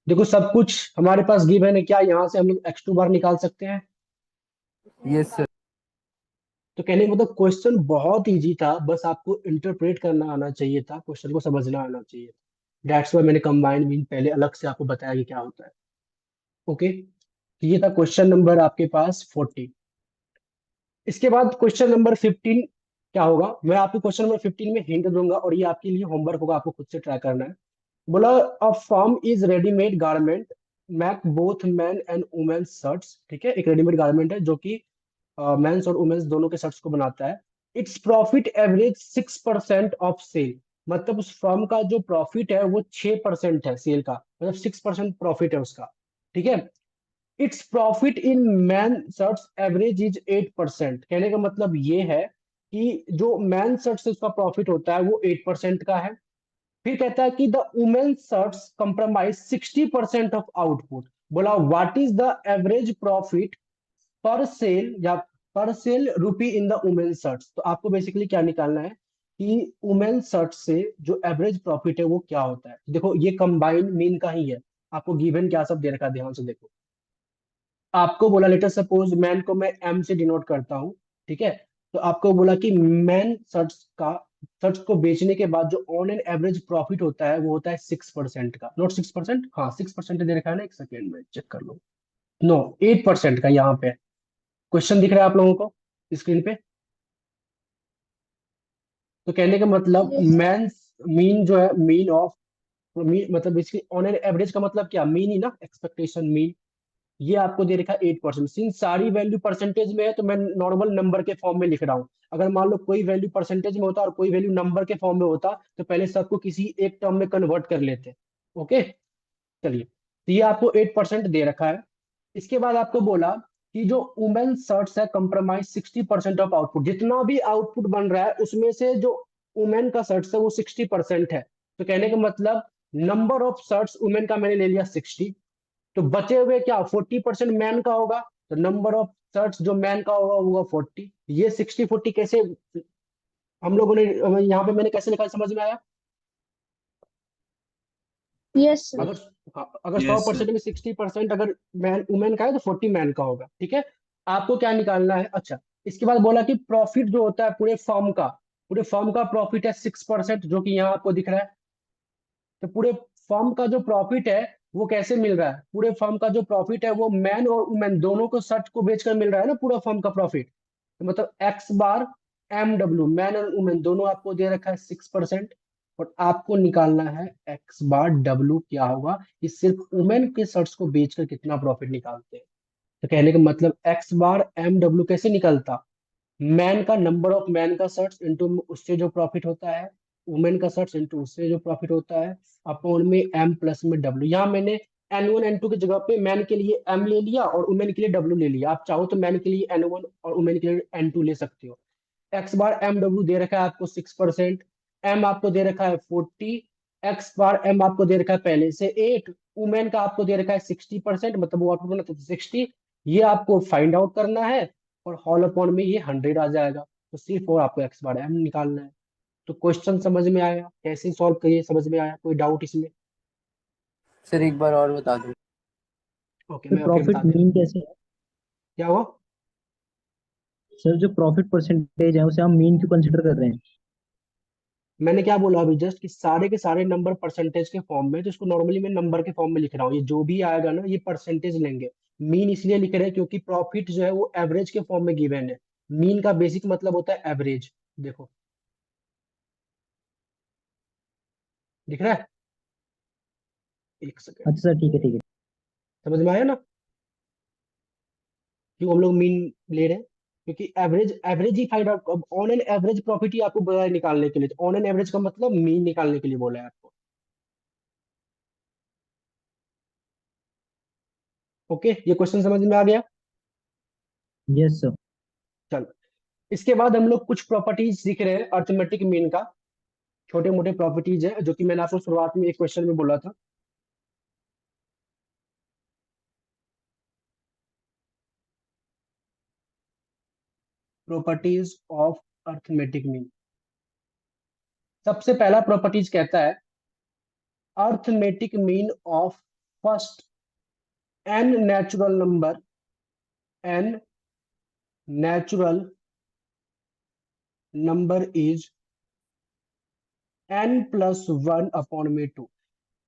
देखो सब कुछ हमारे पास गिवन है, क्या यहाँ से हम लोग x2 बार निकाल सकते हैं। Yes sir. तो कहने का मतलब क्वेश्चन बहुत इजी था, बस आपको इंटरप्रेट करना आना चाहिए था, क्वेश्चन को समझना आना चाहिए। दैट्स वाई मैंने कंबाइंड मीन पहले अलग से आपको बताया कि क्या होता है। ओके, तो ये था क्वेश्चन नंबर आपके पास 40। इसके बाद क्वेश्चन नंबर 15 क्या होगा, मैं आपको क्वेश्चन नंबर 15 में हिंट दूंगा और ये आपके लिए होमवर्क होगा, आपको खुद से ट्राई करना है। बोला a form is readymade garment make both man and women shirts. ठीक है, एक रेडीमेड गारमेंट है जो कि मेंस और वुमेन्स दोनों के सेट्स को बनाता है। Its profit average 6% of sale, मतलब उस फर्म का जो प्रॉफिट है वो 6% है सेल का, मतलब 6% प्रॉफिट है उसका। ठीक है। Its profit in man shirts average is 8%। कहने का मतलब ये है कि जो मैन शर्ट से उसका प्रॉफिट होता है वो 8% का है। फिर कहता है कि the women shirts compromise 60% of output. बोला what is the average profit per sale या पर सेल रूपी इन द वुमेन शर्ट्स। तो आपको बेसिकली क्या निकालना है कि वुमेन शर्ट से जो एवरेज प्रॉफिट है वो क्या होता है। देखो ये कंबाइंड मीन का ही है। आपको गिवन क्या सब दे रखा है, ध्यान से देखो। आपको बोला लेटर सपोज मैन को मैं एम से डिनोट करता हूँ। ठीक है। तो आपको बोला कि मैन शर्ट्स को बेचने के बाद जो ऑन एन एवरेज प्रॉफिट होता है वो होता है 6% का। नॉट 6%, हाँ 6% दे रखा है ना, एक सेकेंड में चेक कर लो। नो 8% का यहाँ पे क्वेश्चन दिख रहा है आप लोगों को स्क्रीन पे। तो कहने का मतलब Yes. मैन मीन जो है मीन ऑफ मीन मतलब बेसिकली ऑन एन एवरेज का मतलब क्या, मीन ही ना, एक्सपेक्टेशन मीन। ये आपको दे रखा है 8%। सिंस सारी वैल्यू परसेंटेज में है तो मैं नॉर्मल नंबर के फॉर्म में लिख रहा हूँ। अगर मान लो कोई वैल्यू परसेंटेज में होता और कोई वैल्यू नंबर के फॉर्म में होता तो पहले सबको किसी एक टर्म में कन्वर्ट कर लेते। ओके। चलिए, तो ये आपको 8% दे रखा है। इसके बाद आपको बोला कि जो वुमेन शर्ट्स है कंप्रोमाइज 60% ऑफ आउटपुट। जितना भी आउटपुट बन रहा है उसमें से जो वुमेन का शर्ट्स है वो 60% है। तो कहने का मतलब नंबर ऑफ शर्ट्स वुमेन का मैंने ले लिया 60, तो बचे हुए क्या 40% मैन का होगा। तो नंबर ऑफ शर्ट्स जो मैन का होगा वो 40। ये 60-40 कैसे हम लोगों ने यहाँ पे मैंने कैसे लिखा, समझ में आया। Yes, sir. अगर हाँ, अगर Yes, sir. 100% में 60% अगर मैन वुमेन का है तो 40 मैन का होगा। ठीक है। आपको क्या निकालना है। अच्छा, इसके बाद बोला कि प्रॉफिट जो होता है पूरे फर्म का प्रॉफिट है 6%, जो कि यहाँ आपको दिख रहा है। तो पूरे फर्म का जो प्रॉफिट है वो कैसे मिल रहा है, पूरे फर्म का जो प्रॉफिट है वो मैन और वुमेन दोनों को शर्ट को बेचकर मिल रहा है ना, पूरा फर्म का प्रॉफिट। तो मतलब एक्स बार एम डब्ल्यू, मैन और वुमेन दोनों आपको दे रखा है 6%। और आपको निकालना है एक्स बार डब्ल्यू क्या होगा कि सिर्फ वुमेन के शर्ट्स को बेचकर कितना प्रॉफिट निकालते हैं। तो कहने का मतलब एक्स बार एम डब्ल्यू कैसे निकलता, मैन का नंबर ऑफ मैन का शर्ट्स इंटू उससे जो प्रॉफिट होता है, वुमेन का शर्ट्स इंटू उससे जो प्रॉफिट होता है, अपॉन में एम प्लस में डब्ल्यू। यहाँ मैंने N1 N2 की जगह पे मैन के लिए एम ले लिया और वुमेन के लिए डब्ल्यू ले लिया। आप चाहो तो मैन के लिए N1 और वुमेन के लिए N2 ले सकते हो। एक्स बार एम डब्ल्यू दे रखा है आपको 6%, एम आपको दे रखा है 40, एक्स बार एम आपको दे रखा है पहले से 8, वुमेन का आपको दे रखा है 60%, मतलब वो आउटपुट बना तो 60। ये आपको फाइंड आउट करना है और हॉल अपॉन में ये 100 आ जाएगा। तो सिर्फ और आपको एक्स बार एम निकालना है। तो क्वेश्चन समझ में आया, कैसे सॉल्व करिए, समझ में आया, कोई डाउट इसमें। सर एक बार और बता दो। ओके, फिर मैं आपके बता प्रॉफिट दे रहा हूँ मीन कैसे है? क्या हुआ। सर जो प्रॉफिट परसेंटेज है उसे हम मीन क्यों कंसिडर कर रहे हैं? मैंने क्या बोला अभी जस्ट कि सारे के सारे नंबर परसेंटेज के फॉर्म में, तो इसको नॉर्मली मैं नंबर के फॉर्म में लिख रहा हूँ। ये जो भी आएगा ना ये परसेंटेज लेंगे। मीन इसलिए लिख रहे हैं क्योंकि प्रॉफिट जो है वो एवरेज के फॉर्म में गिवन है। मीन का बेसिक मतलब होता है एवरेज। देखो दिख रहा है, एक सेकेंड, अच्छा सर, ठीक है ठीक है। समझ में आया ना क्यों हम लोग मीन ले रहे हैं। क्योंकि एवरेज ही find out, on an average profit ही आपको बोला है निकालने के लिए। ऑन एन एवरेज का मतलब मीन निकालने के लिए बोला है आपको। ओके, ये क्वेश्चन समझ में आ गया। Yes sir. चलो, इसके बाद हम लोग कुछ प्रॉपर्टीज सीख रहे हैं अर्थमेटिक मीन का। छोटे मोटे प्रॉपर्टीज है जो कि मैंने आपको शुरुआत में एक क्वेश्चन में बोला था। Properties of arithmetic mean. सबसे पहला प्रॉपर्टीज कहता है arithmetic mean of first n natural number, n natural number is n plus one upon में two.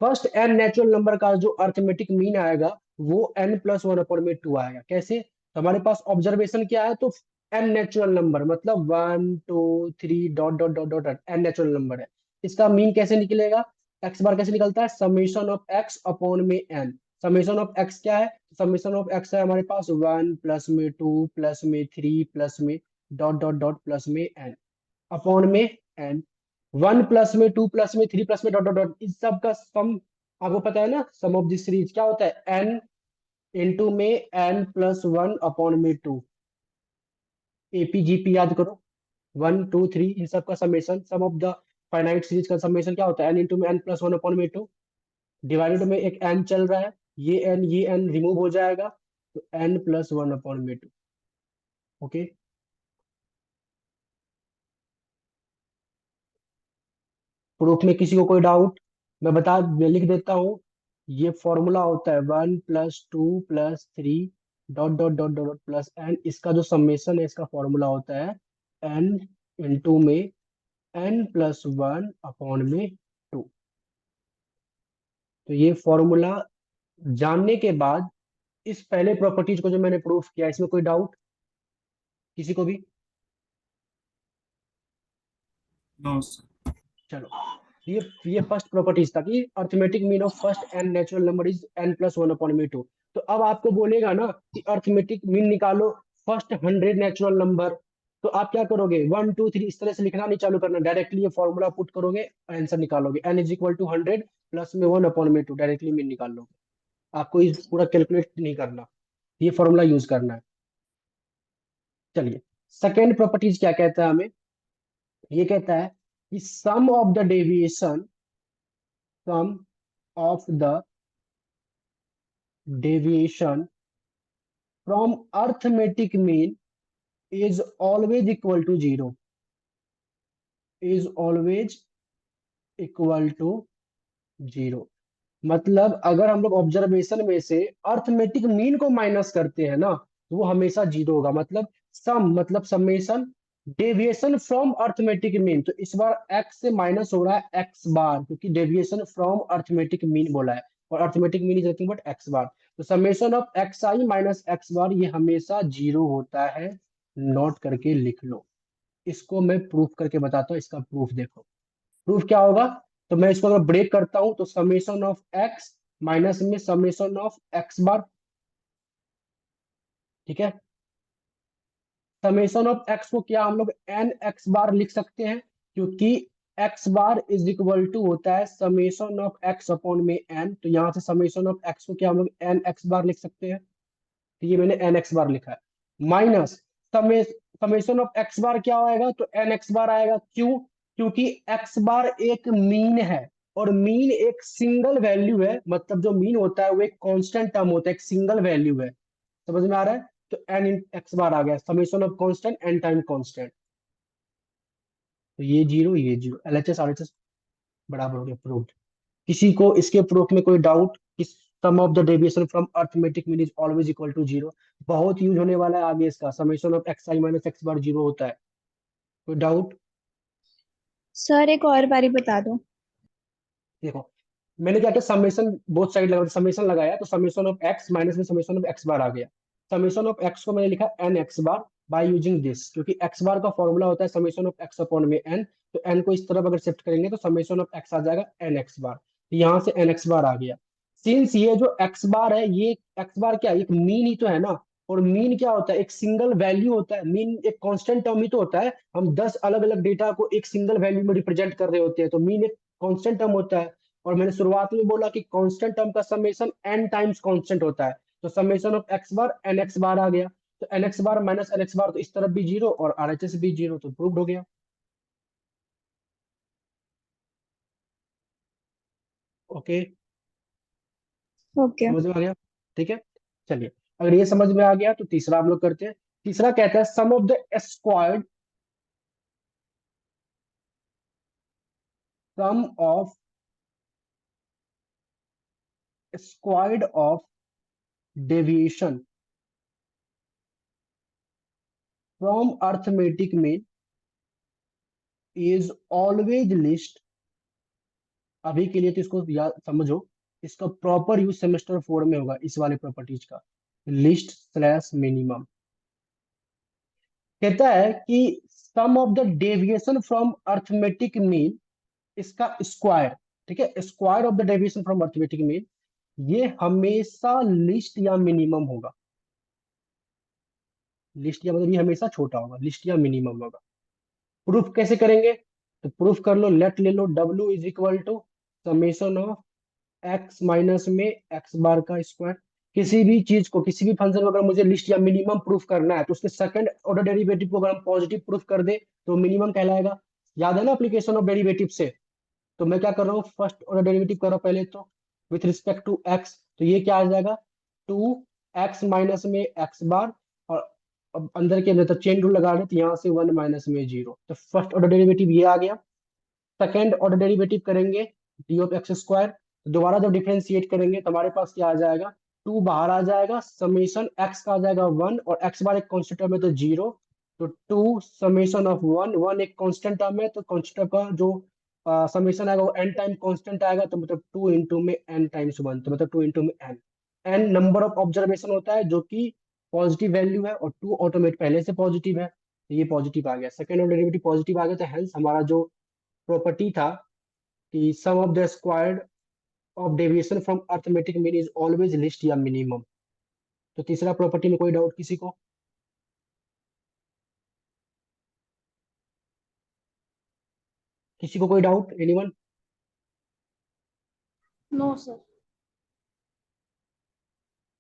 First n natural number का जो अर्थमेटिक मीन आएगा वो एन प्लस वन अपॉन में टू आएगा। कैसे, तो हमारे पास ऑब्जर्वेशन क्या है, तो एन नेचुरल नंबर मतलब 1 2 3 dot dot dot dot n natural number है। इसका मीन कैसे निकलेगा, एक्स बार कैसे निकलता है, समेशन ऑफ एक्स अपॉन में एन। समेशन ऑफ एक्स क्या है? समेशन ऑफ एक्स है हमारे पास 1 प्लस में 2 प्लस में 3 प्लस में डॉट डॉट डॉट प्लस में एन अपॉन में एन। 1 प्लस में 2 प्लस में 3 प्लस में डॉट डॉट डॉट, इस सब का सम आपको पता है ना, सम ऑफ दिस सीरीज क्या होता है? एन इंटू में एन प्लस 1 अपॉन में 2। एपीजीपी याद करो, 1 2 3 इन सब का summation, sum of the finite series का समेशन क्या होता है? एन इंटू में एन प्लस 1 अपॉन में 2, डिवाइडेड में एक एन चल रहा है, ये एन रिमूव हो जाएगा, तो एन प्लस 1 अपॉन में 2। ओके, प्रूफ में किसी को कोई डाउट? मैं लिख देता हूँ। ये फॉर्मूला होता है 1 plus 2 plus 3 dot dot dot dot plus n. इसका जो समेशन है इसका फॉर्मूला होता है एन इंटू में एन प्लस 1 अपॉन में 2। तो ये फॉर्मूला जानने के बाद इस पहले प्रॉपर्टीज को जो मैंने प्रूफ किया, इसमें कोई डाउट किसी को भी? No sir. चलो, ये फर्स्ट प्रॉपर्टीज था कि arithmetic mean of first n natural number is n plus 1 upon में 2। तो अब आपको बोलेगा ना कि अर्थमेटिक मीन निकालो फर्स्ट 100 नेचुरल नंबर, तो आप क्या करोगे? 1 2 3 इस तरह से लिखना नहीं चालू करना, डायरेक्टली ये फॉर्मूला पुट करोगे, आंसर निकालोगे। N is equal to 100 plus में 1 अपॉन में 2, डायरेक्टली मीन निकाल लोगे। आपको इस पूरा कैलकुलेट नहीं करना, ये फॉर्मूला यूज करना है। चलिए, सेकेंड प्रॉपर्टीज क्या कहता है हमें? ये कहता है कि sum of the deviation, sum of the deviation from arithmetic mean is always equal to 0, is always equal to 0। मतलब अगर हम लोग ऑब्जर्वेशन में से अर्थमेटिक मीन को माइनस करते हैं ना, तो वो हमेशा 0 होगा। मतलब सम मतलब summation deviation from arithmetic mean, तो इस बार x से माइनस हो रहा है x बार, क्योंकि डेविएशन फ्रॉम अर्थमेटिक मीन बोला है, और arithmetic mean is nothing but x bar. तो summation of x i minus x bar ये हमेशा 0 होता है, नोट करके लिख लो। इसको मैं प्रूफ करके बताता हूँ, इसका प्रूफ देखो। प्रूफ क्या होगा? तो मैं इसको अगर ब्रेक करता हूं तो समेशन ऑफ एक्स माइनस में समेशन ऑफ एक्स बार, ठीक है। समेशन ऑफ एक्स को क्या हम लोग एन एक्स बार लिख सकते हैं, क्योंकि x bar is equal to होता है समेशन ऑफ एक्स अपॉन में एन। तो यहां से समेशन ऑफ एक्स को क्या हम लोग एन एक्स बार लिख सकते हैं, तो ये मैंने एन एक्स बार लिखा है। माइनस समेशन ऑफ एक्स बार क्या आएगा? तो एन एक्स बार आएगा। क्यों? क्योंकि एक्स बार एक मीन है, और मीन एक सिंगल वैल्यू है। मतलब जो मीन होता है वो एक कांस्टेंट टर्म होता है, एक सिंगल वैल्यू है। समझ में आ रहा है? तो एन एक्स बार आ गया, summation of constant n time constant. तो ये 0 ये 0, एलएचएस आरएचएस बराबर हो गया, प्रूव्ड। किसी को इसके प्रूफ में कोई डाउट कि sum of the deviation from arithmetic mean is always equal to 0? बहुत यूज होने वाला है आगे इसका, summation of x i minus x bar 0 होता है। कोई डाउट? सर एक और बारी बता दो। देखो, मैंने क्या किया, समेशन बोथ साइड लगा, समेशन लगाया तो समेशन ऑफ एक्स माइनस में समेशन ऑफ एक्स बार आ गया। समेशन ऑफ एक्स को मैंने लिखा n x bar by using this, क्योंकि एक्स बार का फॉर्मूला होता है समेशन ऑफ एक्स अपॉन में एन। तो एन को इस तरफ अगर शिफ्ट करेंगे तो समेशन ऑफ एक्स आ जाएगा एन एक्स बार, तो यहाँ से एन एक्स बार आ गया। सिंस ये जो एक्स बार है, ये एक्स बार क्या है? एक मीन ही तो है ना, और मीन क्या होता है? एक सिंगल वैल्यू होता है। मीन एक कांस्टेंट टर्म ही तो होता है। हम 10 अलग अलग डेटा को एक सिंगल वैल्यू में रिप्रेजेंट कर रहे होते हैं, तो मीन एक कांस्टेंट टर्म होता है। और मैंने शुरुआत में बोला कि कांस्टेंट टर्म का समेशन n टाइम्स कांस्टेंट होता है। तो summation of x bar n x bar आ गया, तो n x bar minus n x bar, तो इस तरफ भी 0 और आरएचएस भी 0, तो प्रूव्ड हो गया। Okay, okay. समझ में आ गया? ठीक है, चलिए, अगर ये समझ में आ गया तो तीसरा हम लोग करते हैं। तीसरा कहता है sum of the squared, sum of squared of deviation from arithmetic mean is always least. अभी के लिए तो इसको याद समझो, इसका प्रॉपर यूज सेमेस्टर 4 में होगा इस वाले प्रॉपर्टीज का, लिस्ट स्लैश मिनिमम। कहता है कि sum of the deviation from arithmetic mean, इसका स्क्वायर, ठीक है, square of the deviation from arithmetic mean ये हमेशा लिस्ट या मिनिमम होगा। लिस्ट या मतलब ये हमेशा छोटा होगा, लिस्ट या मिनिमम होगा। प्रूफ कैसे करेंगे? तो प्रूफ कर लो, लेट ले लो, W is equal to summation of x minus में एक्स बार का स्क्वायर। किसी भी चीज को, किसी भी फंक्शन को अगर मुझे लिस्ट या मिनिमम प्रूफ करना है तो उसके सेकंड ऑर्डर डेरिवेटिव को अगर हम पॉजिटिव प्रूफ कर दे तो मिनिमम कहलाएगा। याद है ना एप्लीकेशन ऑफ डेरिवेटिव से? तो मैं क्या कर रहा हूँ, फर्स्ट ऑर्डर डेरिवेटिव कर रहा हूँ पहले तो विथ रिस्पेक्ट टू एक्स, तो ये क्या आ जाएगा, 2x माइनस में एक्स बार, और अब अंदर के अंदर तो चेन रूल लगा रहे तो यहाँ से 1 माइनस में 0, तो फर्स्ट ऑर्डर डेरिवेटिव ये आ गया। सेकेंड ऑर्डर डेरिवेटिव करेंगे डी ऑफ एक्स स्क्वायर, दोबारा जब डिफरेंशिएट करेंगे तो हमारे पास क्या आ जाएगा, 2 बाहर आ जाएगा, समेशन एक्स का आ जाएगा 1 और एक्स बार एक कॉन्स्टेंट टर्म है तो 0, तो 2 समेशन ऑफ 1, 1 एक कांस्टेंट टर्म है तो कांस्टेंट का जो समेशन आएगा वो n टाइम कांस्टेंट आएगा, तो मतलब 2 इंटू में n टाइम्स 1, तो मतलब 2 इंटू में n। n number of observation होता है जो कि पॉजिटिव वैल्यू है, और 2 ऑटोमेट पहले से पॉजिटिव है, तो ये पॉजिटिव आ गया, सेकंड ऑर्डर डेरिवेटिव पॉजिटिव आ गया, तो हेंस हमारा जो प्रॉपर्टी था कि sum of the squared of deviation from arithmetic mean is always least या मिनिमम। तो तीसरा प्रॉपर्टी में कोई डाउट किसी को? किसी को कोई डाउट, एनीवन? No sir.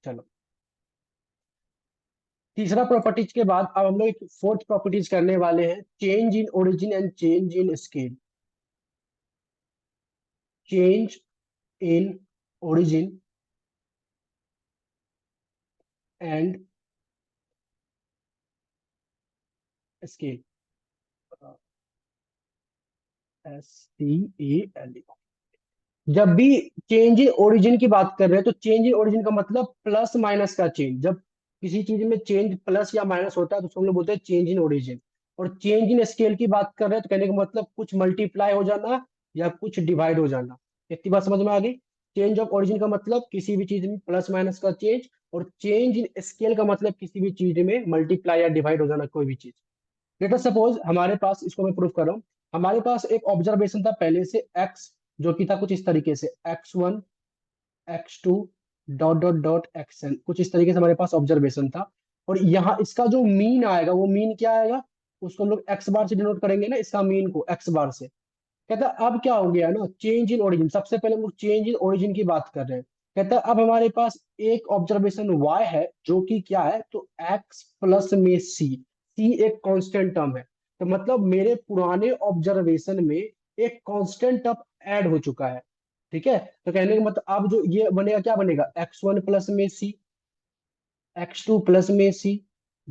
चलो, तीसरा प्रॉपर्टीज के बाद अब हम लोग एक फोर्थ प्रॉपर्टीज करने वाले हैं, change in origin and change in scale. Change in origin and scale, SCALE। जब भी चेंज इन ओरिजिन की बात कर रहे हैं तो चेंज इन ओरिजिन का मतलब प्लस माइनस का चेंज। जब किसी चीज में चेंज प्लस या माइनस होता है तो उसको हम लोग बोलते हैं चेंज इन ओरिजिन। और चेंज इन स्केल की बात कर रहे हैं तो कहने का मतलब कुछ मल्टीप्लाई हो जाना या कुछ डिवाइड हो जाना। इतनी बात समझ में आ गई? चेंज ऑफ ओरिजिन का मतलब किसी भी चीज में प्लस माइनस का चेंज, और चेंज इन स्केल का मतलब किसी भी चीज में मल्टीप्लाई या डिवाइड हो जाना कोई भी चीज। लेट अस सपोज हमारे पास, इसको मैं प्रूफ कर रहा हूँ, हमारे पास एक ऑब्जर्वेशन था पहले से x, जो कि था कुछ इस तरीके से x1 x2 dot dot dot xn, कुछ इस तरीके से हमारे पास ऑब्जर्वेशन था। और यहाँ इसका जो मीन आएगा वो मीन क्या आएगा, उसको हम लोग x बार से डिनोट करेंगे ना, इसका मीन को x बार से। कहता है अब क्या हो गया ना, चेंज इन ओरिजिन, सबसे पहले हम लोग चेंज इन ओरिजिन की बात कर रहे हैं। कहता है अब हमारे पास एक ऑब्जर्वेशन y है जो कि क्या है, तो x प्लस में c एक कांस्टेंट टर्म है, तो मतलब मेरे पुराने ऑब्जर्वेशन में एक कांस्टेंट टर्म ऐड हो चुका है। ठीक है, तो कहने का मतलब अब जो ये बनेगा, क्या बनेगा, x1 प्लस में c, x2 प्लस में c,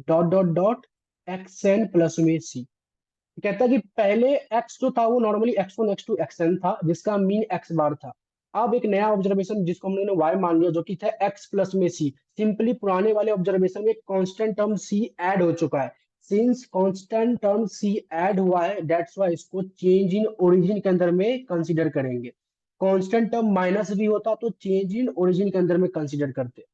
dot dot dot xn plus में c। कहता है कि पहले x जो था वो नॉर्मली x1 x2 xn था जिसका मीन x बार था। अब एक नया ऑब्जर्वेशन जिसको हम लोगों ने y मान लिया जो कि था x प्लस में c, सिंपली पुराने वाले ऑब्जर्वेशन में कांस्टेंट टर्म c ऐड हो चुका है। Since constant term c add हुआ है दैट्स वाई इसको चेंज इन ओरिजिन के अंदर में कंसीडर करेंगे। कांस्टेंट टर्म माइनस भी होता तो चेंज इन ओरिजिन के अंदर में कंसीडर करते।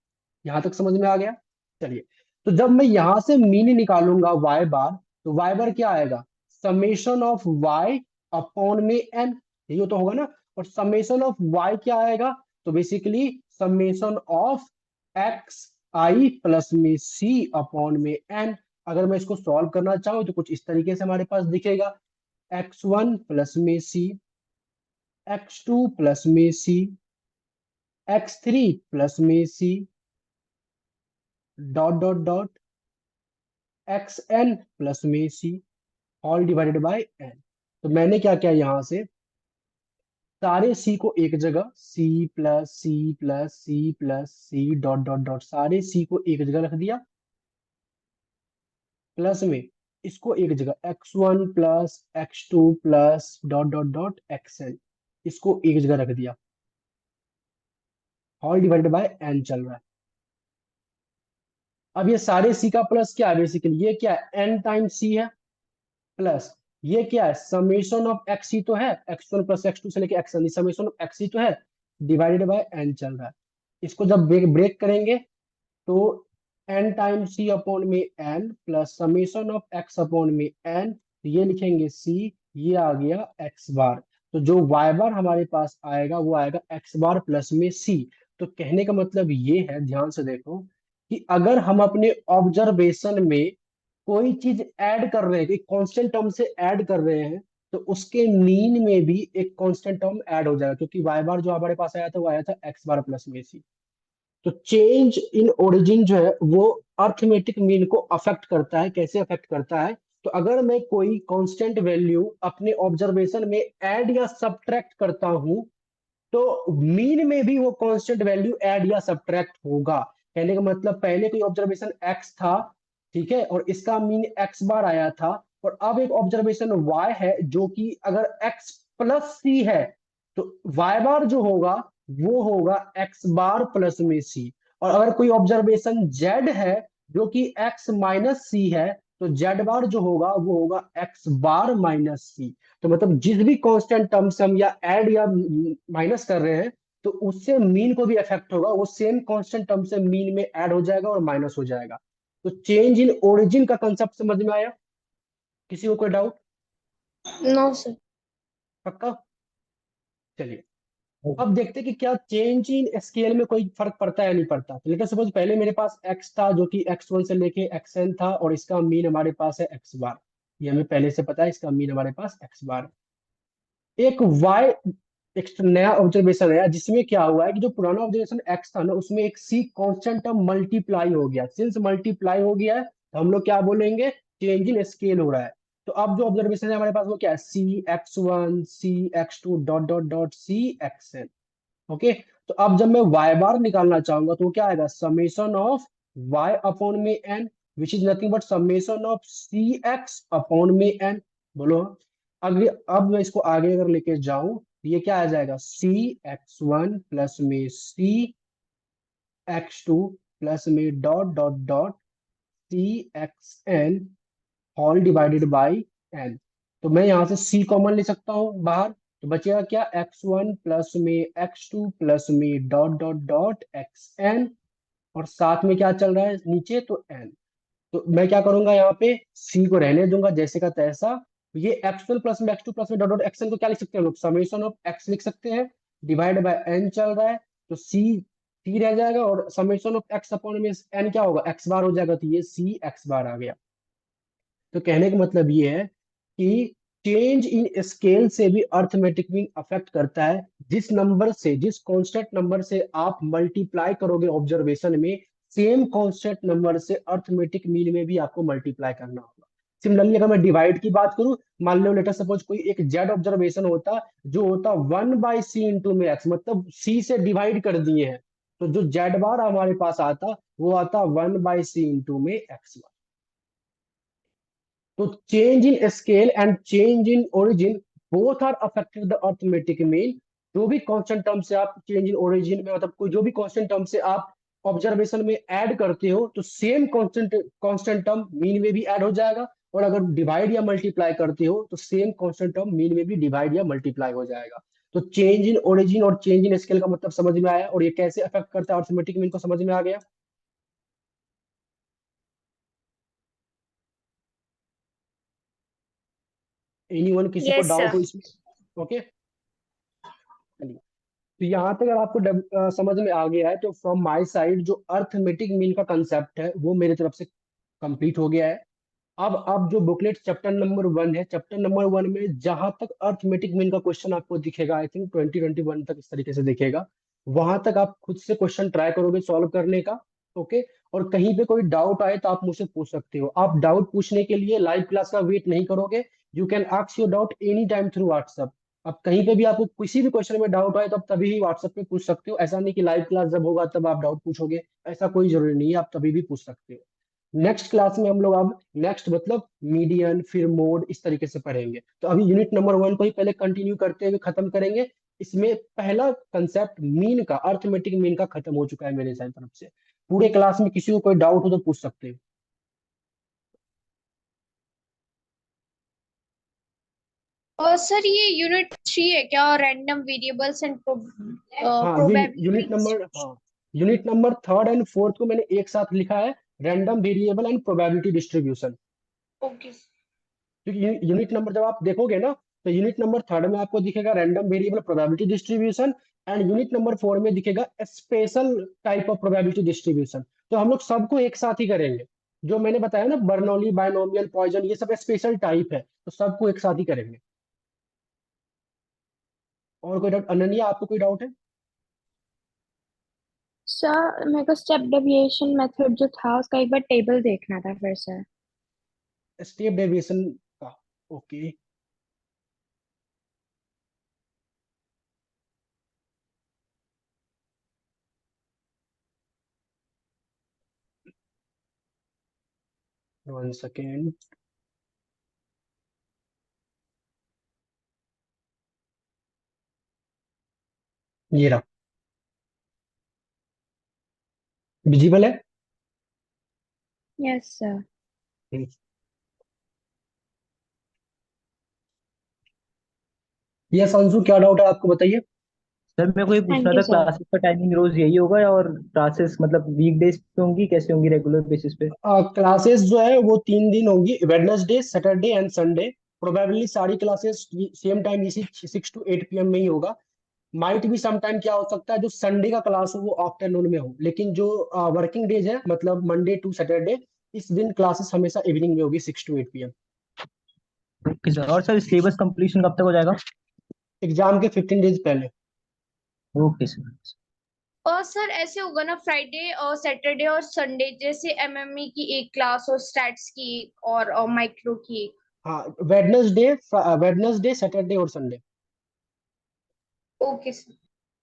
यहां तक समझ में आ गया? चलिए, तो जब मैं यहां से मीन निकालूंगा y बार, तो y बार क्या आएगा, समेशन ऑफ y अपॉन में n, यही तो होगा ना। और समेशन ऑफ y क्या आएगा, तो basically summation of x i plus में c अपॉन में n। अगर मैं इसको सॉल्व करना चाहूँ तो कुछ इस तरीके से हमारे पास दिखेगा, x1 प्लस में c, x2 प्लस में c, x3 प्लस में c, dot dot dot xn plus में c, all divided by n। तो मैंने क्या किया, यहां से सारे c को एक जगह, c plus c plus c plus c dot dot dot, सारे c को एक जगह रख दिया, प्लस में इसको एक जगह x1 plus x2 plus dot dot dot xn, इसको एक जगह रख दिया, ऑल डिवाइडेड बाय n चल रहा है। अब ये सारे c का प्लस क्या है, बेसिकली ये क्या है, n टाइम्स c है, प्लस ये क्या है, समेशन ऑफ एक्स ही तो है, x1 प्लस x2 से लेके xn, समेशन ऑफ x ही तो है, डिवाइडेड बाय n चल रहा है। इसको जब ब्रेक करेंगे तो n टाइम्स c अपॉन में n plus summation of x upon में n, तो ये लिखेंगे c, ये आ गया x बार। तो जो y बार हमारे पास आएगा वो आएगा x बार प्लस में c। तो कहने का मतलब ये है, ध्यान से देखो, कि अगर हम अपने ऑब्जर्वेशन में कोई चीज ऐड कर रहे हैं, एक कांस्टेंट टर्म से ऐड कर रहे हैं, तो उसके मीन में भी एक कांस्टेंट टर्म ऐड हो जाएगा, क्योंकि वाई बार जो हमारे पास आया था वो आया था एक्स बार प्लस में सी। तो चेंज इन ओरिजिन जो है वो अर्थमेटिक मीन को अफेक्ट करता है। कैसे अफेक्ट करता है? तो अगर मैं कोई कांस्टेंट वैल्यू अपने ऑब्जर्वेशन में ऐड या सब्ट्रैक्ट करता हूं, तो मीन में भी वो कांस्टेंट वैल्यू ऐड या सब्ट्रैक्ट होगा। कहने का मतलब पहले कोई ऑब्जर्वेशन एक्स था, ठीक है, और इसका मीन एक्स बार आया था, और अब एक ऑब्जर्वेशन वाई है जो कि अगर एक्स प्लस सी है, तो वाई बार जो होगा वो होगा एक्स बार प्लस में सी। और अगर कोई ऑब्जर्वेशन जेड है जो कि एक्स माइनस सी है, तो जेड बार जो होगा वो होगा एक्स बार माइनस सी। तो मतलब जिस भी कांस्टेंट टर्म से हम या ऐड या माइनस कर रहे हैं, तो उससे मीन को भी इफेक्ट होगा, वो सेम कांस्टेंट टर्म से मीन में ऐड हो जाएगा और माइनस हो जाएगा। तो चेंज इन ओरिजिन का कंसेप्ट समझ में आया? किसी को कोई डाउट? No sir. पक्का? चलिए, अब देखते हैं कि क्या चेंज इन स्केल में कोई फर्क पड़ता है या नहीं पड़ता। तो लेकर सपोज पहले मेरे पास एक्स था जो कि x1 से लेके xn था, और इसका मीन हमारे पास है एक्स बार। ये हमें पहले से पता है, इसका मीन हमारे पास एक्स बार। एक वाई, एक नया ऑब्जर्वेशन है जिसमें क्या हुआ है कि जो पुराना ऑब्जर्वेशन एक्स था ना, उसमें एक सी कांस्टेंट टर्म मल्टीप्लाई हो गया। सिंस मल्टीप्लाई हो गया है, तो हम लोग क्या बोलेंगे? चेंज इन स्केल हो रहा है। तो अब जो ऑब्जर्वेशन है हमारे पास वो क्या है? C x1 C x2 dot dot dot C xn। Okay, तो अब जब मैं y बार निकालना चाहूंगा तो क्या आएगा? समेशन ऑफ y अपॉन में n, which is nothing but summation of c x upon में n। बोलो। अगर अब मैं इसको आगे अगर लेके जाऊं तो ये क्या आ जाएगा? सी x1 प्लस में सी x2 प्लस में dot dot dot C xn whole divided by n। तो मैं यहां से c कॉमन ले सकता हूं बाहर, तो बचेगा क्या? x1 प्लस में x2 प्लस में डॉट डॉट डॉट xn, और साथ में क्या चल रहा है नीचे? तो n। तो मैं क्या करूंगा, यहाँ पे c को रहने दूंगा जैसे का तैसा। ये x1 प्लस में x2 प्लस में डॉट डॉट xn को क्या लिख सकते हैं हम लोग? समेशन ऑफ x लिख सकते हैं, डिवाइड बाय n चल रहा है, तो c रह जाएगा, और समेशन ऑफ x अपॉन में n क्या होगा? x बार हो जाएगा, तो ये c x बार आ गया। तो कहने का मतलब ये है कि चेंज इन स्केल से भी अर्थमेटिक मीन अफेक्ट करता है। जिस नंबर से, जिस कांस्टेंट नंबर से आप मल्टीप्लाई करोगे ऑब्जर्वेशन में, सेम कांस्टेंट नंबर से अर्थमेटिक मीन में भी आपको मल्टीप्लाई करना होगा। सिमिलरली अगर मैं डिवाइड की बात करूं, मान लो लेटर सपोज कोई एक जेड ऑब्जर्वेशन होता जो होता 1/c इंटू में एक्स, मतलब सी से डिवाइड कर दिए हैं, तो जो जेड बार हमारे पास आता वो आता 1/c इंटू में एक्स। तो change in scale and change in origin both are affected the arithmetic mean. जो भी कांस्टेंट टर्म से आप चेंज इन ओरिजिन में, मतलब कोई जो भी कांस्टेंट टर्म से आप ऑब्जर्वेशन में ऐड करते हो, तो same constant constant term mean में भी ऐड हो जाएगा, और अगर डिवाइड या मल्टीप्लाई करते हो तो सेम कांस्टेंट टर्म मीन में भी डिवाइड या मल्टीप्लाई हो जाएगा। तो चेंज इन ओरिजिन और चेंज इन स्केल का मतलब समझ में आया, और ये कैसे अफेक्ट करता है अर्थमेटिक मीन को समझ में आ गया। एनीवन, किसी को Yes, sir. डाउट हो इसमें? ओके, चलिए। तो यहाँ तक अगर आपको समझ में आ गया है, तो फ्रॉम माय साइड जो अर्थमेटिक मीन का कंसेप्ट है वो मेरी तरफ से कंप्लीट हो गया है। अब जो बुकलेट चैप्टर नंबर 1 है, चैप्टर नंबर 1 में जहां तक अर्थमेटिक मीन का क्वेश्चन आपको दिखेगा, आई थिंक 2021 तक इस तरीके से दिखेगा, वहां तक आप खुद से क्वेश्चन ट्राई करोगे सॉल्व करने का। ओके, और कहीं पे कोई डाउट आए तो आप मुझसे पूछ सकते हो। आप डाउट पूछने के लिए लाइव क्लास का वेट नहीं करोगे, you can ask your doubt any time through WhatsApp. अब कहीं पे भी आपको किसी भी क्वेश्चन में डाउट आए तो आप तभी ही व्हाट्सएप पे पूछ सकते हो। ऐसा नहीं कि लाइव क्लास जब होगा तब आप डाउट पूछोगे, ऐसा कोई जरूरी नहीं है, आप तभी भी पूछ सकते हो। नेक्स्ट क्लास में हम लोग अब नेक्स्ट मतलब मीडियन फिर मोड इस तरीके से पढ़ेंगे। तो अभी यूनिट नंबर 1 को ही पहले कंटिन्यू करते हुए खत्म करेंगे। इसमें पहला कंसेप्ट मीन का, अर्थमेटिक मीन का खत्म हो चुका है मेरे साइड तरफ से। पूरे क्लास में किसी को कोई डाउट हो तो पूछ सकते हो। और सर ये यूनिट 3 है क्या? रैंडम वेरिएबल्स एंड हाँ, ये यूनिट नंबर, हाँ, unit number 3rd and 4th को मैंने एक साथ लिखा है, random variable and probability distribution. Okay. क्योंकि यूनिट नंबर जब आप देखोगे ना, तो यूनिट नंबर 3rd में आपको दिखेगा random variable probability distribution, and unit number 4 में दिखेगा special type of probability distribution. तो हम लोग सबको एक साथ ही करेंगे। जो मैंने बताया ना, बर्नौली, बायनोमियल, पॉइजन, ये सब स्पेशल टाइप है, तो सबको एक साथ ही करेंगे। और कोई डाउट? अनन्या, आपको कोई डाउट है? सर मेरे को स्टेप डेविएशन मेथड जो था उसका एक बार टेबल देखना था फिर से। स्टेप डेविएशन का? Okay, one second. ये रहा, विजिबल है? Yes sir. यस अंशु, क्या डाउट है आपको, बताइए। सर मेरे को ये पूछना थैंक यू था, सर। क्लासेस का टाइमिंग रोज यही होगा या और क्लासेस मतलब वीकडेज पे होंगी, कैसे होंगी रेगुलर बेसिस पे? क्लासेस जो है वो 3 दिन होंगी, Wednesday, Saturday and Sunday. Probably सारी क्लासेस सेम टाइम, इसी 6 to 8 PM में ही होगा। माइट भी सम टाइम क्या हो सकता है, जो संडे का क्लास हो वो आफ्टरनून में हो, लेकिन जो वर्किंग डेज है, मतलब मंडे टू सैटरडे, इस दिन क्लासेस हमेशा इवनिंग में होगी, 6 to 8 PM। Okay sir. और सर सिलेबस कंप्लीशन कब तक हो जाएगा? एग्जाम के 15 डेज पहले। Okay sir. और सर ऐसे होगा ना, फ्राइडे और सैटरडे और संडे जैसे एमएमई की एक क्लास और स्टैट्स की और माइक्रो की एक। हाँ, वेडनेसडे, सैटरडे और संडे। Okay sir.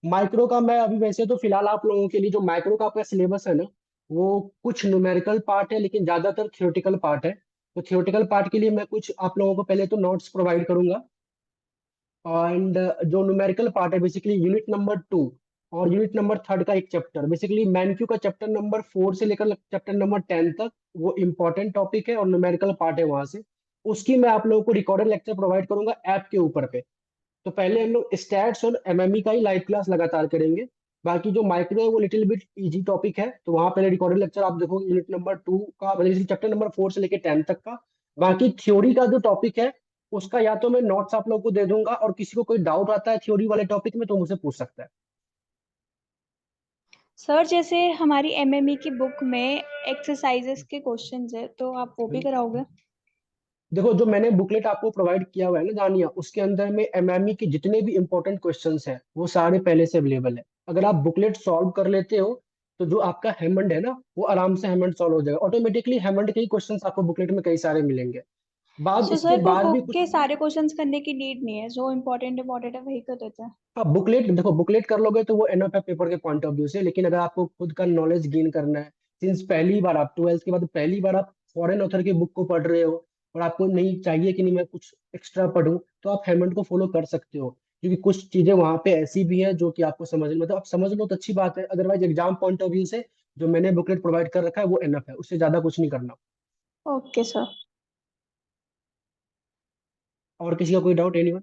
माइक्रो का मैं अभी, वैसे तो फिलहाल आप लोगों के लिए जो माइक्रो का आपका सिलेबस है ना, वो कुछ न्यूमेरिकल पार्ट है लेकिन ज्यादातर थियोरेटिकल पार्ट है। तो थियोरेटिकल पार्ट के लिए मैं कुछ आप लोगों को पहले तो नोट्स प्रोवाइड करूंगा। एंड जो न्यूमेरिकल पार्ट है, बेसिकली यूनिट नंबर 2 और यूनिट नंबर 3 का एक चैप्टर, बेसिकली मैनक्यू का चैप्टर नंबर 4 से लेकर चैप्टर नंबर 10 तक, वो इंपॉर्टेंट टॉपिक है और न्यूमेरिकल पार्ट है वहां से। उसकी मैं आप लोगों को रिकॉर्डेड लेक्चर प्रोवाइड करूंगा ऐप के ऊपर पे। तो पहले हम लोग स्टैट्स और एमएमई का ही लाइव क्लास लगातार करेंगे। बाकी जो माइक्रो है वो लिटिल बिट इजी टॉपिक है, तो वहां पहले रिकॉर्डेड लेक्चर आप देखोगे यूनिट नंबर 2 का, मतलब चैप्टर नंबर 4 से लेकर 10 तक का। बाकी थ्योरी का जो टॉपिक है, उसका या तो मैं नोट्स आप लोगों को दे दूंगा, और किसी को कोई डाउट आता है थ्योरी वाले टॉपिक में तो मुझसे पूछ सकता है। सर जैसे हमारी एमएमई की बुक में एक्सरसाइजेस के क्वेश्चंस है तो आप वो भी कराओगे? देखो, जो मैंने बुकलेट आपको प्रोवाइड किया हुआ है ना जानिया, उसके अंदर में एमएमई के जितने भी इंपॉर्टेंट क्वेश्चंस हैं वो सारे पहले से अवेलेबल है। अगर आप बुकलेट सॉल्व कर लेते हो तो जो आपका हेमंड है ना, वो आराम से हेमंड सॉल्व हो जाएगा ऑटोमेटिकली। हेमंड के ही क्वेश्चंस आपको बुकलेट में कई सारे मिलेंगे। बाद सो इसके सर तो बाद भी बुक कुछ। के सारे क्वेश्चंस करने की नीड नहीं है, जो इम्पोर्टेंट इम्पोर्टेंट है वही कर देते हैं। हाँ, बुकलेट देखो, बुकलेट कर लोगे तो वो एनफ है पेपर के पॉइंट ऑफ व्यू से, लेकिन अगर आपको खुद का नॉलेज गेन करना है, सिंस पहली बार आप 12th के बाद पहली बार आप फॉरेन ऑथर की बुक को पढ़ रहे हो, और आपको नहीं चाहिए कि नहीं मैं कुछ एक्स्ट्रा पढूं, तो आप हेमंड को फॉलो कर सकते हो। क्योंकि कुछ चीजें वहां पे ऐसी भी है जो कि आपको समझ, मतलब आप समझ लो तो अच्छी बात है, otherwise exam point of view से जो मैंने बुकलेट प्रोवाइड कर रखा है वो एनफ है, उससे ज्यादा कुछ नहीं करना। Okay sir. और किसी का कोई डाउट? एनीवन?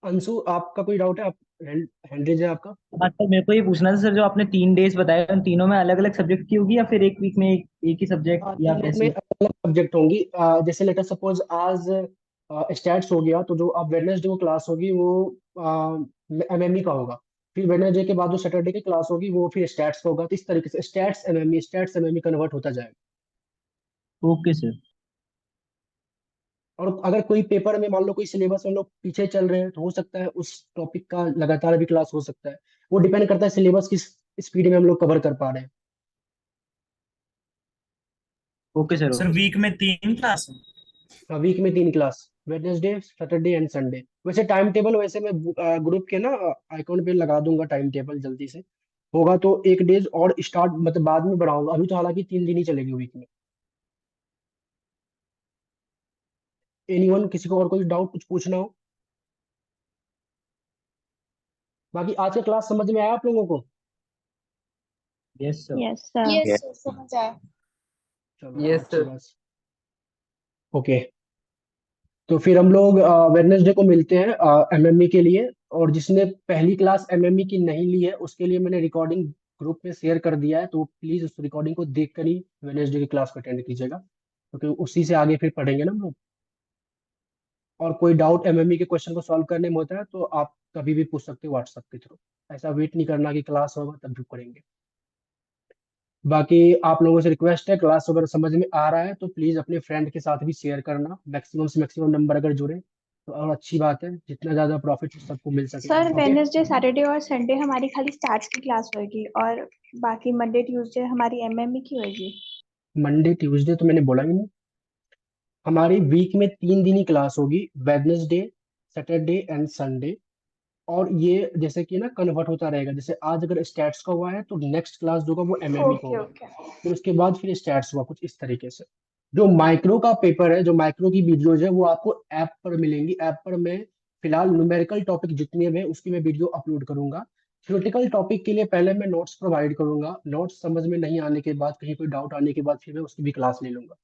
अंशु, आपका कोई डाउट है? आप हैंड रेज है आपका। हाँ सर, मेरे को ये पूछना था सर, जो आपने 3 डेज बताए उन तीनों में अलग अलग सब्जेक्ट की होगी या फिर एक वीक में एक ही सब्जेक्ट या तीनों में कैसे? अलग अलग सब्जेक्ट होंगी। जैसे लेटर सपोज आज स्टैट्स हो गया, तो जो अब वेडनेसडे को क्लास होगी वो एमएमई का होगा। फिर वेडनेसडे के बाद जो सैटरडे की क्लास होगी वो फिर स्टैट्स का होगा। तो इस तरीके से स्टैट्स एमएमई कन्वर्ट होता जाएगा। Okay sir. और अगर कोई पेपर में मान लो कोई सिलेबस में हम लोग पीछे चल रहे हैं, तो हो सकता है उस टॉपिक का लगातार भी क्लास हो सकता है। वो डिपेंड करता है सिलेबस किस स्पीड में हम लोग कवर कर पा रहे हैं। Okay sir. Sir okay sir. Week में 3 क्लास है? वीक में 3 class, Wednesday, Saturday and Sunday. वैसे टाइम टेबल, वैसे मैं ग्रुप के ना आइकॉन पे लगा दूंगा टाइम टेबल जल्दी से। होगा तो एक डेज और स्टार्ट, मतलब बाद में बढ़ाऊंगा। अभी तो हालांकि 3 दिन ही चलेगी वीक में। एनीवन, किसी को और कोई डाउट कुछ पूछना हो? बाकी आज का क्लास समझ में आया आप लोगों को? Yes sir. Yes sir. Yes sir समझ आया। चलो, यस अच्छी सर। बात। ओके, तो फिर हम लोग वेडनेसडे को मिलते हैं एमएमई के लिए। और जिसने पहली क्लास एमएमई की नहीं ली है उसके लिए मैंने रिकॉर्डिंग ग्रुप में शेयर कर दिया है, तो प्लीज उस रिकॉर्डिंग को देखकर ही वेडनेसडे की क्लास को अटेंड कीजिएगा, क्योंकि उसी से आगे फिर पढ़ेंगे ना हम लोग। और कोई डाउट एमएमई के क्वेश्चन को सॉल्व करने में होता है तो आप कभी भी पूछ सकते हो व्हाट्सएप के थ्रू। ऐसा वेट नहीं करना कि क्लास होगा तब भी पढ़ेंगे। बाकी आप लोगों से रिक्वेस्ट है, क्लास अगर समझ में आ रहा है तो प्लीज अपने फ्रेंड के साथ भी शेयर करना, मैक्सिमम से मैक्सिमम नंबर अगर जुड़े तो और अच्छी बात है, जितना ज्यादा प्रॉफिट सबको मिल सके। सर ओके, वेडनेसडे सैटरडे और संडे हमारी खाली स्टैट्स की क्लास होगी और बाकी मंडे ट्यूसडे हमारी एमएमई की होगी। मंडे ट्यूसडे तो मैंने बोला ही नहीं, हमारी वीक में 3 दिन ही क्लास होगी, वेडनेसडे, सैटरडे एंड संडे। और ये जैसे कि ना कन्वर्ट होता रहेगा, जैसे आज अगर स्टैट्स का हुआ है तो नेक्स्ट क्लास जो होगा वो एमएमई का ओके होगा, ओके। फिर उसके बाद फिर स्टैट्स हुआ, कुछ इस तरीके से। जो माइक्रो का पेपर है, जो माइक्रो की वीडियोज है वो आपको ऐप पर मिलेंगी। ऐप पर मैं फिलहाल न्यूमेरिकल टॉपिक जितने हैं उसकी मैं वीडियो अपलोड करूंगा। थ्योरेटिकल टॉपिक के लिए पहले मैं नोट्स प्रोवाइड करूंगा, नोट्स समझ में नहीं आने के बाद, कहीं कोई डाउट आने के बाद फिर मैं उसकी भी क्लास ले लूंगा।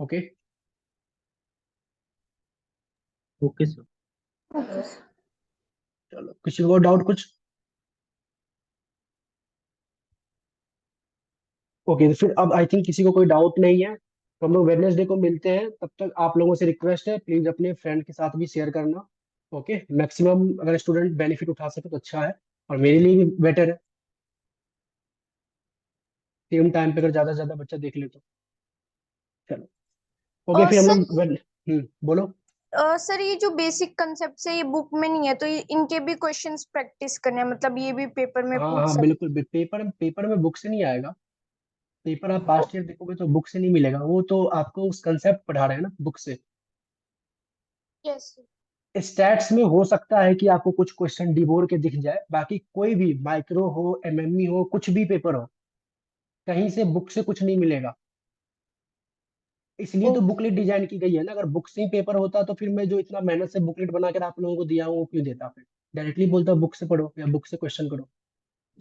Okay, okay sir. चलो किसी को डाउट कुछ? ओके, तो फिर अब आई थिंक किसी को कोई डाउट नहीं है, तो हम लोग वेडनेसडे को मिलते हैं। तब तक आप लोगों से रिक्वेस्ट है, प्लीज अपने फ्रेंड के साथ भी शेयर करना। ओके, मैक्सिमम अगर स्टूडेंट बेनिफिट उठा सके तो अच्छा है, और मेरे लिए भी बेटर है, सेम टाइम पे अगर ज्यादा से ज्यादा बच्चा देख ले तो। चलो ओके, और फिर हम सर लोग बोलो। सर ये जो बेसिक कंसेप्ट है ये बुक में नहीं है तो इनके भी क्वेश्चंस प्रैक्टिस करने हैं, मतलब ये भी पेपर में हाँ पूछ हाँ सकते। बिल्कुल, पेपर में बुक से नहीं आएगा। पेपर आप पास्ट ईयर देखोगे तो बुक से नहीं मिलेगा, वो तो आपको उस कंसेप्ट पढ़ा रहे हैं ना बुक से। यस। स्टैट्स में हो सकता है कि आपको कुछ क्वेश्चन डिबोर के दिख जाए, बाकी कोई भी माइक्रो हो, एमएमई हो, कुछ भी पेपर हो, कहीं से बुक से कुछ नहीं मिलेगा। इसलिए तो ओके। बुकलेट डिजाइन की गई है ना। अगर बुक से ही पेपर होता तो फिर मैं जो इतना मेहनत से बुकलेट बनाकर आप लोगों को दिया हूँ वो क्यों देता? फिर डायरेक्टली बोलता बुक से पढ़ो या बुक से क्वेश्चन करो।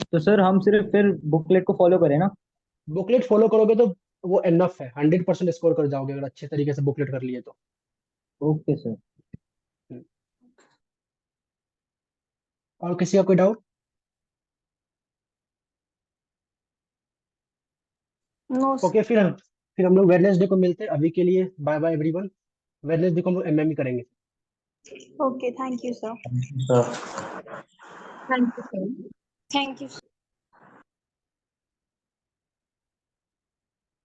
तो सर हम सिर्फ फिर बुकलेट को फॉलो करें ना? बुकलेट फॉलो करोगे तो वो एनफ है, 100% स्कोर कर जाओगे अगर अच्छे तरीके से बुकलेट कर लिए तो। Okay sir. हम्म। और किसी का कोई डाउट? नो। ओके, फिर हम लोग वेडनेसडे को मिलते हैं। अभी के लिए बाय बाय एवरीवन। वेडनेसडे को हम लोग एमएमई करेंगे। Okay, thank you sir. Sir thank you sir. Thank you.